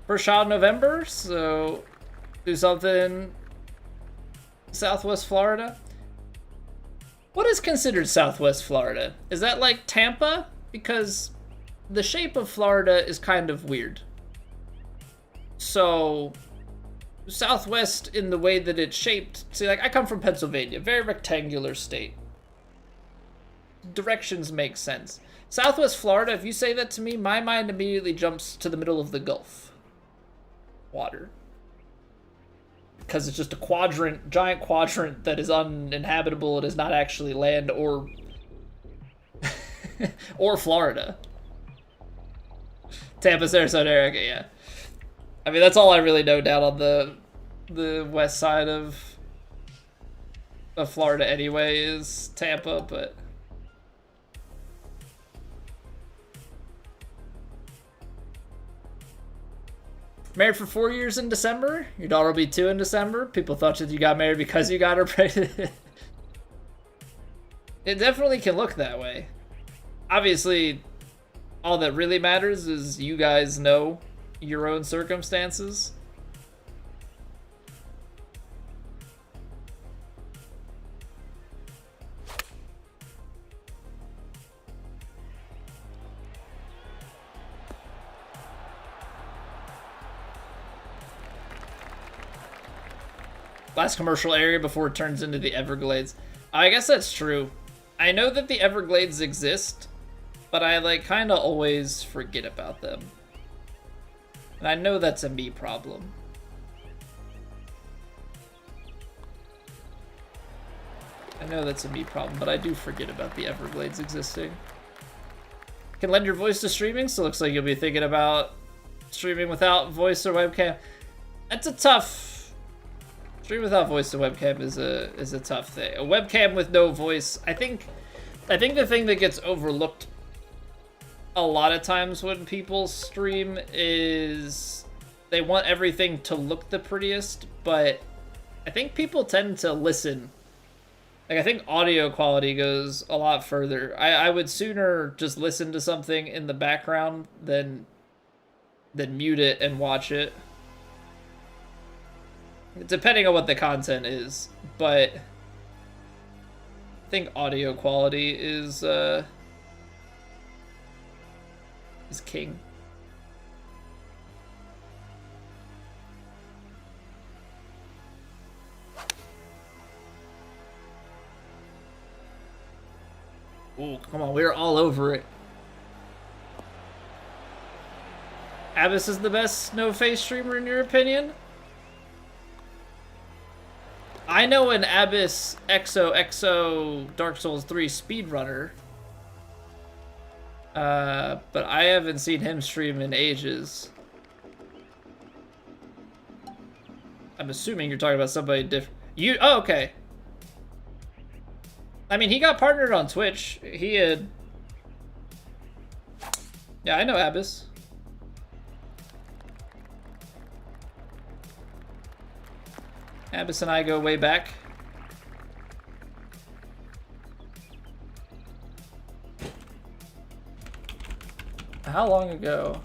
First shot in November, so do something Southwest Florida. What is considered Southwest Florida? Is that like Tampa? Because the shape of Florida is kind of weird. So Southwest in the way that it's shaped. See, like, I come from Pennsylvania, very rectangular state. Directions make sense. Southwest Florida, if you say that to me, my mind immediately jumps to the middle of the Gulf. Water. Because it's just a quadrant, giant quadrant that is uninhabitable. It is not actually land or or Florida. Tampa, Sarasota area, okay, yeah. I mean, that's all I really know down on the west side of Florida anyway, is Tampa, but... Married for 4 years in December? Your daughter will be 2 in December? People thought that you got married because you got her pregnant. It definitely can look that way. Obviously, all that really matters is you guys know your own circumstances. Last commercial area before it turns into the Everglades. I guess that's true. I know that the Everglades exist, but I like kind of always forget about them. And I know that's a me problem. I know that's a me problem, but I do forget about the Everglades existing. Can lend your voice to streaming, so it looks like you'll be thinking about streaming without voice or webcam. That's a tough... Stream without voice or webcam is a tough thing. A webcam with no voice, I think the thing that gets overlooked a lot of times when people stream is they want everything to look the prettiest, but I think people tend to listen. Like, I think audio quality goes a lot further. I would sooner just listen to something in the background than mute it and watch it. Depending on what the content is, but I think audio quality is king. Ooh, come on, we're all over it. Abyss is the best no-face streamer in your opinion? I know an Abyss XO Dark Souls 3 speedrunner. But I haven't seen him stream in ages. I'm assuming you're talking about somebody different. Oh, okay. I mean, he got partnered on Twitch. He had... Yeah, I know Abyss. Abyss and I go way back. How long ago?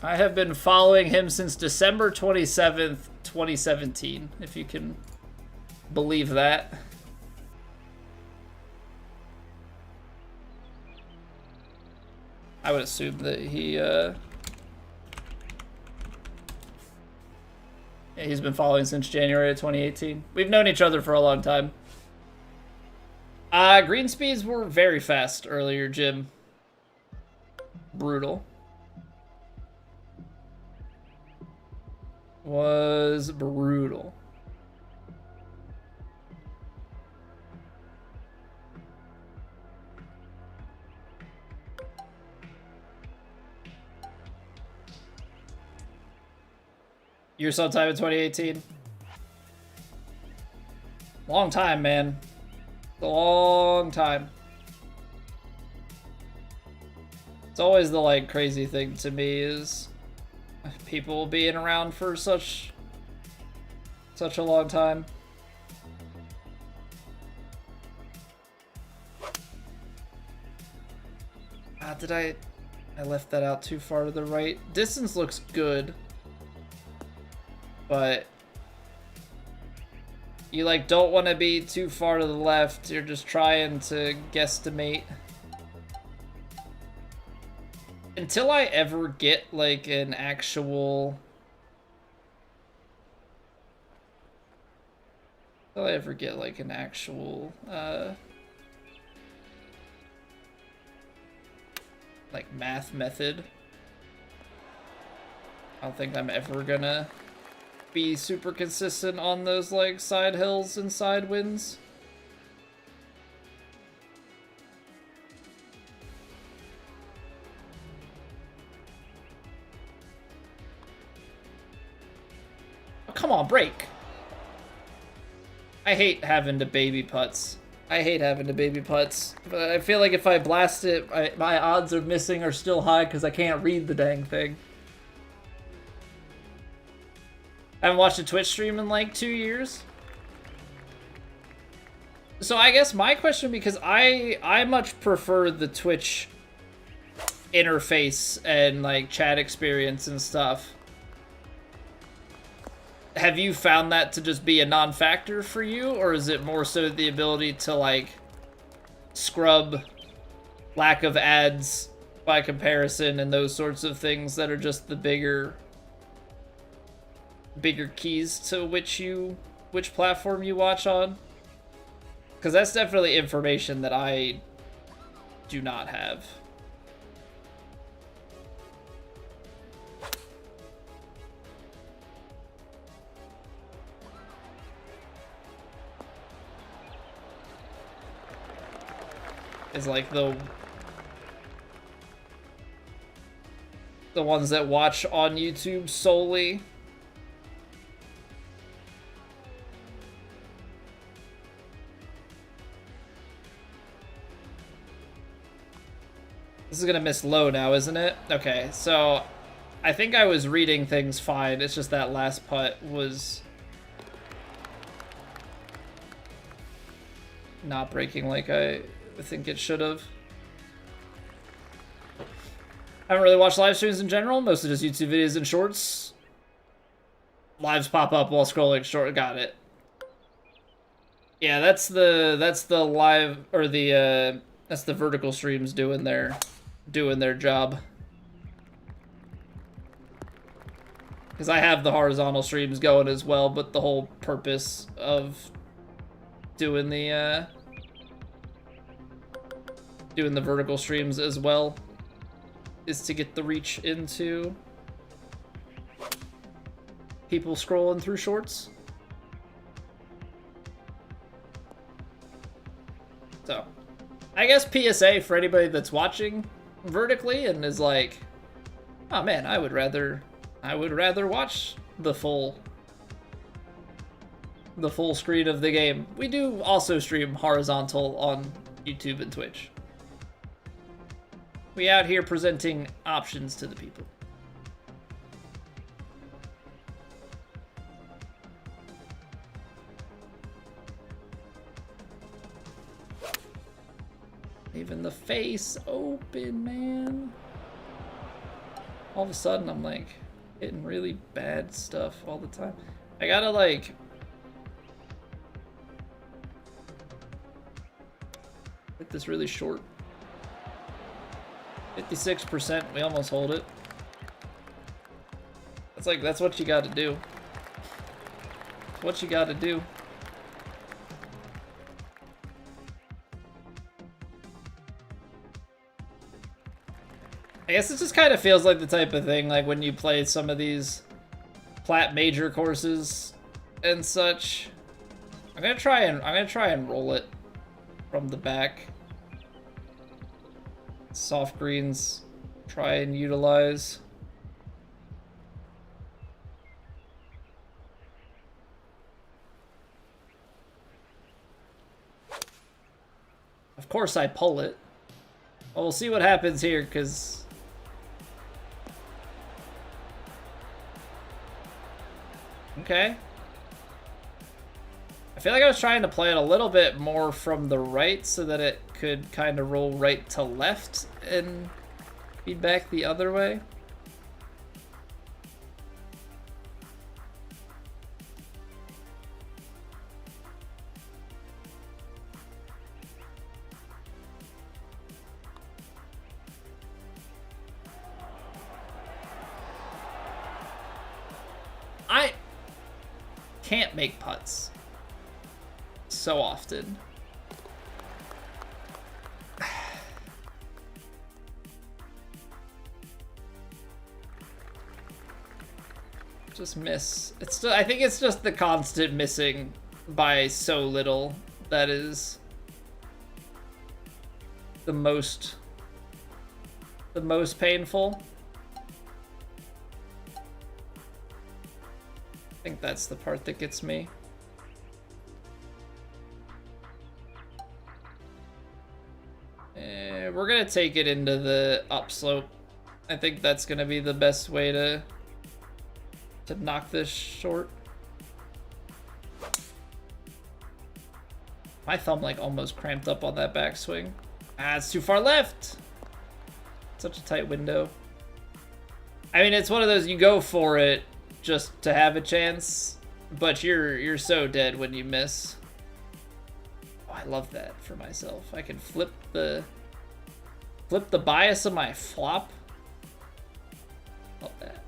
I have been following him since December 27th, 2017, if you can believe that. I would assume that yeah, he's been following since January of 2018. We've known each other for a long time. Green speeds were very fast earlier, Jim. Brutal. Was brutal. You're sometime in 2018. Long time, man. A long time. It's always the like crazy thing to me is people being around for such a long time. Did I left that out too far to the right. Distance looks good, but you like don't want to be too far to the left. You're just trying to guesstimate. Until I ever get like an actual... Until I ever get like an actual like math method, I don't think I'm ever gonna be super consistent on those like side hills and side winds. Oh, come on, break. I hate having to baby putts. I hate having to baby putts. But I feel like if I blast it, my odds of missing are still high because I can't read the dang thing. I haven't watched a Twitch stream in like 2 years. So I guess my question, because I much prefer the Twitch interface and like chat experience and stuff. Have you found that to just be a non-factor for you, or is it more so the ability to like scrub lack of ads by comparison and those sorts of things that are just the bigger keys to which platform you watch on? Because that's definitely information that I do not have. Is like the ones that watch on YouTube solely. This is gonna miss low now, isn't it? Okay, so I think I was reading things fine. It's just that last putt was not breaking like I think it should have. I haven't really watched live streams in general, mostly just YouTube videos and shorts. Lives pop up while scrolling short. Got it. Yeah, that's the live, or the that's the vertical streams doing their job. Because I have the horizontal streams going as well, but the whole purpose of doing the vertical streams as well is to get the reach into people scrolling through shorts. guess PSA for anybody that's watching vertically and is like, oh man, I would rather watch the full screen of the game. We do also stream horizontal on YouTube and Twitch. We out here presenting options to the people. Leaving the face open, man. All of a sudden, I'm like hitting really bad stuff all the time. I gotta like hit this really short. 56%, we almost hold it. That's what you gotta do. It's what you gotta do. I guess it just kind of feels like the type of thing like when you play some of these plat major courses and such. I'm gonna try and roll it from the back. Soft greens, try and utilize. Of course I pull it. Well, we'll see what happens here, because okay. I feel like I was trying to play it a little bit more from the right so that it could kind of roll right to left and feedback the other way. I can't make putts so often. Just miss. I think it's just the constant missing by so little that is the most painful. I think that's the part that gets me. We're gonna take it into the upslope. I think that's gonna be the best way to knock this short. My thumb like almost cramped up on that backswing. Ah, it's too far left. Such a tight window. I mean, it's one of those, you go for it just to have a chance, but you're so dead when you miss. Oh, I love that for myself. I can flip the bias of my flop. Love that.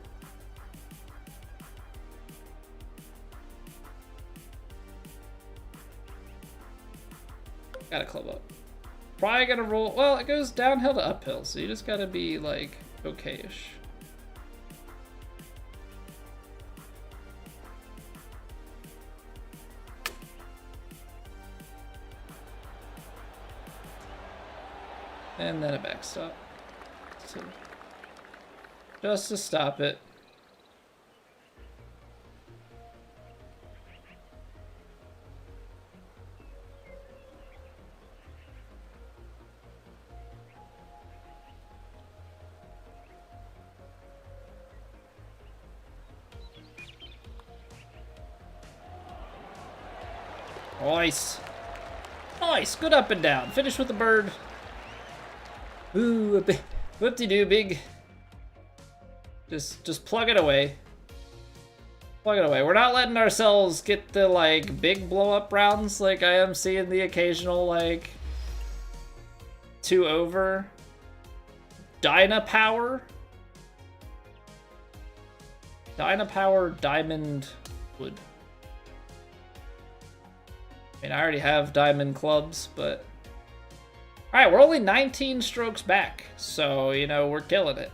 Gotta club up. Probably gonna roll. Well, it goes downhill to uphill, so you just gotta be like okay-ish. And then a backstop. So just to stop it. Nice. Nice. Good up and down. Finish with the bird. Ooh, whoop-de-doo, big. Just plug it away. Plug it away. We're not letting ourselves get the, like, big blow-up rounds like I am seeing the occasional, like, 2 over. Dynapower? Dynapower Diamond Wood. I mean, I already have diamond clubs, but... Alright, we're only 19 strokes back, so, you know, we're killing it.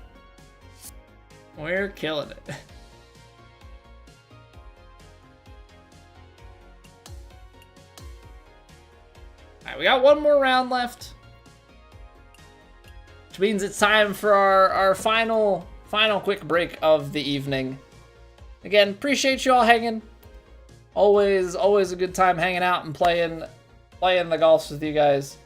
We're killing it. Alright, we got one more round left. which means it's time for our final quick break of the evening. Again, appreciate you all hanging. Always a good time hanging out and playing the golfs with you guys.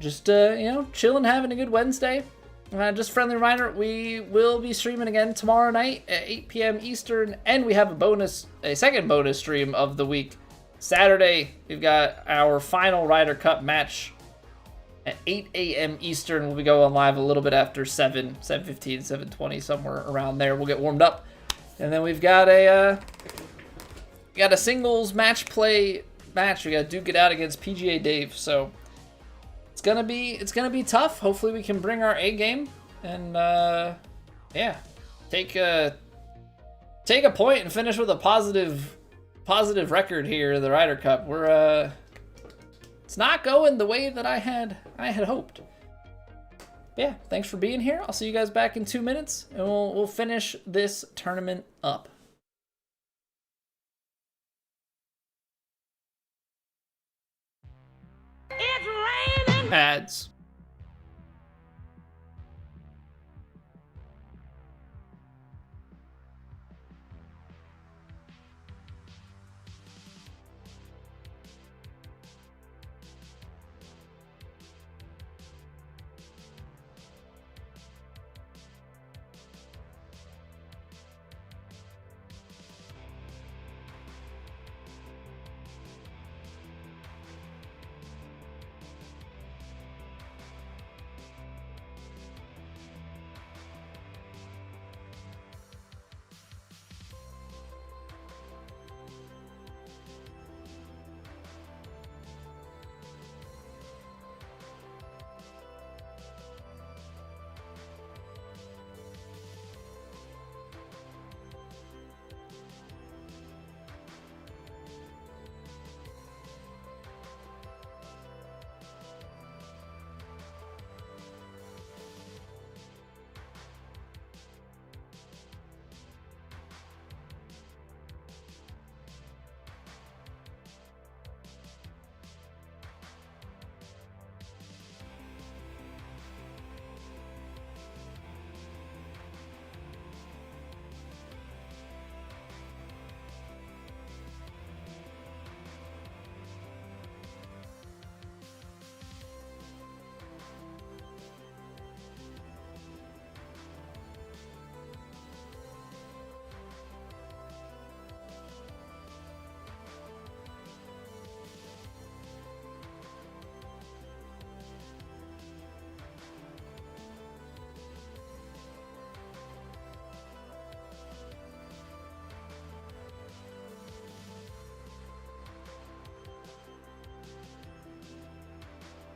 Just, you know, chilling, having a good Wednesday. Just a friendly reminder, we will be streaming again tomorrow night at 8 p.m. Eastern, and we have a second bonus stream of the week. Saturday, we've got our final Ryder Cup match at 8 a.m. Eastern. We'll be going live a little bit after 7:15, 7:20, somewhere around there. We'll get warmed up. And then we've got a singles match. We got to duke it out against PGA Dave. So it's gonna be tough. Hopefully we can bring our A game and yeah, take a point and finish with a positive record here in the Ryder Cup. It's not going the way that I had hoped. Yeah, thanks for being here. I'll see you guys back in 2 minutes, and we'll finish this tournament up. It's raining. Ads.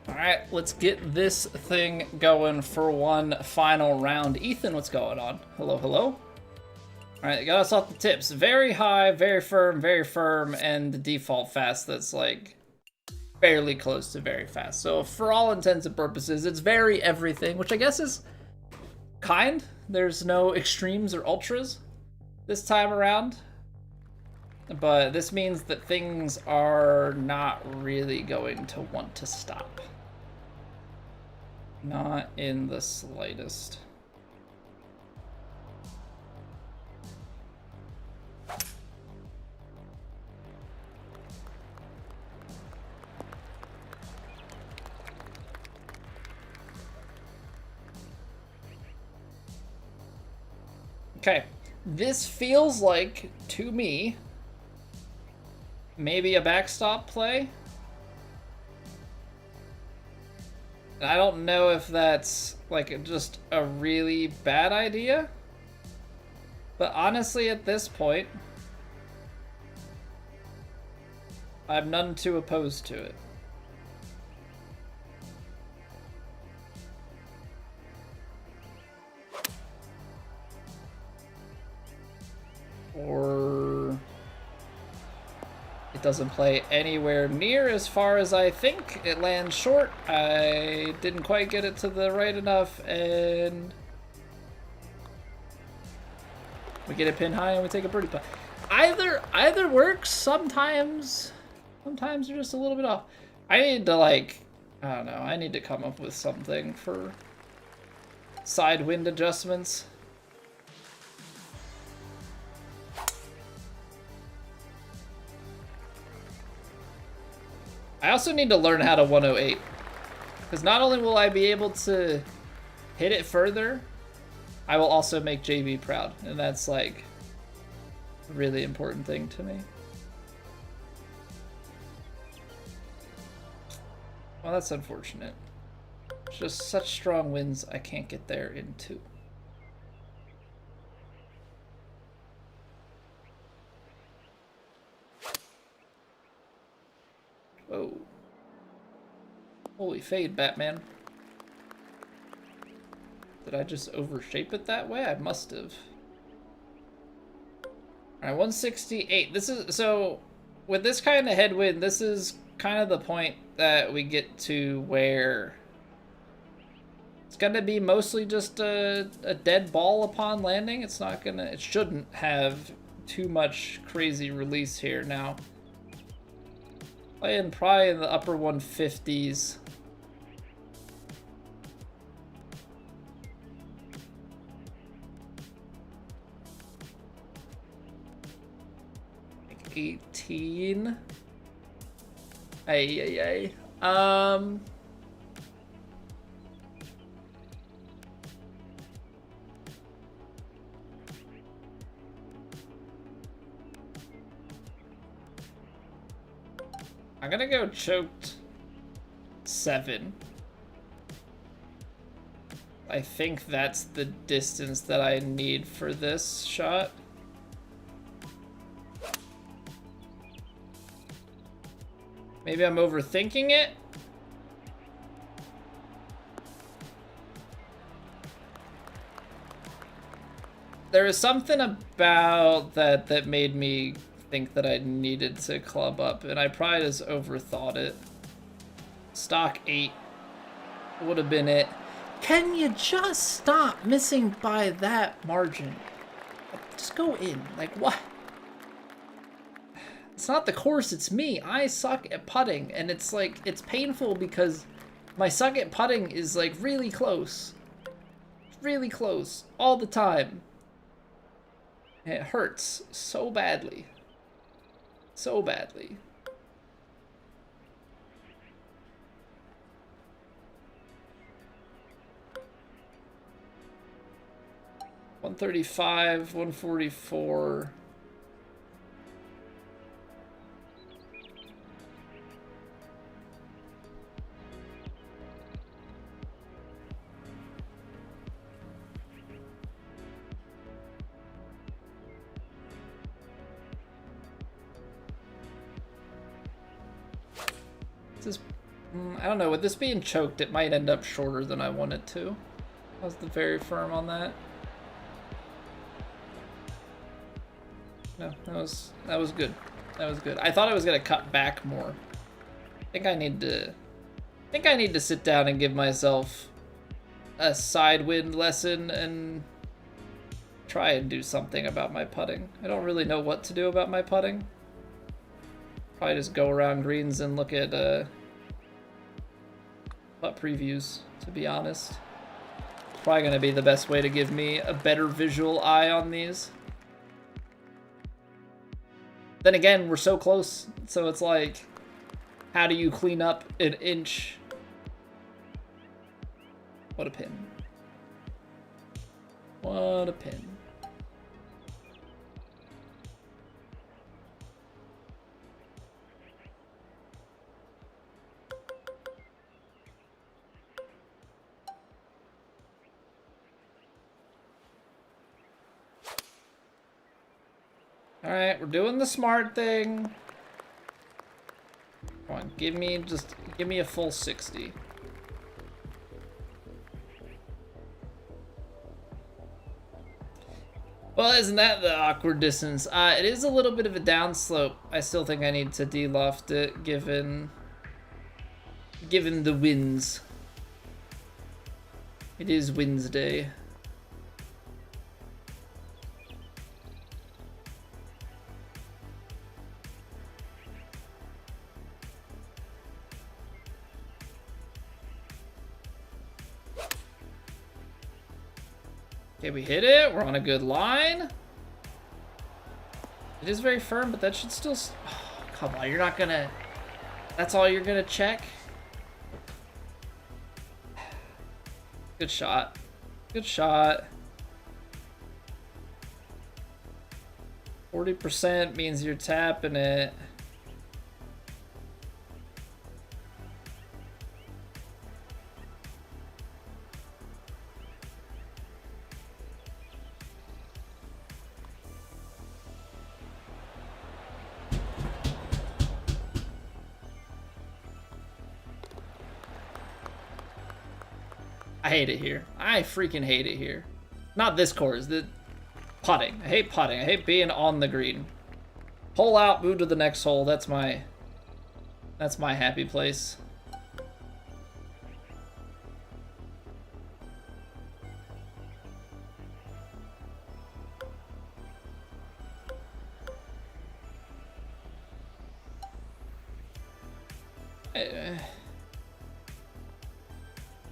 Alright, let's get this thing going for one final round. Ethan, what's going on? Hello, hello. Alright, got us off the tips. Very high, very firm, and the default fast that's like fairly close to very fast. So for all intents and purposes, it's very everything, which I guess is kind. There's no extremes or ultras this time around. But this means that things are not really going to want to stop. Not in the slightest. Okay, this feels like, to me, maybe a backstop play. I don't know if that's like just a really bad idea, but honestly at this point, I'm none too opposed to it. Or it doesn't play anywhere near as far as I think. It lands short. I didn't quite get it to the right enough, and we get a pin high and we take a birdie putt. Either works. Sometimes you're just a little bit off. I need to, like, I don't know, I need to come up with something for side wind adjustments. I also need to learn how to 108. Because not only will I be able to hit it further, I will also make JB proud. And that's like a really important thing to me. Well, that's unfortunate. It's just such strong winds, I can't get there in 2. Whoa. Holy fade, Batman. Did I just overshape it that way? I must have. Alright, 168. This is, so, with this kind of headwind, this is kind of the point that we get to where it's gonna be mostly just a dead ball upon landing. It's not gonna, it shouldn't have too much crazy release here now. Playing probably in the upper 150s. Like 18. Ay. I'm gonna go choked 7. I think that's the distance that I need for this shot. Maybe I'm overthinking it. There was something about that made me think that I needed to club up, and I probably just overthought it. Stock 8 would have been it. Can you just stop missing by that margin? Just go in. Like, what? It's not the course, it's me. I suck at putting, and it's like, it's painful because my suck at putting is like really close. Really close all the time. And it hurts so badly. So badly. $135, 144. This, I don't know, with this being choked, it might end up shorter than I want it to. I was very firm on that. No, that was good. That was good. I thought I was gonna cut back more. I think I need to sit down and give myself a side wind lesson and try and do something about my putting. I don't really know what to do about my putting. Probably just go around greens and look at putt previews, to be honest. It's probably going to be the best way to give me a better visual eye on these. Then again, we're so close, so it's like, how do you clean up an inch? What a pin. What a pin. All right, we're doing the smart thing. Come on, give me a full 60. Well, isn't that the awkward distance? It is a little bit of a downslope. I still think I need to de-loft it, given the winds. It is Wednesday. Okay, we hit it. We're on a good line. It is very firm, but that should still... Oh, come on, you're not gonna... That's all you're gonna check? Good shot. Good shot. 40% means you're tapping it. I hate it here. I freaking hate it here. Not this course, the putting. I hate putting. I hate being on the green. Hole out, move to the next hole. That's my happy place.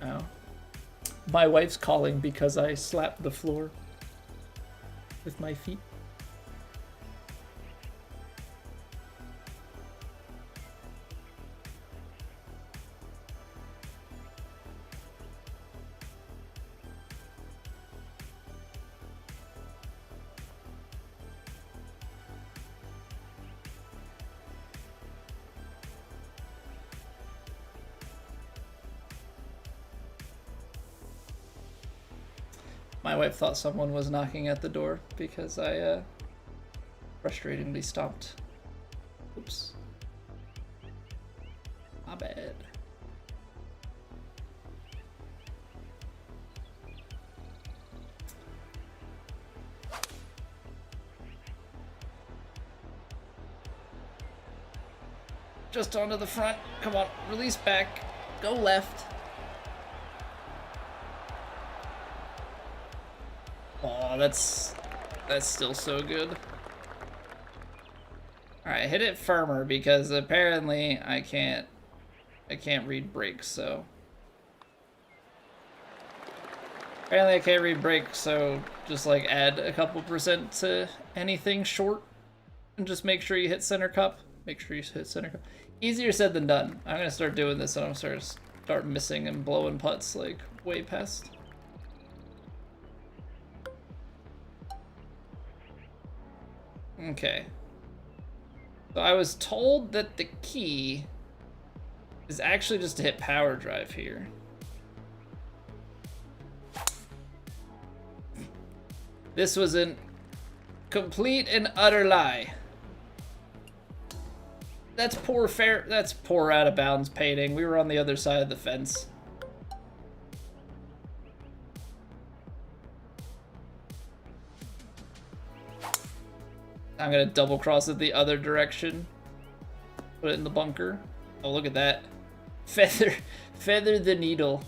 Oh. My wife's calling because I slapped the floor with my feet. My wife thought someone was knocking at the door because I frustratingly stomped. Oops. My bad. Just onto the front. Come on, release back. Go left. Oh, that's still so good. Alright, hit it firmer because apparently I can't read brakes, so. Apparently I can't read brakes, so just like add a couple percent to anything short and just make sure you hit center cup. Make sure you hit center cup. Easier said than done. I'm gonna start doing this and I'm gonna start missing and blowing putts like way past. Okay. So I was told that the key is actually just to hit power drive here. This was a complete and utter lie. That's poor out of bounds painting. We were on the other side of the fence. I'm gonna double cross it the other direction. Put it in the bunker. Oh, look at that. Feather the needle.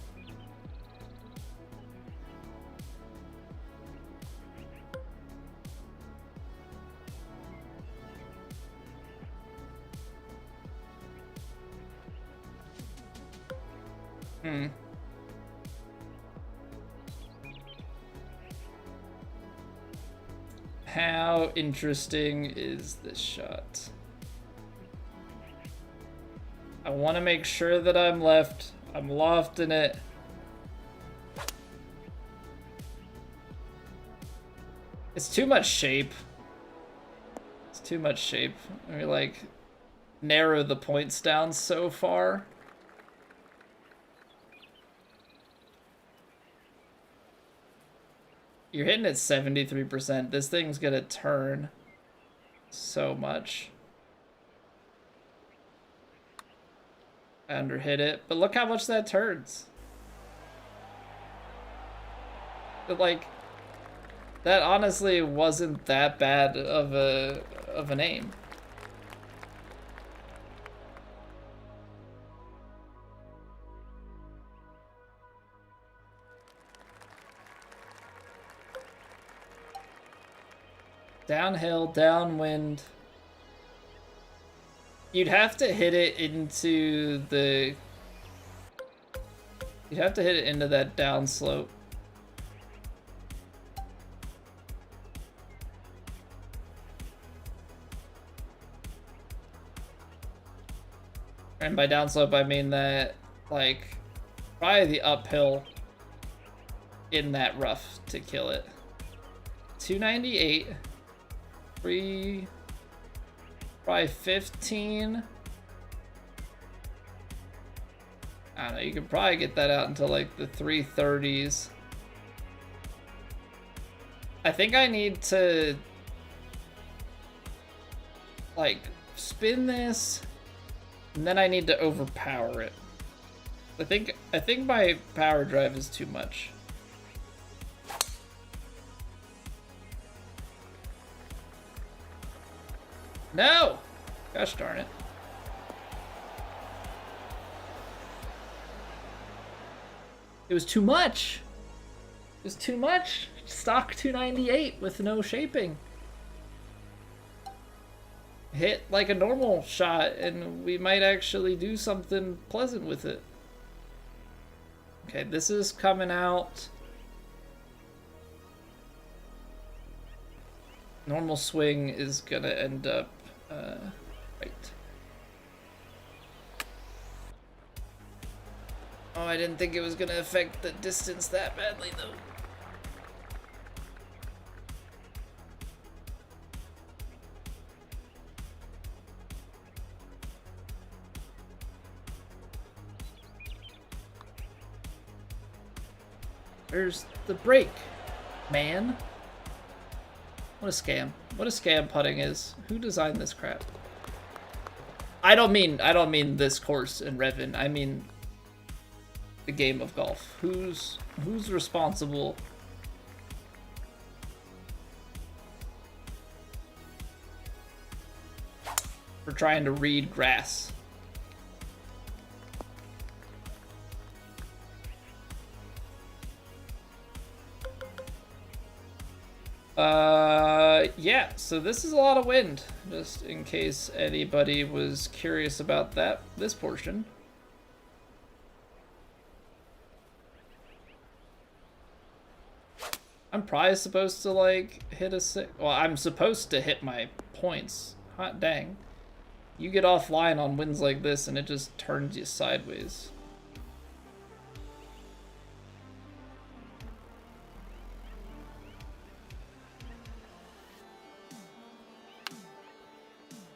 How interesting is this shot? I want to make sure that I'm left. I'm lofting it. It's too much shape. It's too much shape. I mean, like, narrow the points down so far. You're hitting at 73%. This thing's gonna turn so much. I underhit it, but look how much that turns. But like, that honestly wasn't that bad of an aim. Downhill, downwind. You'd have to hit it into the... You'd have to hit it into that downslope. And by downslope, I mean that, like, probably the uphill in that rough to kill it. 298. Probably 15. I don't know, you could probably get that out into like the 330s. I think I need to like spin this, and then I need to overpower it. I think my power drive is too much. No! Gosh darn it. It was too much. It was too much. Stock 298 with no shaping. Hit like a normal shot and we might actually do something pleasant with it. Okay, this is coming out. Normal swing is gonna end up right. Oh, I didn't think it was gonna affect the distance that badly though. There's the break, man. What a scam. What a scam putting is. Who designed this crap? I don't mean this course in Revn. I mean the game of golf. Who's responsible for trying to read grass? Yeah, so this is a lot of wind, just in case anybody was curious about this portion. I'm probably supposed to, like, hit a six. Well, I'm supposed to hit my points. Hot dang. You get offline on winds like this and it just turns you sideways.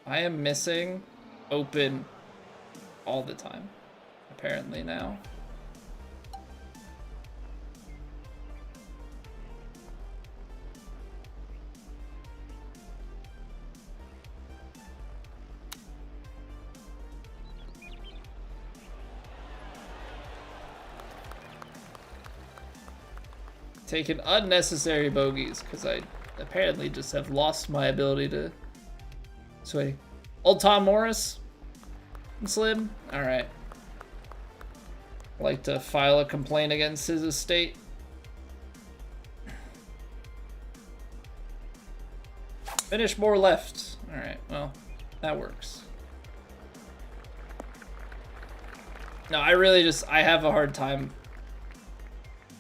I am missing open all the time, apparently now. Taking unnecessary bogeys because I apparently just have lost my ability to sway. Old Tom Morris and Slim. All right. I'd like to file a complaint against his estate. Finish more left. All right. Well, that works. No, I have a hard time.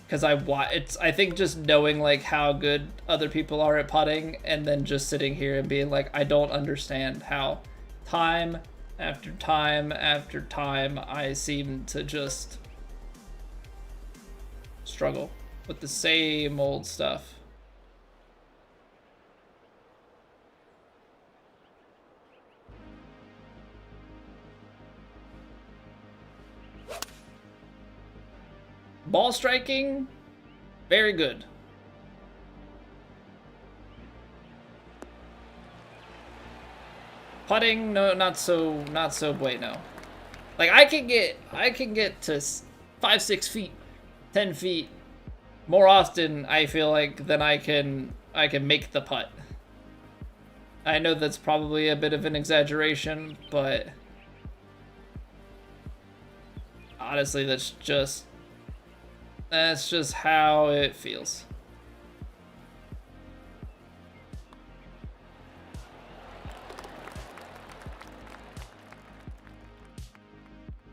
Because I think just knowing like how good other people are at putting and then just sitting here and being like, I don't understand how time after time after time I seem to just struggle with the same old stuff. Ball striking, very good. Putting, no, not so bueno. Like I can get to 5-6 feet, 10 feet more often, I feel like, than I can make the putt. I know that's probably a bit of an exaggeration, but honestly, that's just how it feels.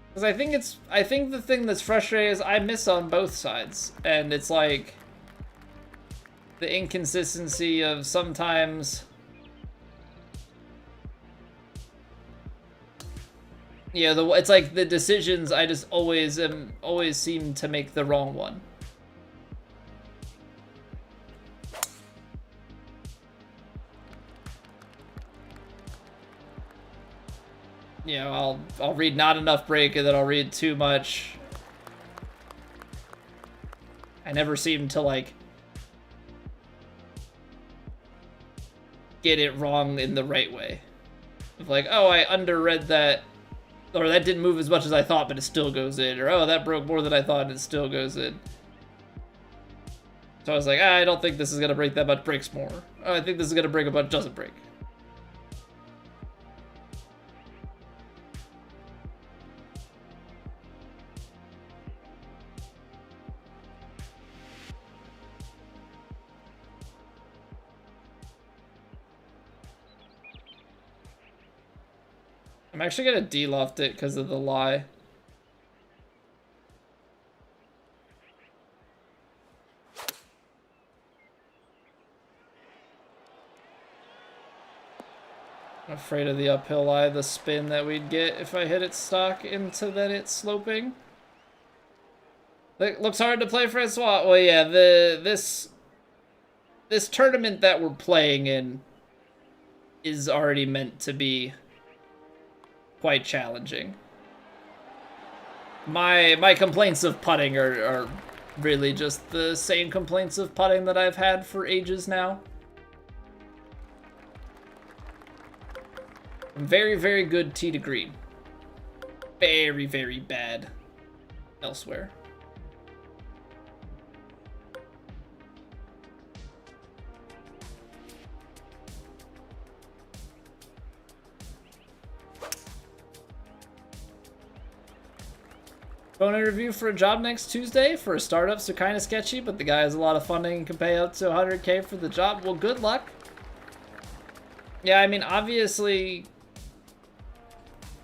Because I think the thing that's frustrating is I miss on both sides, and it's like the inconsistency of sometimes Yeah, it's like the decisions I just always seem to make the wrong one. You know, I'll read not enough break and then I'll read too much. I never seem to like get it wrong in the right way. Of like, oh, I underread that, or that didn't move as much as I thought, but it still goes in, or oh, that broke more than I thought and it still goes in. So I was like, I don't think this is gonna break that much, breaks more. Oh, I think this is gonna break a bunch, doesn't break. I'm actually gonna deloft it because of the lie. I'm afraid of the uphill lie, the spin that we'd get if I hit it stock into that it's sloping. It looks hard to play, Francois. Well, yeah, this tournament that we're playing in is already meant to be quite challenging. My complaints of putting are really just the same complaints of putting that I've had for ages now. I'm very, very good tee to green. Very, very bad elsewhere. Phone interview for a job next Tuesday for a startup, so kind of sketchy, but the guy has a lot of funding and can pay up to 100K for the job. Well, good luck. Yeah, I mean, obviously,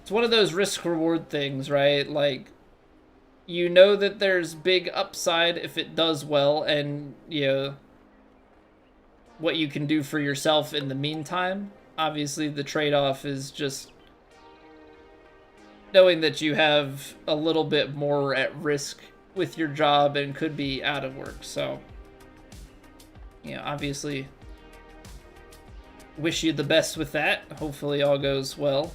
it's one of those risk-reward things, right? Like, you know that there's big upside if it does well, and, you know, what you can do for yourself in the meantime. Obviously, the trade-off is just knowing that you have a little bit more at risk with your job and could be out of work. So, you know, obviously, wish you the best with that. Hopefully all goes well.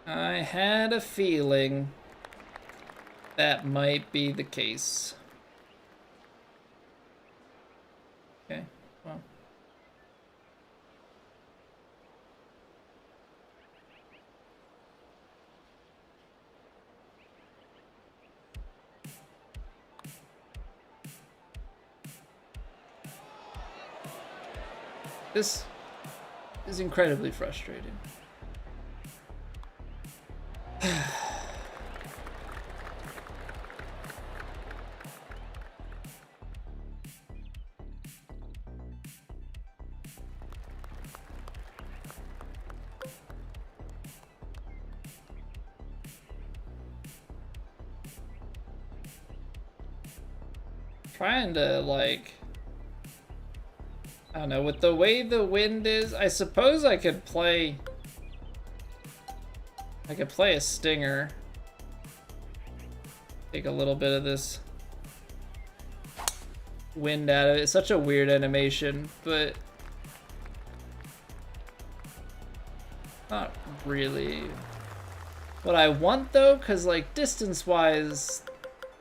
I had a feeling that might be the case. Okay, well. This is incredibly frustrating. Trying to, like, I don't know, with the way the wind is, I suppose I could play a stinger. Take a little bit of this wind out of it. It's such a weird animation, but not really what I want, though, because, like, distance-wise,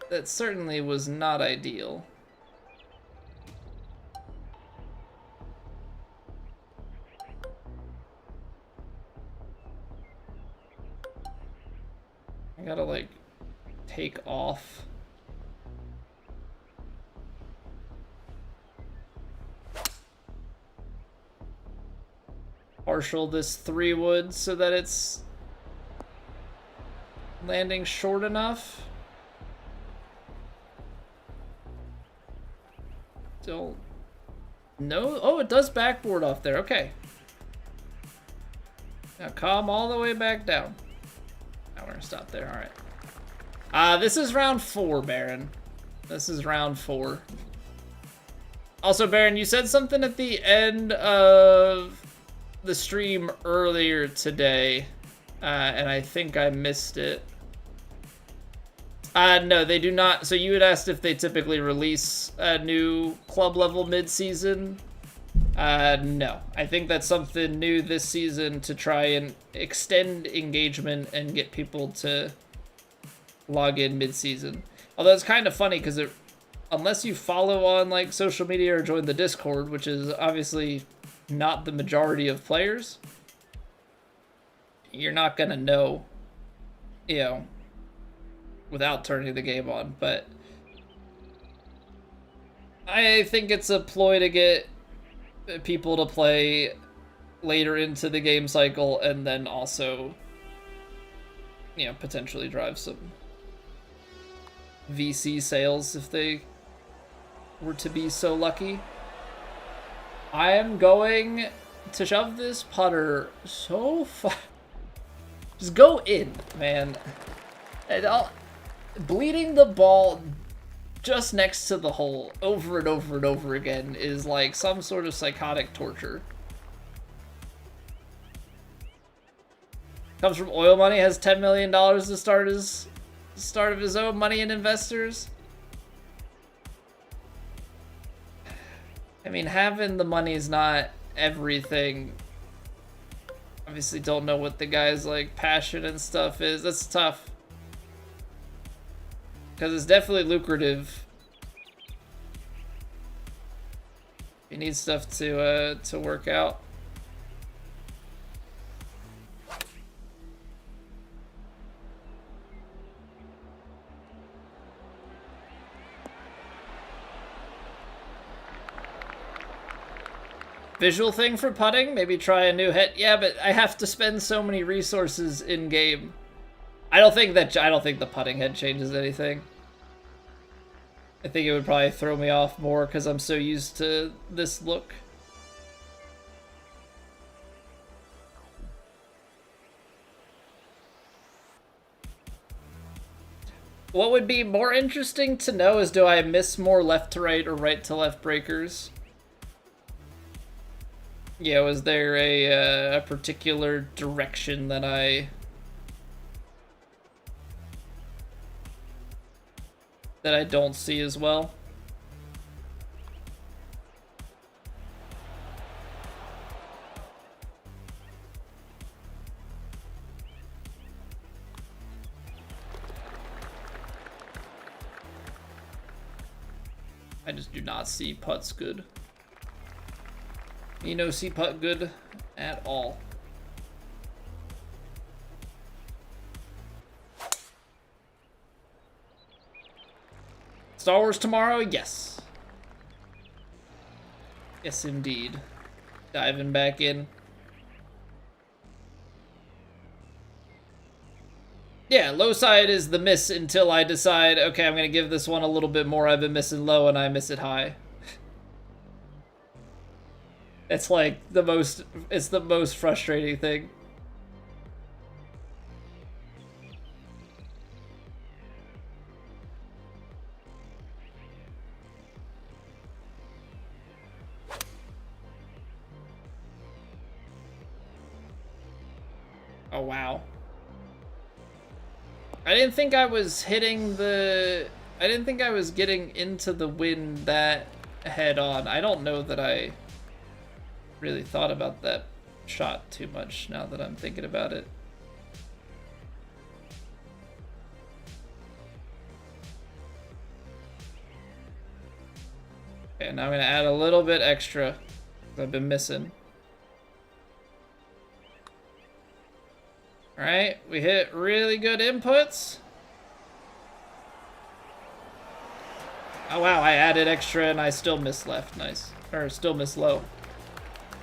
that certainly was not ideal. I gotta, like, take off. Partial this 3-wood so that it's landing short enough. Don't know. Oh, it does backboard off there. Okay. Now calm all the way back down. Now we're gonna stop there. All right. This is round 4, Baron. This is round 4. Also, Baron, you said something at the end of the stream earlier today, and I think I missed it. No, they do not. So you had asked if they typically release a new club level mid-season. No. I think that's something new this season to try and extend engagement and get people to log in mid-season. Although it's kind of funny because unless you follow on like social media or join the Discord, which is obviously not the majority of players, you're not gonna know, you know, without turning the game on. But I think it's a ploy to get people to play later into the game cycle and then also, you know, potentially drive some VC sales if they were to be so lucky. I am going to shove this putter so far. Just go in, man. Bleeding the ball just next to the hole over and over and over again is like some sort of psychotic torture. Comes from oil money, has $10 million to start of his own money and investors. I mean, having the money is not everything. Obviously don't know what the guy's like passion and stuff is. That's tough. Because it's definitely lucrative. You need stuff to work out. Visual thing for putting? Maybe try a new hit. Yeah, but I have to spend so many resources in game. I don't think the putting head changes anything. I think it would probably throw me off more because I'm so used to this look. What would be more interesting to know is, do I miss more left to right or right to left breakers? Yeah, was there a particular direction that I don't see as well? I just do not see putts good. You know, see putt good at all. Star Wars tomorrow? Yes. Yes, indeed. Diving back in. Yeah, low side is the miss until I decide, okay, I'm going to give this one a little bit more. I've been missing low and I miss it high. It's like it's the most frustrating thing. Oh, wow. I didn't think I was hitting the... I didn't think I was getting into the wind that head on. I don't know that I really thought about that shot too much now that I'm thinking about it. Okay, now I'm gonna add a little bit extra. I've been missing. Alright, we hit really good inputs. Oh wow, I added extra and I still missed left. Nice. Or still missed low.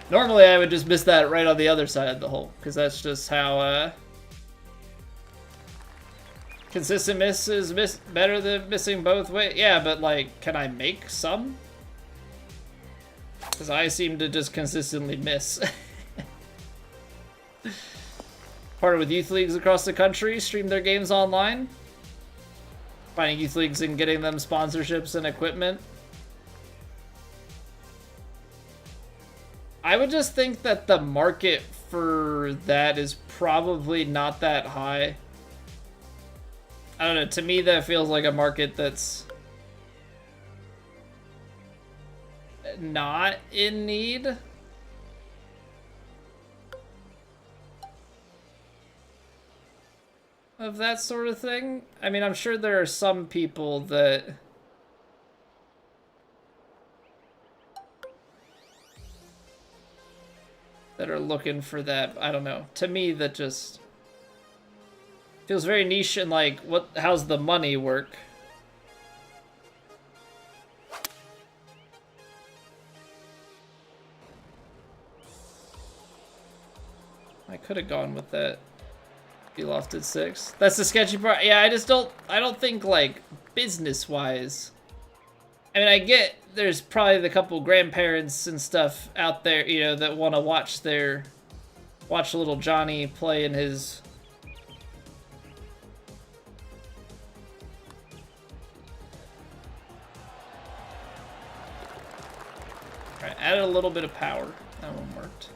Normally I would just miss that right on the other side of the hole, because that's just how consistent miss is better than missing both ways. Yeah, but like, can I make some? Because I seem to just consistently miss. Partner with youth leagues across the country, stream their games online. finding youth leagues and getting them sponsorships and equipment. I would just think that the market for that is probably not that high. I don't know, to me that feels like a market that's not in need. Of that sort of thing. I mean, I'm sure there are some people that are looking for that. I don't know. To me, that just feels very niche and like, how's the money work? I could have gone with that. Be lofted 6. That's the sketchy part. Yeah, I don't think, like, business-wise. I mean, I get there's probably the couple grandparents and stuff out there, you know, that want to watch little Johnny play in his... Alright, added a little bit of power. That one worked.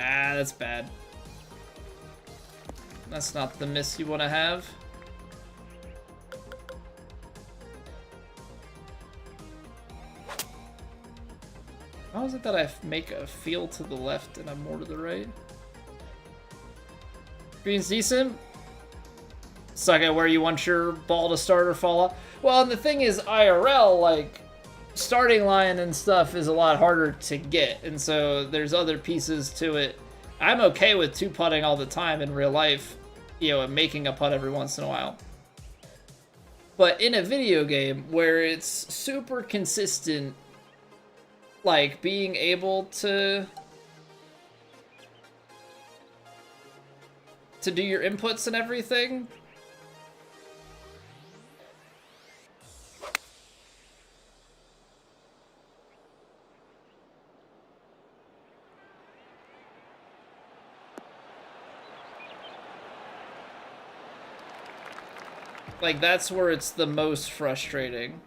Ah, that's bad. That's not the miss you want to have. How is it that I make a feel to the left and I'm more to the right? Green's decent. Suck at where you want your ball to start or fall off. Well, and the thing is, IRL, like, starting line and stuff is a lot harder to get, and so there's other pieces to it. I'm okay with 2-putting all the time in real life, you know, and making a putt every once in a while. But in a video game where it's super consistent, like being able to do your inputs and everything, like, that's where it's the most frustrating.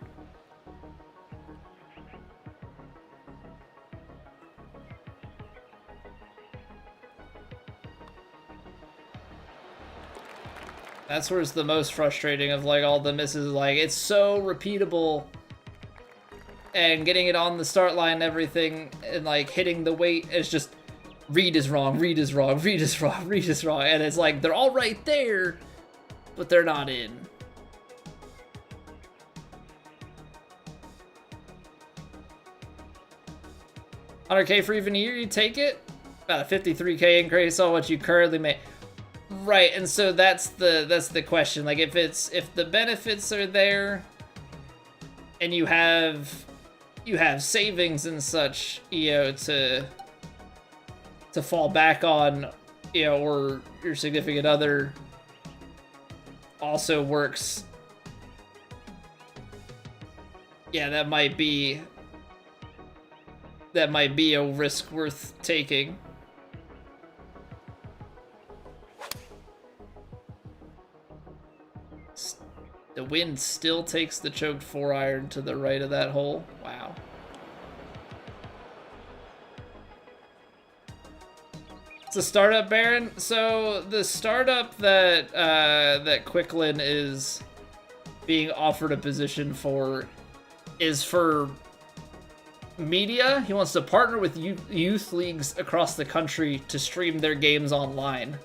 That's where it's the most frustrating of, like, all the misses. Like, it's so repeatable. And getting it on the start line and everything, and, like, hitting the weight is just, read is wrong, read is wrong, read is wrong, read is wrong. And it's like, they're all right there, but they're not in. 100K for even a year, you take it? About a 53K increase on what you currently make. Right, and so that's the question. Like, if the benefits are there and you have savings and such, you know, to fall back on, you know, or your significant other also works, yeah, that might be a risk worth taking. The wind still takes the choked 4-iron to the right of that hole. Wow. It's a startup, Baron. So the startup that that Quicklin is being offered a position for is for media. He wants to partner with youth leagues across the country to stream their games online.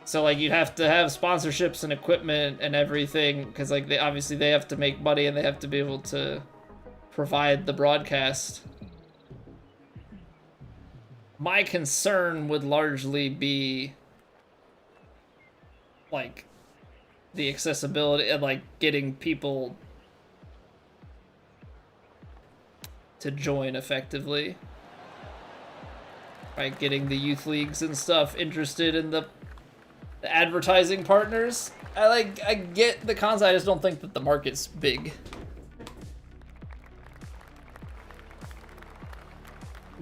So, like, you'd have to have sponsorships and equipment and everything, because, like, they have to make money and they have to be able to provide the broadcast. My concern would largely be, like, the accessibility and, like, getting people to join effectively. Right, getting the youth leagues and stuff interested in the advertising partners. I get the concept, I just don't think that the market's big.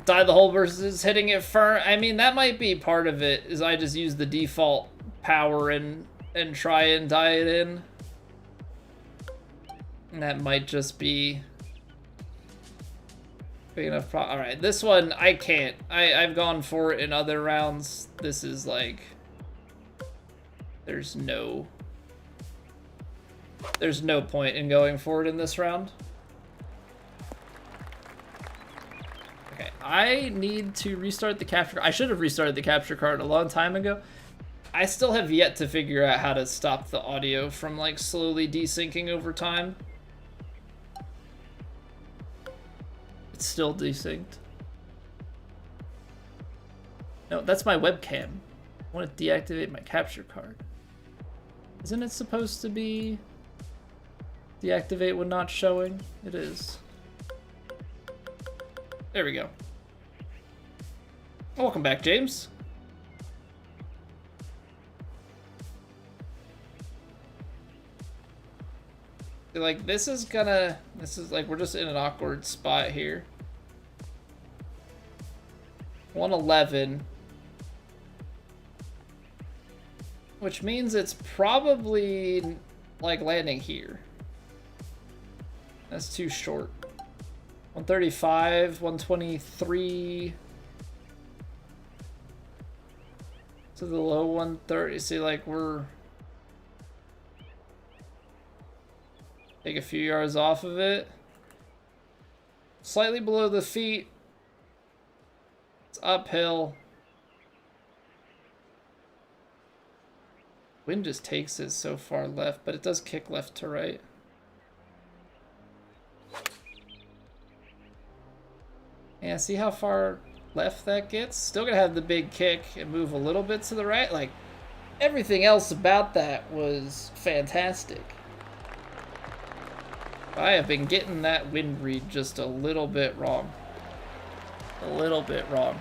Die the hole versus hitting it firm. I mean, that might be part of it, is I just use the default power and try and die it in. And that might just be big enough. All right, this one I can't. I've gone for it in other rounds. This is like, there's no point in going for it in this round. Okay, I need to restart the capture. I should have restarted the capture card a long time ago. I still have yet to figure out how to stop the audio from like slowly desyncing over time. It's still desynced. No, that's my webcam. I want to deactivate my capture card. Isn't it supposed to be deactivate when not showing? It is. There we go. Welcome back, James. Like, this is like, we're just in an awkward spot here. 111. Which means it's probably, like, landing here. That's too short. 135, 123. To the low 130. See, like, we're... Take a few yards off of it. Slightly below the feet. It's uphill. Wind just takes it so far left, but it does kick left to right. Yeah, see how far left that gets? Still gonna have the big kick and move a little bit to the right. Like, everything else about that was fantastic. I have been getting that wind read just a little bit wrong. A little bit wrong.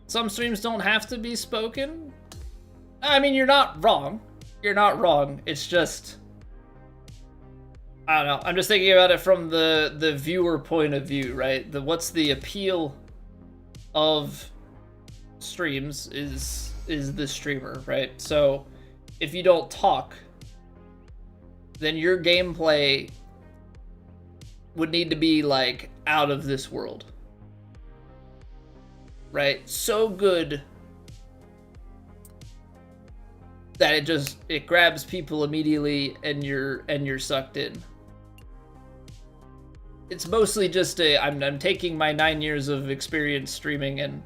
Some streams don't have to be spoken. I mean, you're not wrong. You're not wrong. It's just, I don't know. I'm just thinking about it from the viewer point of view, right? What's the appeal of streams is the streamer, right? So if you don't talk, then your gameplay would need to be like out of this world, right? So good that it grabs people immediately and you're sucked in. It's mostly just I'm taking my 9 years of experience streaming and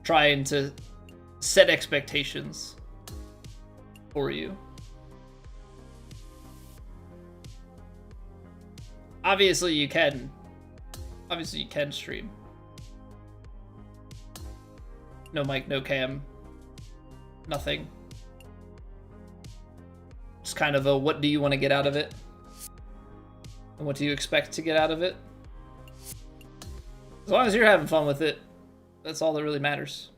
trying to set expectations for you. Obviously you can stream. No mic, no cam, nothing. Just kind of a, what do you want to get out of it? And what do you expect to get out of it? As long as you're having fun with it, that's all that really matters.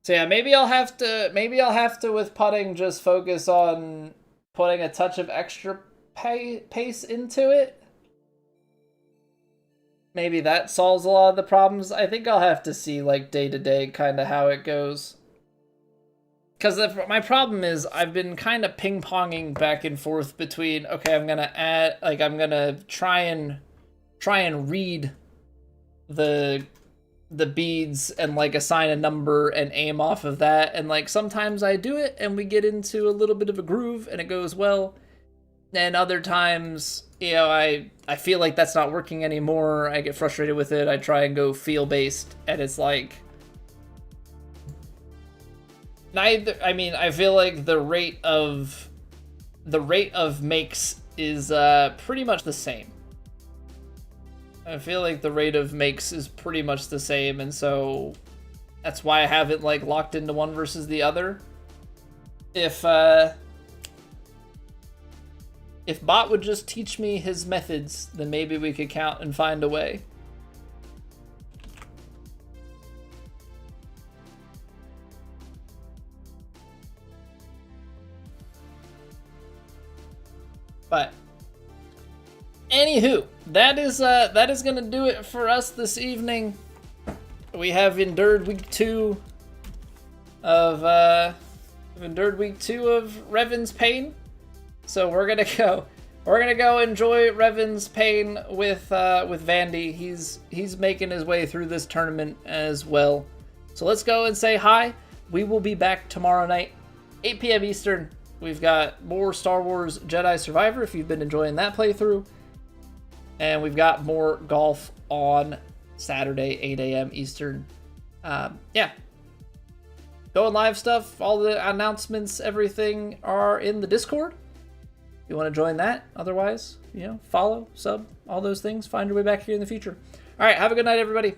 So yeah, maybe I'll have to with putting just focus on putting a touch of extra pace into it. Maybe that solves a lot of the problems. I think I'll have to see like day to day kind of how it goes. Because my problem is I've been kind of ping-ponging back and forth between, okay, I'm gonna try and read the beads and like assign a number and aim off of that, and like sometimes I do it and we get into a little bit of a groove and it goes well, and other times, you know, I feel like that's not working anymore. I get frustrated with it. I try and go feel based and it's like neither. I mean, I feel like the rate of makes is pretty much the same. I feel like the rate of makes is pretty much the same, and so that's why I haven't like locked into one versus the other. If If Bot would just teach me his methods, then maybe we could count and find a way. But anywho, that is gonna do it for us this evening. We have endured week 2 of Revn's pain. So we're gonna go enjoy Revn's pain with Vandy. He's making his way through this tournament as well. So let's go and say hi. We will be back tomorrow night, 8 p.m. Eastern. We've got more Star Wars Jedi Survivor if you've been enjoying that playthrough. And we've got more golf on Saturday, 8 a.m. Eastern. Yeah. Going live stuff, all the announcements, everything are in the Discord. If you want to join that. Otherwise, follow, sub, all those things. Find your way back here in the future. All right, have a good night, everybody.